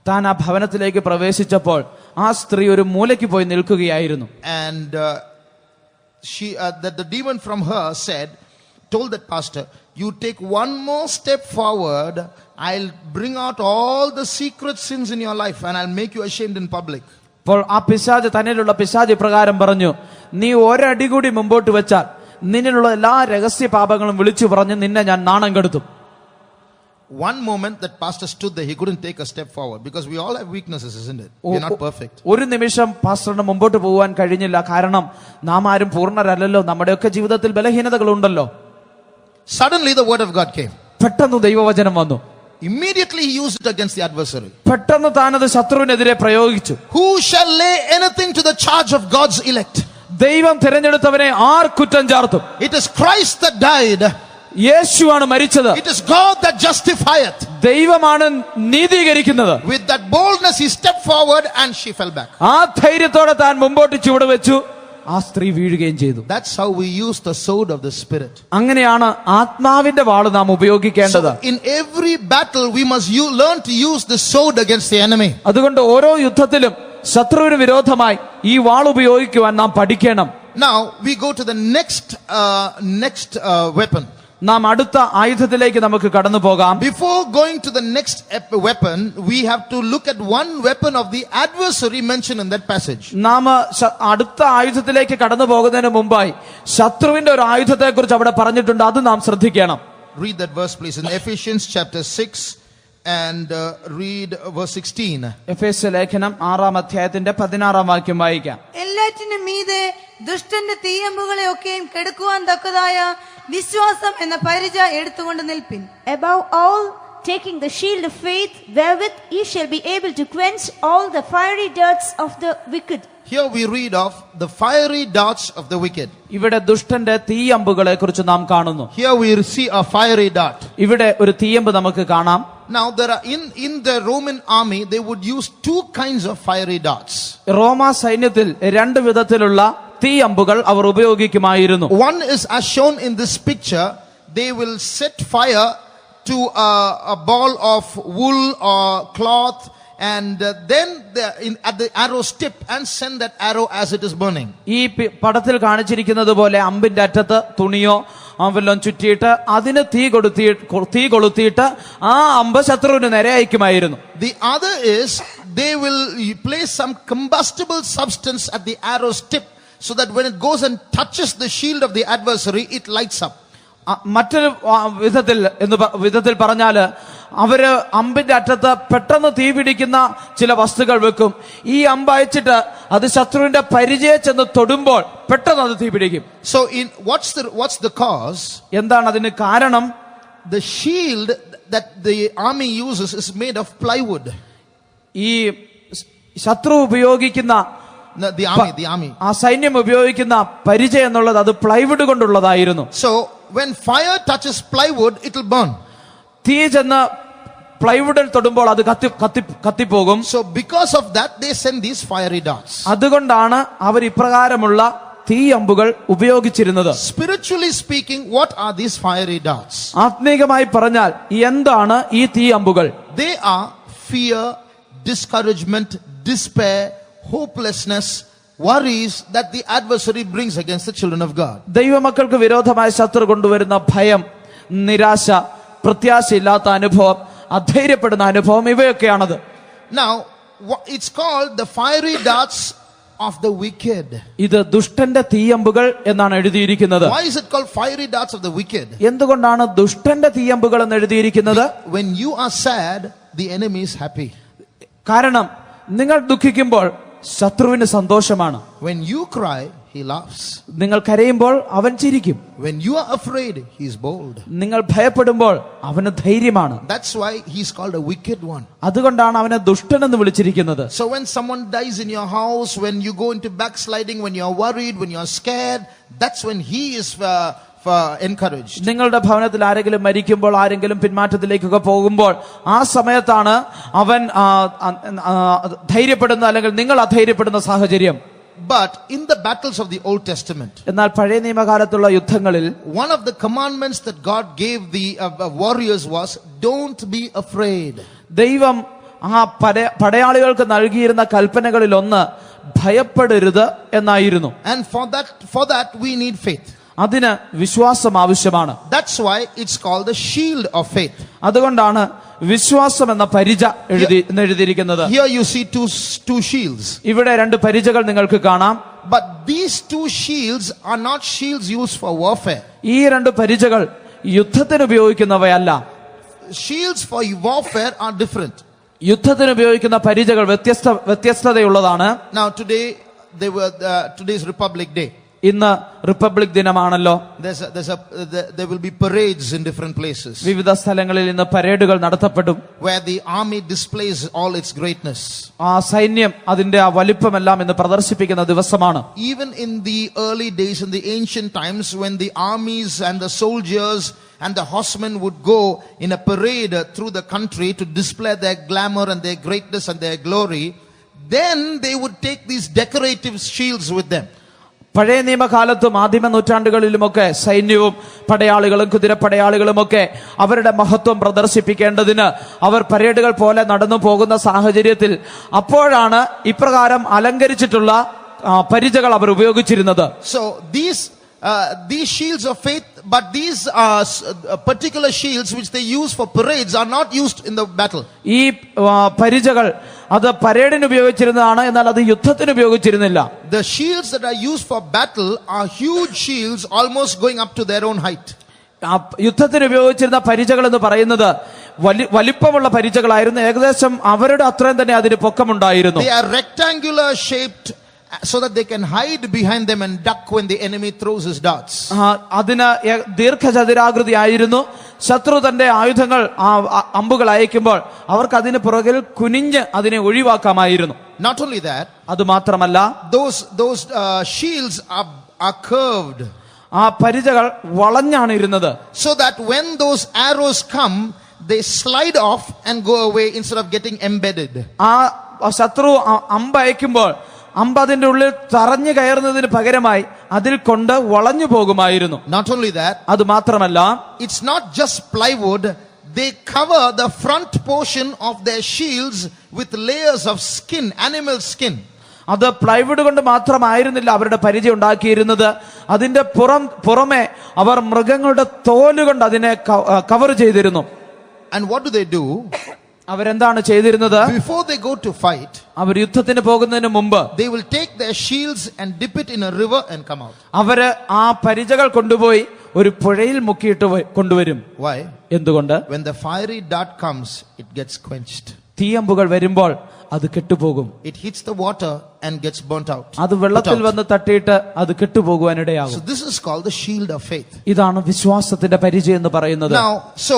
താൻ ആ ഭവനത്തിലേക്ക് പ്രവേശിച്ചപ്പോൾ ആ സ്ത്രീ ഒരു മൂലയ്ക്ക് പോയി നിൽക്കുകയായിരുന്നു. And the demon from her told that pastor, you take one more step forward, I'll bring out all the secret sins in your life and I'll make you ashamed in public. അപ്പോൾ ആ പിശാച് തന്നിലുള്ള പിശാച് പ്രകാരം പറഞ്ഞു, നീ ഒരടി കൂടി മുമ്പോട്ട് വെച്ചാൽ നിന്നിലുള്ള എല്ലാ രഹസ്യ പാപങ്ങളും വിളിച്ചു പറഞ്ഞ് നിന്നെ ഞാൻ നാണം കെടുത്തും. One moment that pastor stood there, he couldn't take a step forward because we all have weaknesses, isn't it? We're not perfect. ഒരു നിമിഷം പാസ്റ്ററിന് മുമ്പോട്ട് പോകാൻ കഴിഞ്ഞില്ല. കാരണം നാം ആരും പൂർണ്ണരല്ലല്ലോ, നമ്മുടെയൊക്കെ ജീവിതത്തിൽ ബലഹീനതകളുണ്ടല്ലോ. Suddenly the word of God came. പെട്ടെന്ന് ദൈവവചനം വന്നു. Immediately he used it against the adversary. പെട്ടെന്ന് താനത് ശത്രുവിനെതിരെ പ്രയോഗിച്ചു. Who shall lay anything to the charge of God's elect? ദൈവം തിരഞ്ഞെടുത്തവനെ ആർ കുറ്റം ചാർത്തും? It is Christ that died. യേശുവാണ് മരിച്ചത്. It is God that justifieth. ദൈവമാണ് നീതീകരിക്കുന്നത്. With that boldness he stepped forward and she fell back. ആ ധൈര്യത്തോടെ താൻ മുമ്പോട്ട് ചുവട് വെച്ചു. ആ സ്ത്രീ വീഴുകയും ചെയ്തു. That's how we use the sword of the spirit. അങ്ങനെയാണ് ആത്മാവിന്റെ വാൾ നാം ഉപയോഗിക്കേണ്ടത്. So in every battle we must learn to use the sword against the enemy. അതുകൊണ്ട് ഓരോ യുദ്ധത്തിലും ശത്രുവിന് വിരോധമായി ഈ വാൾ ഉപയോഗിക്കുവാൻ നാം പഠിക്കണം. Now we go to the next weapon. നാം അടുത്ത ആയുധത്തിലേക്ക് നമുക്ക് കടന്നു പോകാം. Before going to the next weapon, we have to look at one weapon of the adversary mentioned in that passage. നാം അടുത്ത ആയുധത്തിലേക്ക് കടന്നു പോകുന്നതിന് മുമ്പായി ശത്രുവിന്റെ ഒരു ആയുധത്തെ കുറിച്ച് അവിടെ പറഞ്ഞിട്ടുണ്ട്. അത് നാം ശ്രദ്ധിക്കണം. Read that verse please in Ephesians chapter 6 and read verse 16. എഫേസ്യ ലേഖനം 6-ാം അധ്യായത്തിന്റെ 16-ാം വാക്യം വായിക്കാം. എല്ലാറ്റിനും മീതെ ദുഷ്ടന്റെ തീയമ്പുകളെ ഒക്കെയും കെടുക്കുവാൻ തക്കതായ വിശ്വാസം എന്ന പരിച എടുത്തുകൊണ്ട് നിൽപ്പിൻ. Above all, taking the shield of faith, wherewith ye shall be able to quench all the fiery darts of the wicked. Here we read of the fiery darts of the wicked. ഇവിടെ ദുഷ്ടന്റെ തീയമ്പുകളെ കുറിച്ച് നാം കാണുന്നു. Here we see a fiery dart. ഇവിടെ ഒരു തീയമ്പ് നമുക്ക് കാണാം. Now there are in the Roman army they would use two kinds of fiery darts. റോമാ സൈന്യത്തിൽ രണ്ട് വിധത്തിലുള്ള തീയമ്പുകൾ അവർ ഉപയോഗിക്കുമായിരുന്നു. One is as shown in this picture. They will set fire to a ball of wool or cloth, and then at the arrow's tip and send that arrow as it is burning. ഈ പടത്തിൽ കാണിച്ചിരിക്കുന്നത് പോലെ അമ്പിന്റെ അറ്റത്ത് തുണിയോ വല്ലതും ചുറ്റിയിട്ട് അതിന് തീ കൊളുത്തിയിട്ട് ആ അമ്പ് ശത്രുവിന് നേരെ അയക്കുമായിരുന്നു. The other is they will place some combustible substance at the arrow's tip, so that when it goes and touches the shield of the adversary, it lights up. മറ്റൊരു വിധത്തിൽ പറഞ്ഞാല് അവര് അമ്പിന്റെ അറ്റത്ത് പെട്ടെന്ന് തീ പിടിക്കുന്ന ചില വസ്തുക്കൾ വെക്കും. ഈ അമ്പ് അയച്ചിട്ട് അത് ശത്രുവിന്റെ പരിചയം ചെന്ന് തൊടുമ്പോൾ പെട്ടെന്ന് അത് തീ പിടിക്കും. So what's the cause? എന്താണ് അതിന് കാരണം? The shield that the army uses is made of plywood. ഈ ശത്രു ഉപയോഗിക്കുന്ന the army ആ സൈന്യം ഉപയോഗിക്കുന്ന പരിചയം എന്നുള്ളത് അത് plywood കൊണ്ടുള്ളതായിരുന്നു. So when fire touches plywood, it will burn. തീ ചെന്ന് പ്ലൈവുഡിൽ തൊടുമ്പോൾ അത് കത്തിപ്പോകും. So because of that they send these fiery darts. അതുകൊണ്ടാണ് അവർ ഇപ്രകാരമുള്ള തീയമ്പുകൾ ഉപയോഗിച്ചിരുന്നത്. Spiritually speaking, what are these fiery darts? ആത്മീകമായി പറഞ്ഞാൽ എന്താണ് ഈ തീയമ്പുകൾ? They are fear, discouragement, despair, hopelessness, worries that the adversary brings against the children of God. ദൈവമക്കൾക്ക് വിരോധമായ ശത്രു കൊണ്ടുവരുന്ന ഭയം, നിരാശ, പ്രത്യാശയില്ലാത്ത അനുഭവം, അധൈര്യപ്പെടുന്ന അനുഭവം, ഇവയൊക്കെയാണത്. Now it's called the fiery darts of the wicked. ഇത് ദുഷ്ടന്റെ തീയമ്പുകൾ എന്നാണ് എഴുതിയിരിക്കുന്നത്. Why is it called fiery darts of the wicked? എന്തുകൊണ്ടാണ് ദുഷ്ടന്റെ തീയമ്പുകൾ എന്ന് എഴുതിയിരിക്കുന്നത്? When you are sad, the enemy is happy. കാരണം നിങ്ങൾ ദുഃഖിക്കുമ്പോൾ ശത്രുവിന് സന്തോഷമാണ്. When you cry, he laughs. നിങ്ങൾ കരയുമ്പോൾ അവൻ ചിരിക്കും. When you are afraid, he is bold. നിങ്ങൾ ഭയപ്പെടുമ്പോൾ അവന് ധൈര്യമാണ്. That's why he's called a wicked one. അതുകൊണ്ടാണ് അവനെ ദുഷ്ടനെന്ന് വിളിച്ചിരിക്കുന്നത്. So when someone dies in your house, when you go into backsliding, when you are worried, when you are scared, that's when he is encouraged. നിങ്ങളുടെ ഭവനത്തിൽ ആരെങ്കിലും മരിക്കുമ്പോൾ, ആരെങ്കിലും പിന്മാറ്റത്തിലേക്കൊക്കെ പോകുമ്പോൾ ആ സമയത്താണ് അവൻ ധൈര്യപ്പെടുന്ന, അല്ലെങ്കിൽ നിങ്ങൾ അധൈര്യപ്പെടുന്ന സാഹചര്യം. But in the battles of the Old Testament, എന്നാൽ പഴയ നിയമകാലത്തുള്ള യുദ്ധങ്ങളിൽ one of the commandments that God gave the warriors was, don't be afraid. ദൈവം ആ പടയാളികൾക്ക് നൽകിയിരുന്ന കൽപ്പനകളിൽ ഒന്ന് ഭയപ്പെടരുത് എന്നായിരുന്നു. And for that we need faith. അതിന് വിശ്വാസം ആവശ്യമാണ്. That's why it's called the shield of faith. അതുകൊണ്ടാണ് വിശ്വാസം എന്ന പരിച എഴുതിയിരിക്കുന്നത്. Here you see two shields. ഇവിടെ രണ്ട് പരിചകൾ നിങ്ങൾക്ക് കാണാം. But these two shields are not shields used for warfare. ഈ രണ്ട് പരിചകൾ യുദ്ധത്തിന് ഉപയോഗിക്കുന്നവയല്ല. Shields for warfare are different. യുദ്ധത്തിന് ഉപയോഗിക്കുന്ന പരിചകൾ വ്യത്യസ്തതയുള്ളതാണ്. Now today's Republic Day. ഇന്ന് republic ദിനമാണല്ലോ. There will be parades in different places. വിവിധ സ്ഥലങ്ങളിൽ ഇന്ന് പരേഡുകൾ നടത്തപ്പെടും. Where the army displays all its greatness. ആ സൈന്യം അതിന്റെ ആ വലിപ്പമെല്ലാം ഇന്ന് പ്രദർശിപ്പിക്കുന്ന ദിവസമാണ്. Even in the early days, in the ancient times, when the armies and the soldiers and the horsemen would go in a parade through the country to display their glamour and their greatness and their glory, then they would take these decorative shields with them. പഴയ നിയമകാലത്തും ആദിമ നൂറ്റാണ്ടുകളിലുമൊക്കെ സൈന്യവും പടയാളികളും കുതിരപ്പടയാളികളുമൊക്കെ അവരുടെ മഹത്വം പ്രദർശിപ്പിക്കേണ്ടതിന് അവർ പരേഡുകൾ പോലെ നടന്നു പോകുന്ന സാഹചര്യത്തിൽ അപ്പോഴാണ് ഇപ്രകാരം അലങ്കരിച്ചിട്ടുള്ള പരിചകൾ അവർ ഉപയോഗിച്ചിരുന്നത്. So these shields of faith, but these particular shields which they use for parades are not used in the battle. ഈ പരിചകൾ അത് പരേഡിന് ഉപയോഗിച്ചിരുന്നതാണ്, എന്നാൽ അത് യുദ്ധത്തിന് ഉപയോഗിച്ചിരുന്നില്ല. The shields that are used for battle are huge shields, almost going up to their own height. യുദ്ധത്തിന് ഉപയോഗിച്ചിരുന്ന പരിചകൾ എന്ന് പറയുന്നത് വലിപ്പമുള്ള പരിചകളായിരുന്നു. ഏകദേശം അവരുടെ അത്രയും തന്നെ അതിന് പൊക്കമുണ്ടായിരുന്നു. They are rectangular shaped, so that they can hide behind them and duck when the enemy throws his darts. അതിന് ദീർഘചതുരാകൃതി ആയിരുന്നു. ശത്രു തന്റെ ആയുധങ്ങൾ അമ്പുകൾ അയക്കുമ്പോൾ അവർക്ക് അതിന് പുറകിൽ കുനിഞ്ഞ് അതിനെ ഒഴിവാക്കാമായിരുന്നു. Not only that, അത് മാത്രമല്ല, those shields are curved. ആ പരിചകൾ വളഞ്ഞാണ് ഇരുന്നത്. So that when those arrows come, they slide off and go away instead of getting embedded. ആ ശത്രു അമ്പ് അയക്കുമ്പോൾ അമ്പ് അതിന്റെ ഉള്ളിൽ തറഞ്ഞു കയറുന്നതിന് പകരമായി അതിൽ കൊണ്ട് വളഞ്ഞു പോകുമായിരുന്നു. Not only that, അത് മാത്രമല്ല, it's not just plywood. They cover the front portion of their shields with layers of skin, animal skin. അത് പ്ലൈവുഡ് കൊണ്ട് മാത്രമായിരുന്നില്ല അവരുടെ പരിചയം ഉണ്ടാക്കിയിരുന്നത്. അതിന്റെ പുറമെ അവർ മൃഗങ്ങളുടെ തോലുകൊണ്ട് അതിനെ കവർ ചെയ്തിരുന്നു. And what do? അവരെന്താണ് ചെയ്തിരുന്നത്? Before they go to fight, അവർ യുദ്ധത്തിന് പോകുന്നതിന് മുമ്പ് they will take their shields and dip it in a river and come out. അവര് ആ പരിചകൾ കൊണ്ടുപോയി ഒരു പുഴയിൽ മുക്കിയിട്ട് കൊണ്ടുവരും. Why? എന്തുകൊണ്ട്? When the fiery dart comes, it gets quenched. തീയമ്പുകൾ വരുമ്പോൾ അത് കെട്ടുപോകും. It hits the water and gets burnt out. അത് വെള്ളത്തിൽ വന്ന് തട്ടിയിട്ട് അത് കെട്ടുപോകുവാനിടയാകും. So this is called the shield of faith. ഇതാണ് വിശ്വാസത്തിന്റെ പരിചയം എന്ന് പറയുന്നത്. Now, so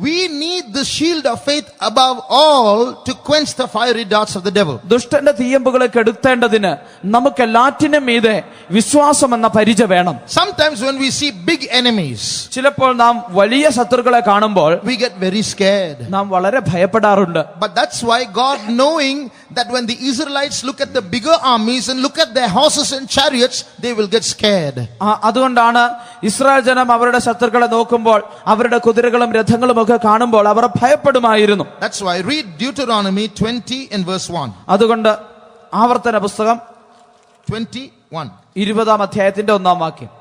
we need the shield of faith above all to quench the fiery darts of the devil. ദുഷ്ടന്റെ തീയമ്പുകളെ കെടുത്തേണ്ടതിന് നമുക്ക് എല്ലാറ്റിനും മീതെ വിശ്വാസം എന്ന പരിച വേണം. Sometimes when we see big enemies, ചിലപ്പോൾ നാം വലിയ ശത്രുക്കളെ കാണുമ്പോൾ we get very scared. നാം വളരെ ഭയപ്പെടാറുണ്ട്. But that's why God, knowing that when the Israelites look at the bigger armies and look at their horses and chariots, they will get scared. അതുകൊണ്ടാണ് Israel ജനം അവരുടെ ശത്രുക്കളെ നോക്കുമ്പോൾ അവരുടെ കുതിരകളും രഥങ്ങളും ഒക്കെ കാണുമ്പോൾ അവർ ഭയപ്പെടുമായിരുന്നു. That's why read Deuteronomy 20 and verse 1. അതുകൊണ്ട് ആവർത്തന പുസ്തകം 21 20-ാം അധ്യായത്തിന്റെ 1-ാം വാക്യം.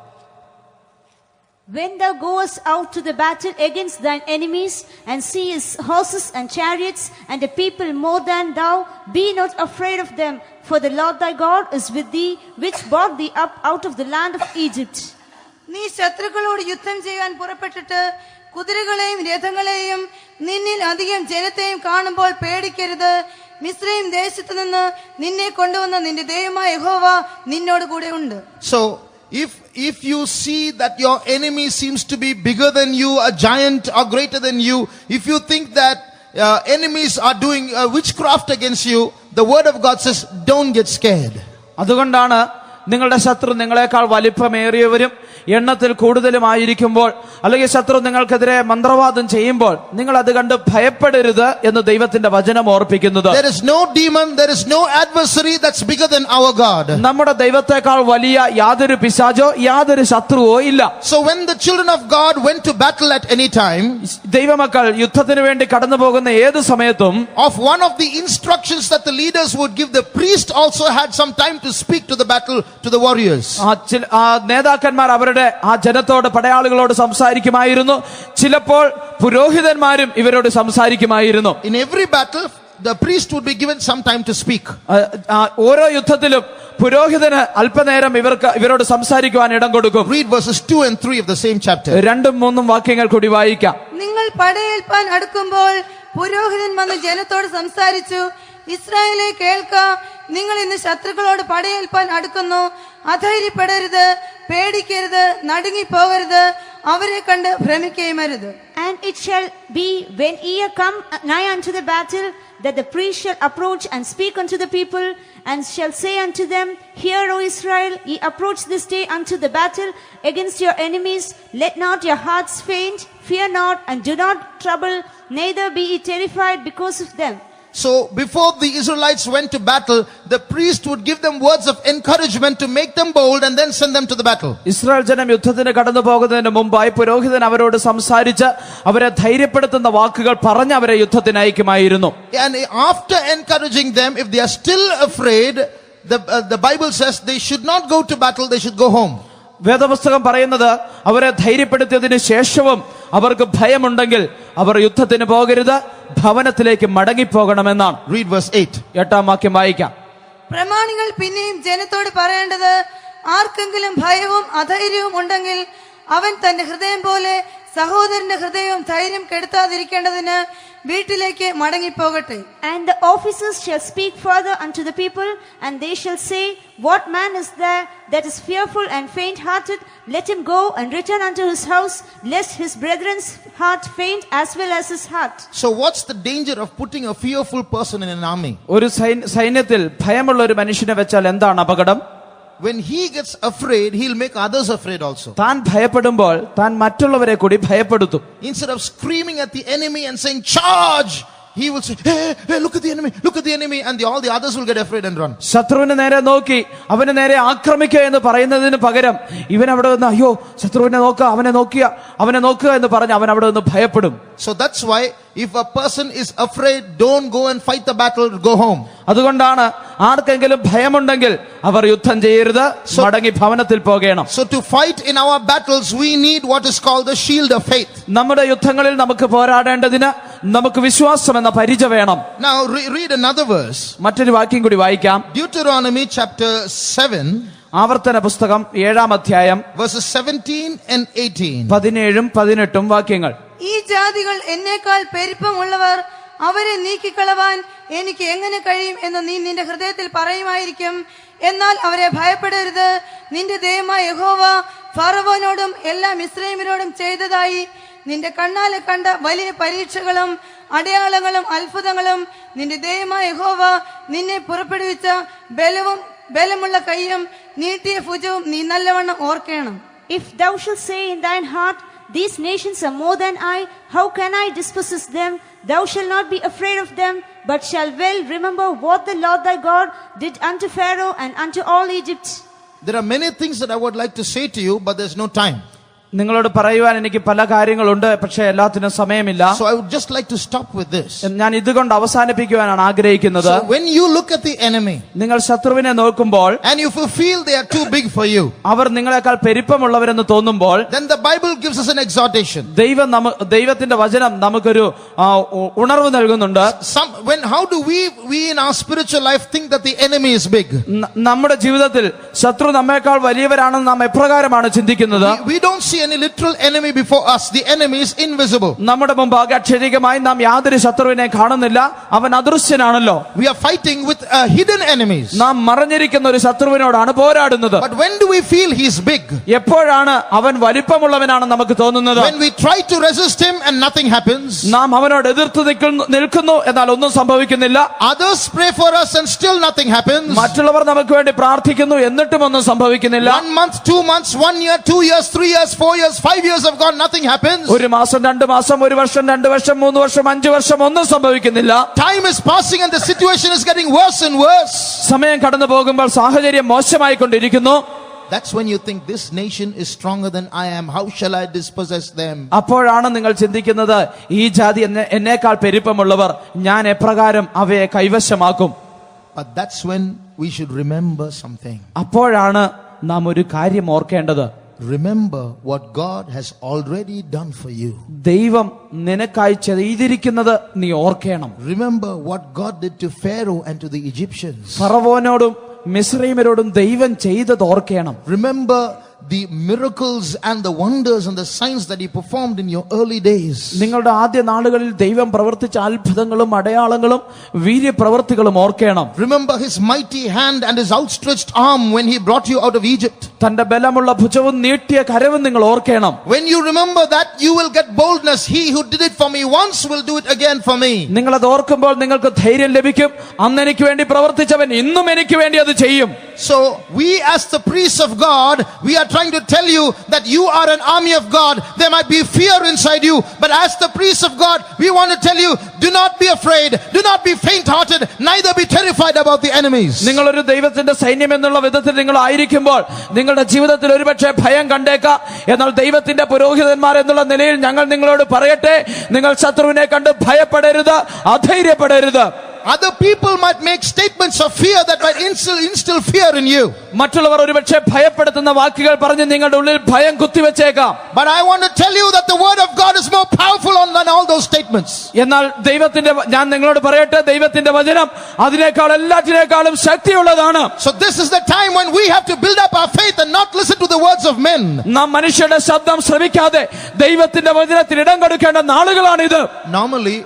When thou goest out to the battle against thine enemies, and seest horses and chariots, and a people more than thou, be not afraid of them, for the Lord thy God is with thee, which brought thee up out of the land of Egypt. നീ ശത്രുക്കളോട് യുദ്ധം ചെയ്യാൻ പുറപ്പെട്ടിട്ട് കുതിരകളെയും രഥങ്ങളെയും നിന്നിൽ അധികം ജനത്തെയും കാണുമ്പോൾ പേടിക്കരുത്. മിസ്രയീം ദേശത്തു നിന്ന് നിന്നെ കൊണ്ടുവന്ന നിന്റെ ദൈവമായ യഹോവ നിന്നോട് കൂടെ ഉണ്ട്. So if you see that your enemy seems to be bigger than you, a giant or greater than you, if you think that enemies are doing witchcraft against you, the word of God says, don't get scared. അതുകൊണ്ടാണ് നിങ്ങളുടെ ശത്രു നിങ്ങളെക്കാൾ വലിപ്പമേറിയവരും എണ്ണത്തിൽ കൂടുതലുമായിരിക്കുമ്പോൾ, അല്ലെങ്കിൽ ശത്രു നിങ്ങൾക്കെതിരെ മന്ത്രവാദം ചെയ്യുമ്പോൾ നിങ്ങൾ അത് കണ്ട് ഭയപ്പെടരുത് എന്ന് ദൈവത്തിന്റെ വചനം ഓർപ്പിക്കുന്നത്. There is no demon, there is no adversary that's bigger than our God. നമ്മുടെ ദൈവത്തെക്കാൾ വലിയ യാതൊരു പിശാചോ യാതൊരു ശത്രുവോ ഇല്ല. So when the children of God went to battle at any time, ദൈവമക്കൾ യുദ്ധത്തിന് വേണ്ടി കടന്നു പോകുന്ന ഏത് സമയത്തും of one of the instructions that the leaders would give, the priest also had some time to speak to the battle to the warriors. നേതാക്കന്മാർ അവരുടെ ആ ജനത്തോട് പടയാളികളോട് സംസാരിക്കുമായിരുന്നു. ചിലപ്പോൾ പുരോഹിതന്മാരും ഇവരോട് സംസാരിക്കുമായിരുന്നു. In every battle the priest would be given some time to speak. ഓരോ യുദ്ധത്തിലും പുരോഹിതന് അല്പനേരം ഇവരോട് സംസാരിക്കുവാൻ ഇടം കൊടുക്കും. Read verses 2 and 3 of the same chapter. 2-3 വാക്യങ്ങൾ കൂടി വായിക്കാം. നിങ്ങൾ പടയേൽപ്പാൻ അടുക്കുമ്പോൾ പുരോഹിതൻ വന്ന് ജനത്തോട് സംസാരിച്ചു, ഇസ്രായേലേ കേൾക്ക, നിങ്ങൾ ഇന്ന് ശത്രുക്കളോട് പടയേൽപ്പാൻ അടുക്കുന്നു. അധൈര്യപ്പെടരുത്, പേടിക്കരുത്, നടുങ്ങിപ്പോകരുത്, അവരെ കണ്ട് ഭ്രമിക്കുകയും അരുത്. And it shall be when ye are come nigh unto the battle, that the priest shall approach and speak unto the people, and shall say unto them, Hear, O Israel, ye approach this day unto the battle against your enemies. Let not your hearts faint, fear not, and do not trouble, neither be ye terrified because of them. So before the Israelites went to battle, the priest would give them words of encouragement to make them bold and then send them to the battle. Israel ജനം യുദ്ധത്തിന് കടന്നു പോകുന്നതിന് മുമ്പായി പുരോഹിതൻ അവരോട് സംസാരിച്ച് അവരെ ധൈര്യപ്പെടുത്തുന്ന വാക്കുകൾ പറഞ്ഞ് അവരെ യുദ്ധത്തിന് അയക്കുമായിരുന്നു. And after encouraging them, if they are still afraid, the Bible says they should not go to battle, they should go home. വേദപുസ്തകം പറയുന്നത് അവരെ ധൈര്യപ്പെടുത്തിയതിനു ശേഷവും അവർക്ക് ഭയമുണ്ടെങ്കിൽ അവർ യുദ്ധത്തിന് പോകരുത്, ഭവനത്തിലേക്ക് മടങ്ങിപ്പോകണമെന്നാണ്. Read verse 8. 8-ാം വാക്യം വായിക്കാം. പ്രമാണികൾ പിന്നെയും ജനത്തോട് പറയേണ്ടത്, ആർക്കെങ്കിലും ഭയവും അധൈര്യവും ഉണ്ടെങ്കിൽ അവൻ തന്റെ ഹൃദയം പോലെ സഹോദരന്റെ ഹൃദയവും ധൈര്യം കെടുത്താതിരിക്കേണ്ടതിന് വീട്ടിലേക്ക് മടങ്ങിപ്പോകട്ടെ. And the officers shall speak further unto the people, and they shall say, What man is there that is fearful and faint-hearted? Let him go and return unto his house, lest his brethren's heart faint as well as his heart. So what's the danger of putting a fearful person in an army? ഒരു സൈന്യത്തിൽ ഭയമുള്ള ഒരു മനുഷ്യനെ വെച്ചാൽ എന്താണ് അപകടം? When he gets afraid, he'll make others afraid also. താൻ ഭയപ്പെടുമ്പോൾ താൻ മറ്റുള്ളവരെ കൂടി ഭയപ്പെടുത്തും. Instead of screaming at the enemy and saying, charge, he will say, hey, look at the enemy, look at the enemy, and all the others will get afraid and run. ശത്രുവിന് നേരെ നോക്കി അവന് നേരെ ആക്രമിക്കുക എന്ന് പറയുന്നതിന് പകരം ഇവൻ അവിടെ നിന്ന് അയ്യോ ശത്രുവിനെ നോക്കുക, അവനെ നോക്കുക എന്ന് പറഞ്ഞ് അവൻ അവിടെ നിന്ന് ഭയപ്പെടും. So that's why if a person is afraid, don't go and fight the battle, go home. അതുകൊണ്ടാണ് ആർക്കെങ്കിലും ഭയമുണ്ടെങ്കിൽ അവർ യുദ്ധം ചെയ്യരുത്, മടങ്ങി ഭവനത്തിൽ പോകണം. So to fight in our battles, we need what is called the shield of faith. നമ്മുടെ യുദ്ധങ്ങളിൽ നമുക്ക് പോരാടേണ്ടതിന് നമുക്ക് വിശ്വാസം എന്ന പരിച വേണം. Now read another verse. മറ്റൊരു വാക്യം കൂടി വായിക്കാം. Deuteronomy chapter 7. ആവർത്തന പുസ്തകം 7-ാം അധ്യായം verses 17 and 18. 17-ഉം 18-ഉം വാക്യങ്ങൾ. ഈ ജാതികൾ എന്നേക്കാൾ പെരുപ്പമുള്ളവർ, അവരെ നീക്കിക്കളവാൻ എനിക്ക് എങ്ങനെ കഴിയും എന്ന് നീ നിന്റെ ഹൃദയത്തിൽ പറയുമായിരിക്കും. എന്നാൽ അവരെ ഭയപ്പെടരുത്. നിന്റെ ദൈവമായ യഹോവ ഫറവോനോടും എല്ലാ മിസ്രയീമ്യരോടും ചെയ്തതായി നിന്റെ കണ്ണാലെ കണ്ട വലിയ പരീക്ഷകളും അടയാളങ്ങളും അത്ഭുതങ്ങളും നിന്റെ ദൈവമായ യഹോവ നിന്നെ പുറപ്പെടുവിച്ച ബലമുള്ള കൈയും നീട്ടിയ ഭുജവും നീ നല്ലവണ്ണം ഓർക്കണം. If thou shalt say in thine heart, These nations are more than I, how can I dispossess them? Thou shalt not be afraid of them, but shall well remember what the Lord thy God did unto Pharaoh and unto all Egypt. There are many things that I would like to say to you, but there's no time. നിങ്ങളോട് പറയുവാൻ എനിക്ക് പല കാര്യങ്ങളുണ്ട്, പക്ഷേ എല്ലാത്തിനും സമയമില്ല. So I would just like to stop with this. ഞാൻ ഇതുകൊണ്ട് അവസാനിപ്പിക്കുവാനാണ് ആഗ്രഹിക്കുന്നത്. So when you look at the enemy, നിങ്ങൾ ശത്രുവിനെ നോക്കുമ്പോൾ, and if you feel they are too big for you, അവർ നിങ്ങളെക്കാൾ പെരുപ്പമുള്ളവരെന്ന് തോന്നുമ്പോൾ, then the Bible gives us an exhortation. ദൈവത്തിന്റെ വചനം നമുക്കൊരു ഉണർവ് നൽകുന്നുണ്ട്. How do we in our spiritual life think that the enemy is big? നമ്മുടെ ജീവിതത്തിൽ ശത്രു നമ്മേക്കാൾ വലിയവരാണെന്ന് നാം എപ്രകാരമാണ് ചിന്തിക്കുന്നത്? We don't see any literal enemy before us. The enemy is invisible. നമ്മുടെ മുമ്പാകെ അക്ഷരികമായി നാം യാതൊരു ശത്രുവിനെ കാണുന്നില്ല, അവൻ അദൃശ്യനാണല്ലോ. We are fighting with hidden enemies. നാം മറഞ്ഞിരിക്കുന്ന ഒരു ശത്രുവിനോടാണ് പോരാടുന്നത്. But when do we feel he is big? എപ്പോഴാണ് അവൻ വലിപ്പമുള്ളവനാണെന്ന് നമുക്ക് തോന്നുന്നത്? When we try to resist him and nothing happens. നാം അവനോട് എതിർത്ത് നിൽക്കുന്നു, എന്നാൽ ഒന്നും സംഭവിക്കുന്നില്ല. Others pray for us and still nothing happens. മറ്റുള്ളവർ നമുക്ക് വേണ്ടി പ്രാർത്ഥിക്കുന്നു, എന്നിട്ടും ഒന്നും സംഭവിക്കുന്നില്ല. 1 month, 2 months, 1 year, 2 years, 3 years, 4 years, 5 years have gone, nothing happens. ഒരു മാസം, 2 മാസം, 1 വർഷം, 2 വർഷം, 3 വർഷം, 5 വർഷം ഒന്നും സംഭവിക്കുന്നില്ല. Time is passing and the situation is getting worse and worse. സമയം കടന്നു പോകുമ്പോൾ സാഹചര്യം മോശമായിക്കൊണ്ടിരിക്കുന്നു. That's when you think this nation is stronger than I am. How shall I dispossess them? അപ്പോഴാണ് നിങ്ങൾ ചിന്തിക്കുന്നത്, ഈ ജാതി എന്നേക്കാൾ പെരുപ്പമുള്ളവർ, ഞാൻ എപ്രകാരം അവയെ കൈവശമാക്കും? But that's when we should remember something. അപ്പോഴാണ് നാം ഒരു കാര്യം ഓർക്കേണ്ടത്. Remember what God has already done for you. ദൈവം നിനക്കായി ചെയ്തിരിക്കുന്നത് നീ ഓർക്കണം. Remember what God did to Pharaoh and to the Egyptians. ഫറവോനോടും മിസ്രയീമ്യരോടും ദൈവം ചെയ്തത് ഓർക്കണം. Remember the miracles and the wonders and the signs that he performed in your early days. നിങ്ങളുടെ ആദ്യ നാളുകളിൽ ദൈവം പ്രവർത്തിച്ച അത്ഭുതങ്ങളും അടയാളങ്ങളും വീര്യപ്രവൃത്തികളും ഓർക്കണം. Remember his mighty hand and his outstretched arm when he brought you out of Egypt. തന്റെ ബലമുള്ള ഭുജവും നീട്ടിയ കരവും നിങ്ങൾ ഓർക്കണം. When you remember that, you will get boldness. He who did it for me once will do it again for me. നിങ്ങൾ അത് ഓർക്കുമ്പോൾ നിങ്ങൾക്ക് ധൈര്യം ലഭിക്കും. അന്ന് എനിക്ക് വേണ്ടി പ്രവർത്തിച്ചവൻ ഇന്നും എനിക്ക് വേണ്ടി അത് ചെയ്യും. So we as the priests of God, we are trying to tell you that you are an army of God. There might be fear inside you, but as the priests of God, we want to tell you, do not be afraid, do not be faint-hearted, neither be terrified about the enemies. നിങ്ങളൊരു ദൈവത്തിന്റെ സൈന്യം എന്നുള്ള വിധത്തിൽ നിങ്ങൾ ആയിരിക്കുമ്പോൾ നിങ്ങളുടെ ജീവിതത്തിൽ ഒരുപക്ഷെ ഭയം കണ്ടേക്കാം. എന്നാൽ ദൈവത്തിന്റെ പുരോഹിതന്മാർ എന്നുള്ള നിലയിൽ ഞങ്ങൾ നിങ്ങളോട് പറയട്ടെ, നിങ്ങൾ ശത്രുവിനെ കണ്ട് ഭയപ്പെടരുത്, അധൈര്യപ്പെടരുത്. other people might make statements of fear that might instill fear in you. മറ്റുള്ളവർ ഒരുപക്ഷെ ഭയപ്പെടുത്തുന്ന വാക്കുകൾ പറഞ്ഞ് നിങ്ങളുടെ ഉള്ളിൽ ഭയം കുത്തിവെച്ചേക്കാം. But I want to tell you that the word of God is more powerful than all those statements. എന്നാൽ ഞാൻ നിങ്ങളോട് പറയട്ടെ, ദൈവത്തിന്റെ വചനം അതിനേക്കാൾ എല്ലാറ്റിനേക്കാളും ശക്തിയുള്ളതാണ്. So this is the time when we have to build up our faith and not listen to the words of men. നാം മനുഷ്യരുടെ ശബ്ദം ശ്രവിക്കാതെ ദൈവത്തിന്റെ വചനത്തിന് ഇടം കൊടുക്കേണ്ട നാളുകളാണിത്. Normally,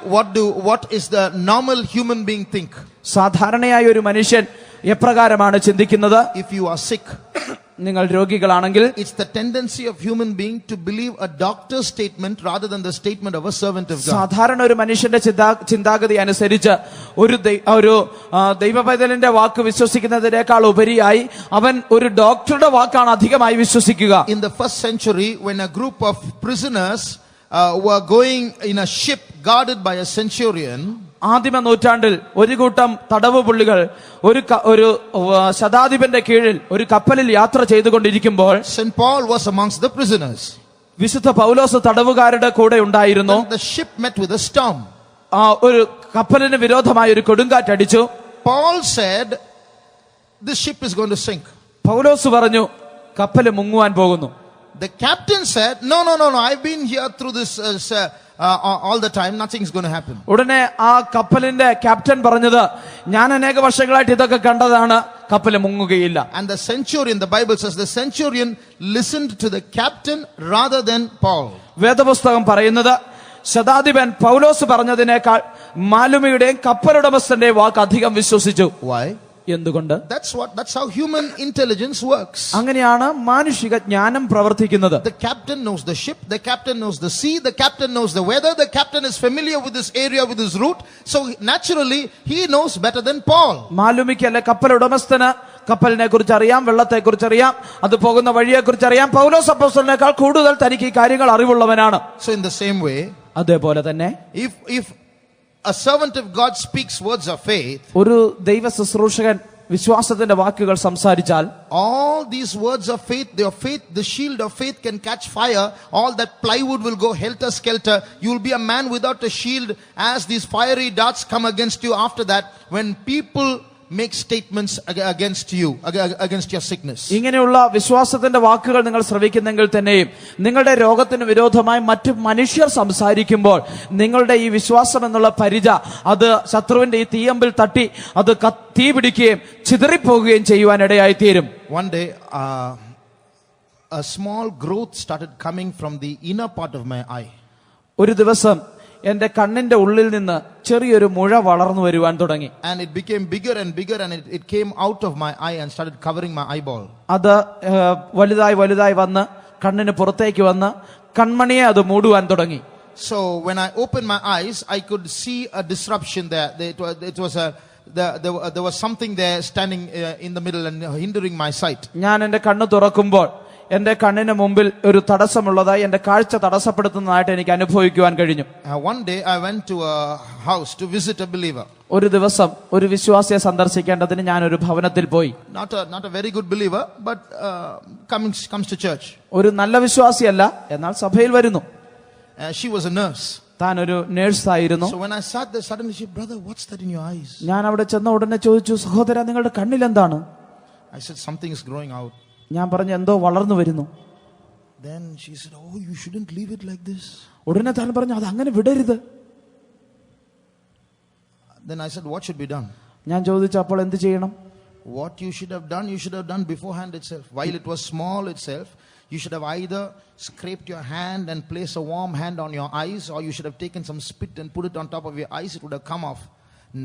what is the normal human being think? സാധാരണയായ ഒരു മനുഷ്യൻ എപ്രകാരമാണ് ചിന്തിക്കുന്നത്? If you are sick, നിങ്ങൾ രോഗികളാണെങ്കിൽ, it's the tendency of human being to believe a doctor's statement rather than the statement of a servant of God. സാധാരണ ഒരു മനുഷ്യന്റെ ചിന്താഗതി അനുസരിച്ച് ഒരു ദൈവപൈതലിന്റെ വാക്ക് വിശ്വസിക്കുന്നതിനേക്കാൾ ഉപരിയായി അവൻ ഒരു ഡോക്ടറുടെ വാക്കാണ് അധികമായി വിശ്വസിക്കുക. In the first century, when a group of prisoners were going in a ship guarded by a centurion, ആദിമ നൂറ്റാണ്ടിൽ ഒരു കൂട്ടം തടവ് പുള്ളികൾ ഒരു ശതാധിപന്റെ കീഴിൽ ഒരു കപ്പലിൽ യാത്ര ചെയ്തുകൊണ്ടിരിക്കുമ്പോൾ St. Paul was amongst the prisoners. വിശുദ്ധ പൗലോസ് തടവുകാരുടെ കൂടെ ഉണ്ടായിരുന്നു. The ship met with a storm. ഒരു കപ്പലിന് വിരോധമായ ഒരു കൊടുങ്കാറ്റ് അടിച്ചു. Paul said, "This ship is going to sink." പൗലോസ് പറഞ്ഞു, കപ്പല് മുങ്ങുവാൻ പോകുന്നു. The captain said, "No, I've been here through this all the time. Nothing is going to happen." ഉടനെ ആ കപ്പലിന്റെ ക്യാപ്റ്റൻ പറഞ്ഞത്, ഞാൻ അനേക വർഷങ്ങളായിട്ട് ഇതൊക്കെ കണ്ടതാണ്, കപ്പല് മുങ്ങുകയില്ല. And the centurion, the Bible says, the centurion listened to the captain rather than Paul. വേദപുസ്തകം പറയുന്നത് ശതാധിപൻ പൗലോസ് പറഞ്ഞതിനേക്കാൾ മാലുമിയുടെയും കപ്പലുടമസ്ഥന്റെയും വാക്ക് അധികം വിശ്വസിച്ചു. Why? എന്തുകൊണ്ട്? That's how human intelligence works. അങ്ങനെയാണ് മാനുഷിക ജ്ഞാനം പ്രവർത്തിക്കുന്നത്. The captain knows the ship, the captain knows the sea, the captain knows the weather, the captain is familiar with this area, with this route, so naturally he knows better than Paul. മാലുമിക്ക് അല്ലെ കപ്പലുടമസ്ഥന് കപ്പലിനെ കുറിച്ച് അറിയാം, വെള്ളത്തെ കുറിച്ച് അറിയാം, അത് പോകുന്ന വഴിയെ കുറിച്ച് അറിയാം. പൗലോസ് അപ്പോസ്തലനേക്കാൾ കൂടുതൽ തനിക്ക് ഈ കാര്യങ്ങൾ അറിവുള്ളവനാണ്. So in the same way, അതേപോലെ തന്നെ if a servant of God speaks words of faith, ഒരു ദൈവ ശുശ്രൂഷകൻ വിശ്വാസത്തിന്റെ വാക്കുകൾ സംസാരിച്ചാൽ, all these words of faith, the shield of faith can catch fire. All that plywood will go helter skelter. You will be a man without a shield as these fiery darts come against you. After that, when people make statements against you, against your sickness. ഇങ്ങനെയുള്ള വിശ്വാസത്തിന്റെ വാക്കുകൾ നിങ്ങൾ ശ്രവിക്കുന്നെങ്കിൽ തന്നെയും നിങ്ങളുടെ രോഗത്തിന് വിരോധമായി മറ്റു മനുഷ്യർ സംസാരിക്കുമ്പോൾ നിങ്ങളുടെ ഈ വിശ്വാസം എന്നുള്ള പരിച അത് ശത്രുവിന്റെ ഈ തീയമ്പിൽ തട്ടി അത് തീ പിടിക്കുകയും ചിതറിപ്പോകുകയും ചെയ്യുവാൻ ഇടയായി തീരും. One day a small growth started coming from the inner part of my eye. ഒരു ദിവസം എന്റെ കണ്ണിന്റെ ഉള്ളിൽ നിന്ന് ചെറിയൊരു മുഴ വളർന്നു വരുവാൻ തുടങ്ങി. And it became bigger and bigger, and it came out of my eye and started covering my eyeball. അത് വലുതായി വന്ന് കണ്ണിന് പുറത്തേക്ക് വന്ന് കൺമണിയെ അത് മൂടുവാൻ തുടങ്ങി. So when I opened my eyes, I could see a disruption there. There was something there standing in the middle and hindering my sight. ഞാൻ എന്റെ കണ്ണ് തുറക്കുമ്പോൾ എന്റെ കണ്ണിന് മുമ്പിൽ ഒരു തടസ്സമുള്ളതായി, എന്റെ കാഴ്ച തടസ്സപ്പെടുത്തുന്നതായിട്ട് എനിക്ക് അനുഭവിക്കുവാൻ കഴിഞ്ഞു. One day I went to a house to visit a believer. ഒരു ദിവസം ഒരു വിശ്വാസിയെ സന്ദർശിക്കേണ്ടതിന് ഞാൻ ഒരു ഭവനത്തിൽ പോയി. Not a very good believer, but comes to church. ഒരു നല്ല വിശ്വാസിയല്ല, എന്നാൽ സഭയിൽ വരുന്നു. She was a nurse. താൻ ഒരു നേഴ്സ് ആയിരുന്നു. So when I sat there, suddenly she, "Brother, what's that in your eyes?" ഞാൻ അവിടെ ചെന്ന ഉടനെ ചോദിച്ചു, സഹോദര, നിങ്ങളുടെ കണ്ണിൽ എന്താണ്? I said, "Something is growing out." ഞാൻ പറഞ്ഞു, എന്തോ വളർന്നു വരുന്നു. Then she said, "Oh, you shouldn't leave it like this." ഉടനെ താൻ പറഞ്ഞു, അത് അങ്ങനെ വിടരുത്. Then I said, "What should be done?" ഞാൻ ചോദിച്ചു, അപ്പോൾ എന്ത് ചെയ്യണം? What you should have done beforehand itself. While it was small itself, you should have either scraped your hand and placed a warm hand on your eyes, or you should have taken some spit and put it on top of your eyes. It would have come off.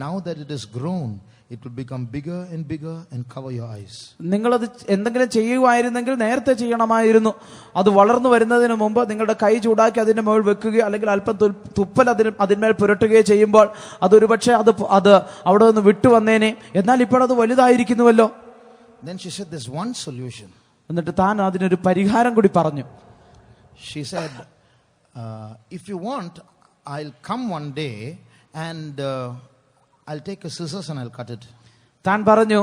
Now that it is grown, it will become bigger and bigger and cover your eyes. നിങ്ങളത് എന്തെങ്കിലും ചെയ്യുമായിരുന്നെങ്കിൽ നേരത്തെ ചെയ്യണമായിരുന്നു. അത് വളർന്നു വരുന്നതിന് മുമ്പ് നിങ്ങളുടെ കൈ ചൂടാക്കി അതിന്റെ മുകളിൽ വെക്കുകയോ അല്ലെങ്കിൽ അല്പം തുപ്പൽ അതിന്മേൽ പുരട്ടുകയോ ചെയ്യുമ്പോൾ അതൊരുപക്ഷെ അത് അവിടെ നിന്ന് വിട്ടുവന്നേനെ. എന്നാൽ ഇപ്പോൾ അത് വലുതായിരിക്കുന്നുവല്ലോ. Then she said, "There's one solution." എന്നിട്ട് താൻ അതിനൊരു പരിഹാരം കൂടി പറഞ്ഞു. She said, "If you want, I'll come one day and I'll take a scissors and I'll cut it." താൻ പറഞ്ഞു,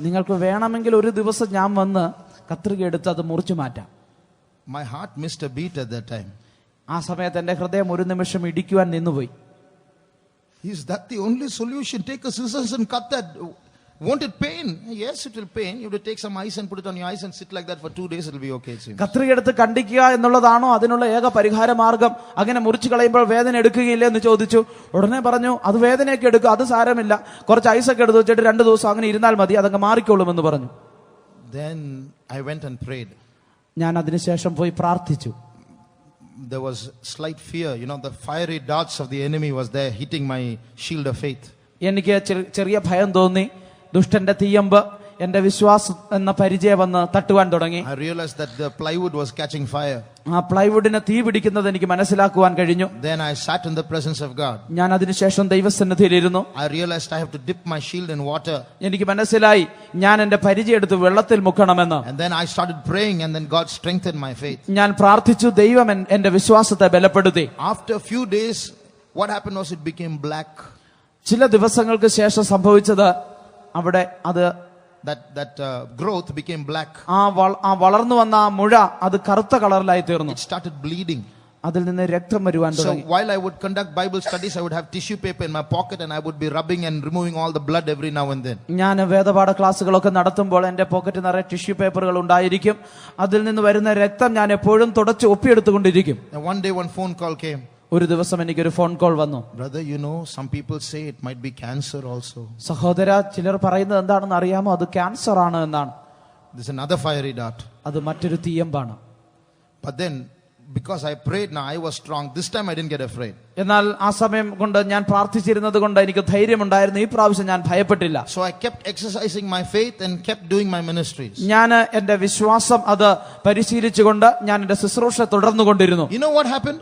നിങ്ങൾക്ക് വേണമെങ്കിൽ ഒരു ദിവസം ഞാൻ വന്ന് കത്രിക എടുത്ത് അത് മുറിച്ചു മാറ്റാം. My heart missed a beat at that time. ആ സമയത്ത് എന്റെ ഹൃദയം ഒരു നിമിഷം ഇടിക്കുവാൻ നിന്നുപോയി. Is that the only solution? Take a scissors and cut that. Won't it pain? Yes, it will pain. You have to take some ice and put it on your eyes and sit like that for 2 days. It will be okay. It seems. കത്രികയെടുത്ത് കണ്ടിക്കുക എന്നുള്ളതാണോ അതിനുള്ള ഏക പരിഹാര മാർഗം? അങ്ങനെ മുറിച്ചു കളയുമ്പോൾ വേദന എടുക്കുകയില്ല എന്ന് ചോദിച്ചു. ഉടനെ പറഞ്ഞു അത് വേദനയൊക്കെ എടുക്കും, അത് സാരമില്ല, കുറച്ച് ഐസൊക്കെ എടുത്ത് വെച്ചിട്ട് 2 ദിവസം അങ്ങനെ ഇരുന്നാൽ മതി, അതങ്ങ് മാറിക്കോളുമെന്ന് പറഞ്ഞു. Then I went and prayed. ഞാൻ അതിനുശേഷം പോയി പ്രാർത്ഥിച്ചു. There was slight fear. The fiery darts of the enemy was there hitting my shield of faith. എനിക്ക് ചെറിയ ഭയം തോന്നി. ദുഷ്ടന്റെ തീയമ്പ് എന്റെ വിശ്വാസം എന്ന പരിചയം വന്ന് തട്ടുവാൻ തുടങ്ങി. I realized that the plywood was catching fire. ആ പ്ലൈവുഡിന് തീ പിടിക്കുന്നത് എനിക്ക് മനസ്സിലാക്കുവാൻ കഴിഞ്ഞു. Then I sat in the presence of God. ഞാൻ അതിനുശേഷം ദൈവസന്നിധിയിലിരുന്നു. I realized I have to dip my shield in water. എനിക്ക് മനസ്സിലായി ഞാൻ എന്റെ പരിചയം എടുത്ത് വെള്ളത്തിൽ മുക്കണമെന്ന്. And then I started praying, and then God strengthened my faith. ഞാൻ പ്രാർത്ഥിച്ചു, ദൈവം എന്റെ വിശ്വാസത്തെ ബലപ്പെടുത്തി. After a few days, what happened was it became black. ചില ദിവസങ്ങൾക്ക് ശേഷം സംഭവിച്ചത് അവിടെ അത് that growth became black. ആ വളർന്നു വന്ന ആ മുഴ അത് കറുത്ത കളറിലായി തീർന്നു. It started bleeding. അതിൽ നിന്ന് രക്തം വരുവാൻ തുടങ്ങി. So while I would conduct Bible studies, I would have tissue paper in my pocket and I would be rubbing and removing all the blood every now and then. ഞാൻ വേദപാഠ ക്ലാസ്സുകളൊക്കെ നടത്തുമ്പോൾ എന്റെ പോക്കറ്റിൽ നിറയെ ടിഷ്യൂ പേപ്പറുകൾ ഉണ്ടായിരിക്കും. അതിൽ നിന്ന് വരുന്ന രക്തം ഞാൻ എപ്പോഴും തുടച്ച് ഒപ്പിയെടുത്തുകൊണ്ടിരിക്കും. And one day one phone call came. ഒരു ദിവസം എനിക്കൊരു ഫോൺ കോൾ വന്നു. Brother, some people say it might be cancer also. സഹോദര, ചിലർ പറയുന്നത് എന്താണെന്ന് അറിയാമോ? അത് ക്യാൻസർ ആണ് എന്നാണ്. This is another fiery dart. അത് മറ്റൊരു തീയമ്പാണ്. But then because I prayed, now I was strong. This time I didn't get afraid. എന്നാൽ ആ സമയം കൊണ്ട് ഞാൻ പ്രാർത്ഥിച്ചിരുന്നത് കൊണ്ട് എനിക്ക് ധൈര്യമുണ്ടായിരുന്നു. ഈ പ്രാവശ്യം ഞാൻ ഭയപ്പെട്ടില്ല. So I kept exercising my faith and kept doing my ministries. ഞാൻ എന്റെ വിശ്വാസം അത് പരിശീലിച്ചുകൊണ്ട് ഞാൻ എന്റെ ശുശ്രൂഷ തുടർന്നുകൊണ്ടിരുന്നു. You know what happened?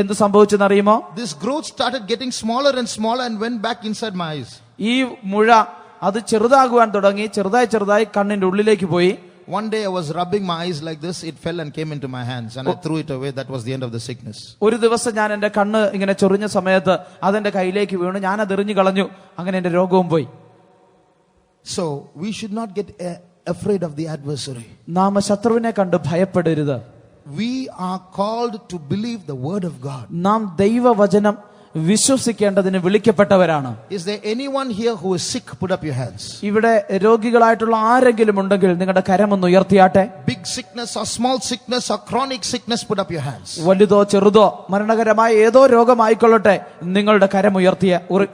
എന്ത് സംഭവിച്ചെന്നറിയുമോ? This growth started getting smaller and smaller and went back inside my eyes. ഈ മുഴ അത് ചെറുതാകുവാൻ തുടങ്ങി. ചെറുതായി കണ്ണിന്റെ ഉള്ളിലേക്ക് പോയി. One day I was rubbing my eyes like this. It fell and came into my hands and I threw it away. That was the end of the sickness. ഒരു ദിവസം ഞാൻ എന്റെ കണ്ണ് ഇങ്ങനെ ചൊറിഞ്ഞ സമയത്ത് അതെന്റെ കയ്യിലേക്ക് വീണു. ഞാൻ അത് എറിഞ്ഞു കളഞ്ഞു. അങ്ങനെ എന്റെ രോഗവും പോയി. So we should not get afraid of the adversary. നാം ശത്രുവിനെ കണ്ട് ഭയപ്പെടരുത്. We are called to believe the word of God. നാം ദൈവവചനം വിശ്വസിക്കേണ്ടതിന് വിളിക്കപ്പെട്ടവരാണ്. Is there anyone here who is sick? Put up your hands. ഇവിടെ രോഗികളായിട്ടുള്ള ആരെങ്കിലും ഉണ്ടെങ്കിൽ നിങ്ങളുടെ കരമൊന്ന് ഉയർത്തിയാട്ടെ. Big sickness or small sickness or chronic sickness, put up your hands. വലുതോ ചെറുതോ മരണകരമായ ഏതോ രോഗമായിക്കൊള്ളട്ടെ, നിങ്ങളുടെ കരം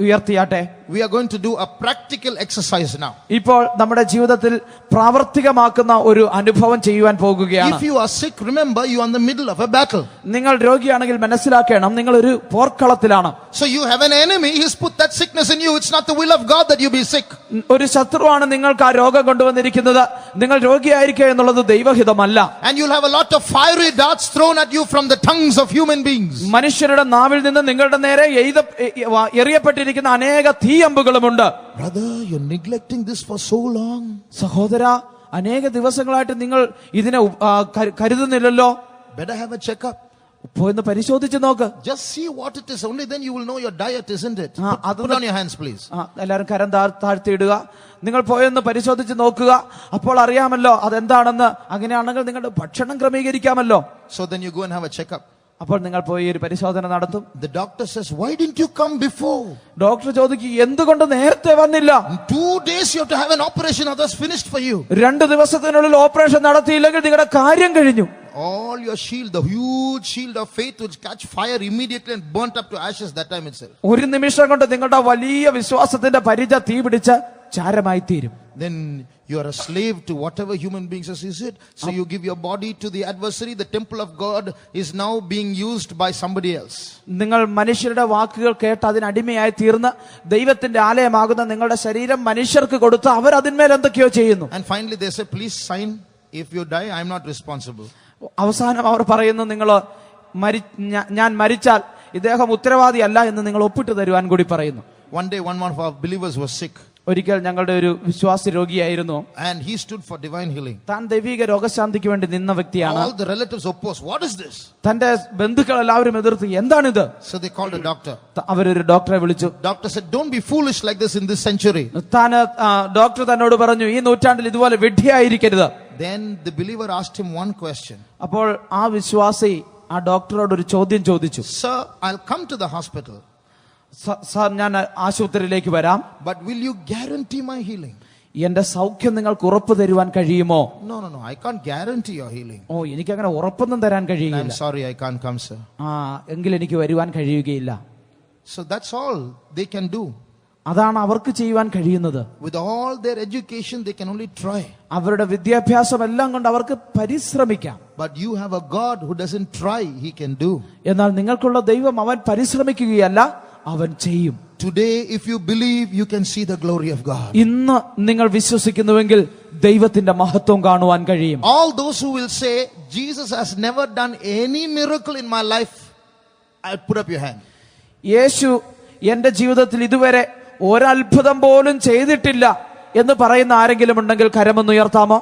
ഉയർത്തിയാട്ടെ. We are going to do a practical exercise now. ഇപ്പോൾ നമ്മുടെ ജീവിതത്തിൽ പ്രാവർത്തികമാക്കുന്ന ഒരു അനുഭവം ചെയ്യുവാൻ പോകുകയാണ്. If you are sick, remember you are in the middle of a battle. നിങ്ങൾ രോഗിയാണെങ്കിൽ മനസ്സിലാക്കണം, നിങ്ങൾ ഒരു പോർക്കളത്തിലാണ്. So you have an enemy. He's put that sickness in you. It's not the will of God that you be sick. ഒരു ശത്രുവാണ് നിങ്ങൾക്ക് ആ രോഗം കൊണ്ടുവന്നിരിക്കുന്നത്. നിങ്ങൾ രോഗിയായിരിക്കുക എന്നുള്ളത് ദൈവഹിതമല്ല. And you'll have a lot of fiery darts thrown at you from the tongues of human beings. മനുഷ്യരുടെ നാവിൽ നിന്ന് നിങ്ങളുടെ നേരെ എറിയപ്പെട്ടിരിക്കുന്ന അനേക തീയമ്പുകളുമുണ്ട്. Brother, you're neglecting this for so long. സഹോദര, അനേക ദിവസങ്ങളായിട്ട് നിങ്ങൾ ഇതിനെ കരുതുന്നില്ലല്ലോ. Better have a checkup. പോയെന്ന് പരിശോധിച്ച് നോക്ക്. Just see what it is. Only then you will know your diet, isn't it? Put on your hands, please. എല്ലാവരും കരം താഴ്ത്തിയിടുക. നിങ്ങൾ പോയെന്ന് പരിശോധിച്ച് നോക്കുക. അപ്പോൾ അറിയാമല്ലോ അതെന്താണെന്ന്. അങ്ങനെയാണെങ്കിൽ നിങ്ങളുടെ ഭക്ഷണം ക്രമീകരിക്കാമല്ലോ. So then you go and have a checkup. അപ്പോൾ നിങ്ങൾ പോയി ഒരു പരിശോധന നടത്തും. The doctor says, why didn't you come before? Doctor ചോദിക്കും, എന്തുകൊണ്ട് നേരത്തെ വന്നില്ല? In 2 days you have to have an operation, others finished for you. 2 ദിവസത്തിനുള്ളിൽ ഓപ്പറേഷൻ നടത്തിയില്ലെങ്കിൽ നിങ്ങളുടെ കാര്യം കഴിഞ്ഞു. All your shield, the huge shield of faith, would catch fire immediately and burnt up to ashes that time itself. ഒരു നിമിഷം കൊണ്ട് നിങ്ങളുടെ വലിയ വിശ്വാസത്തിന്റെ പരിച തീ പിടിച്ച് ചാരമായി തീരും. Then you are a slave to whatever human beings is it. So you give your body to the adversary. The temple of God is now being used by somebody else. നിങ്ങൾ മനുഷ്യരുടെ വാക്കുകൾ കേട്ട് അതിനടിമയായി തീർന്ന് ദൈവത്തിന്റെ ആലയമാകുന്ന നിങ്ങളുടെ ശരീരം മനുഷ്യർക്ക് കൊടുത്ത് അവർ അതിന്മേൽ എന്തൊക്കെയോ ചെയ്യുന്നു. And finally they say, please sign. If you die, I am not responsible. അവസാനം അവർ പറയുന്നു, ഞാൻ മരിച്ചാൽ ഇദ്ദേഹം ഉത്തരവാദിയല്ല എന്ന് നിങ്ങൾ ഒപ്പിട്ട് തരുവാൻ കൂടി പറയുന്നു. One day one of our believers was sick. ഒരിക്കൽ ഞങ്ങളുടെ ഒരു വിശ്വാസി രോഗിയായിരുന്നു. And he stood for divine healing. താൻ ദൈവിക രോഗശാന്തിക്ക് വേണ്ടി നിന്ന വ്യക്തിയാണ്. All the relatives opposed. What is this? തന്റെ ബന്ധുക്കൾ എല്ലാവരും എതിർത്ത്, എന്താണിത്? So they called a doctor. അവരൊരു ഡോക്ടറെ വിളിച്ചു. Doctor said, don't be foolish like this in this century. Doctor തന്നോട് പറഞ്ഞു, ഈ നൂറ്റാണ്ടിൽ ഇതുപോലെ വിഡ്ഢിയായിരിക്കരുത്. Then the believer asked him one question. അപ്പോൾ ആ വിശ്വാസി ആ ഡോക്ടറോട് ഒരു ചോദ്യം ചോദിച്ചു. Sir, I'll come to the hospital. Sir ഞാൻ ആശുപത്രിയിലേക്ക് വരാം, but will you guarantee my healing? എന്റെ സൗഖ്യം നിങ്ങൾക്ക് ഉറപ്പ് തരുവാൻ കഴിയുമോ? No, I can't guarantee your healing. ഓ, എനിക്ക് അങ്ങനെ ഉറപ്പൊന്നും തരാൻ I'm കഴിയുകയില്ല. sorry, I can't come, sir. എങ്കിൽ എനിക്ക് വരുവാൻ കഴിയുകയില്ല. So that's all they can do. അതാണ് അവർക്ക് ചെയ്യുവാൻ കഴിയുന്നത്. With all their education, they can only try. അവരുടെ വിദ്യാഭ്യാസം എല്ലാം കൊണ്ട് അവർക്ക് പരിശ്രമിക്കാം. But you have a God who doesn't try, he can do. എന്നാൽ നിങ്ങൾക്കുള്ള ദൈവം അവൻ പരിശ്രമിക്കുകയല്ല, അവൻ ചെയ്യും. Today, if you believe, you can see the glory of God. ഇന്ന് നിങ്ങൾ വിശ്വസിക്കുന്നുവെങ്കിൽ ദൈവത്തിന്റെ മഹത്വം കാണുവാൻ കഴിയും. All those who will say, Jesus has never done any miracle in my life, I'll put up your hand. യേശു എന്റെ ജീവിതത്തിൽ ഇതുവരെ ഒരത്ഭുതം പോലും ചെയ്തിട്ടില്ല എന്ന് പറയുന്ന ആരെങ്കിലും ഉണ്ടെങ്കിൽ കരമൊന്ന് ഉയർത്താമോ?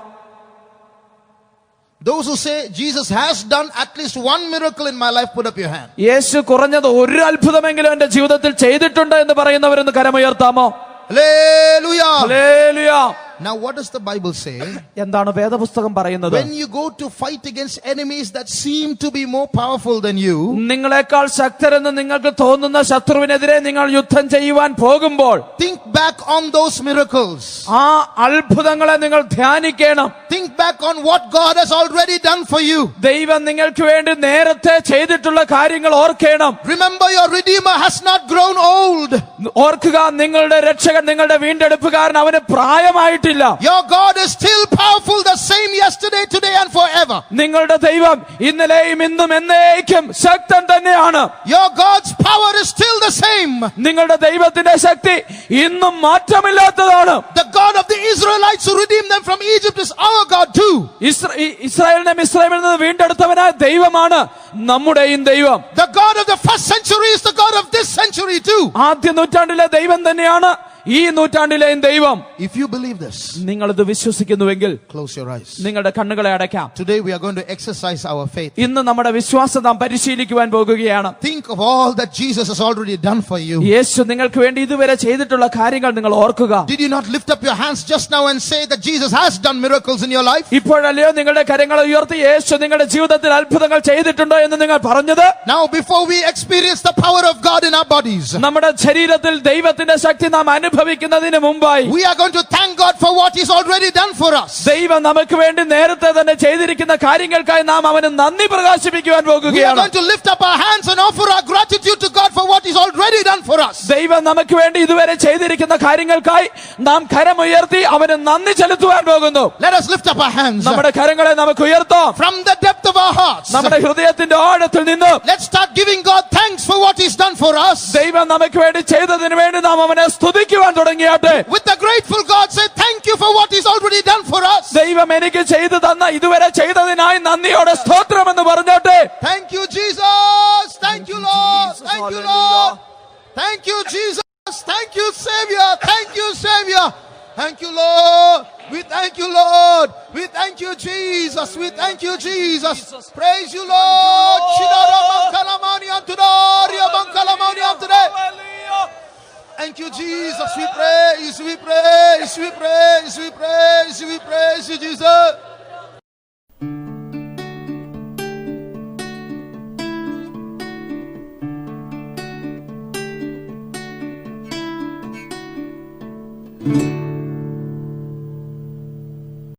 Those who say Jesus has done at least one miracle in my life, put up your hand. യേശു കുറഞ്ഞത് ഒരു അത്ഭുതമെങ്കിലും എന്റെ ജീവിതത്തിൽ ചെയ്തിട്ടുണ്ട് എന്ന് പറയുന്നവരൊന്ന് കരമുയർത്താമോ? Hallelujah. Hallelujah. Now what does the Bible say? എന്താണ് വേദപുസ്തകം പറയുന്നത്? When you go to fight against enemies that seem to be more powerful than you, നിങ്ങളെക്കാൾ ശക്തരെന്ന് നിങ്ങൾക്ക് തോന്നുന്ന ശത്രുവിനെതിരെ നിങ്ങൾ യുദ്ധം ചെയ്യുവാൻ പോകുമ്പോൾ think back on those miracles. ആ അത്ഭുതങ്ങളെ നിങ്ങൾ ധ്യാനിക്കണം. Think back on what God has already done for you. ദൈവം നിങ്ങൾക്ക് വേണ്ടി നേരത്തെ ചെയ്തിട്ടുള്ള കാര്യങ്ങൾ ഓർക്കണം. Remember, your Redeemer has not grown old. ഓർക്കുക, നിങ്ങളുടെ രക്ഷകൻ, നിങ്ങളുടെ വീണ്ടെടുപ്പുകാരൻ അവന് പ്രായമായിട്ടില്ല. Your God is still powerful, the same yesterday, today and forever. നിങ്ങളുടെ ദൈവം ഇന്നലെയും ഇന്നും എന്നേക്കും ശക്തൻ തന്നെയാണ്. Your God's power is still the same. നിങ്ങളുടെ ദൈവത്തിന്റെ ശക്തി ഇന്നും മാറ്റമില്ലാത്തതാണ്. The God of the Israelites who redeemed them from Egypt is our God too. ഇസ്രായേലിനെ മിസ്രൈമിൽ നിന്ന് വീണ്ടെടുത്തവനായ ദൈവമാണ് നമ്മുടെയും ദൈവം. The God of the first century is the God of this century too. ആദ്യ നൂറ്റാണ്ടിലെ ദൈവം തന്നെയാണ് ഈ നൂറ്റാണ്ടിലെയും ദൈവം. If you believe this, നിങ്ങൾ ഇത് വിശ്വസിക്കുന്നുവെങ്കിൽ close your eyes. നിങ്ങളുടെ കണ്ണുകളെ അടയ്ക്കാം. Today we are going to exercise our faith. ഇന്ന് നമ്മുടെ വിശ്വാസം നാം പരിശീലിക്കുവാൻ പോകുകയാണ്. Think of all that Jesus has already done for you. യേശു നിങ്ങൾക്ക് വേണ്ടി ഇതുവരെ ചെയ്തിട്ടുള്ള കാര്യങ്ങൾ നിങ്ങൾ ഓർക്കുക. Did you not lift up your hands just now and say that Jesus has done miracles in your life? ഇപ്പോഴല്ലയോ നിങ്ങളുടെ കരങ്ങൾ ഉയർത്തി യേശു നിങ്ങളുടെ ജീവിതത്തിൽ അത്ഭുതങ്ങൾ ചെയ്തിട്ടുണ്ടോ എന്ന് നിങ്ങൾ പറഞ്ഞത്? Now, before we experience the power of God in our bodies, നമ്മുടെ ശരീരത്തിൽ ദൈവത്തിന്റെ ശക്തി നാം അനുഭവിക്കുന്നതിന് മുമ്പായി we are going to thank God for what He's already done for us. ദൈവം നമുക്ക് വേണ്ടി നേരത്തെ തന്നെ ചെയ്തിരിക്കുന്ന കാര്യങ്ങൾക്കായി നാം അവന് നന്ദി പ്രകാശിപ്പിക്കുവാൻ We are പോകുകയാണ്. going to lift up our hands and offer our gratitude to God for what He's already done for us. ദൈവം നമുക്ക് വേണ്ടി ഇതുവരെ ചെയ്തിരിക്കുന്ന കാര്യങ്ങൾക്കായി നാം കരമുയർത്തി അവന് നന്ദി ചെലുത്തുവാൻ പോകുന്നു. Let us lift up our hands നമ്മുടെ കരങ്ങളെ നമുക്ക് ഉയർത്താം. from the depth of our hearts. നമ്മുടെ ഹൃദയത്തിന്റെ ആഴത്തിൽ നിന്ന് Let's start giving God thanks for what He's done for us. ദൈവം നമുക്ക് വേണ്ടി ചെയ്തതിനു വേണ്ടി നാം അവനെ സ്തുതിക്കുവാൻ തുടങ്ങിയാട്ടെ. With the grateful God, say thank you for what He's already done for us. ദൈവം എനിക്ക് ചെയ്തു തന്ന ഇതുവരെ ചെയ്തതിനായി നന്ദിയോടെ സ്തോത്രം എന്ന് പറഞ്ഞോട്ടെ. Thank you, Jesus. Thank you, Lord. Thank you, Lord. Thank you, Jesus. Thank you, Savior. Thank you, Savior. Thank you, Lord. We thank you, Lord. We thank you, Jesus. We thank you, Jesus. Praise you, Lord. Thank you, Jesus. We praise, we praise, we praise, we praise, we praise you, Jesus.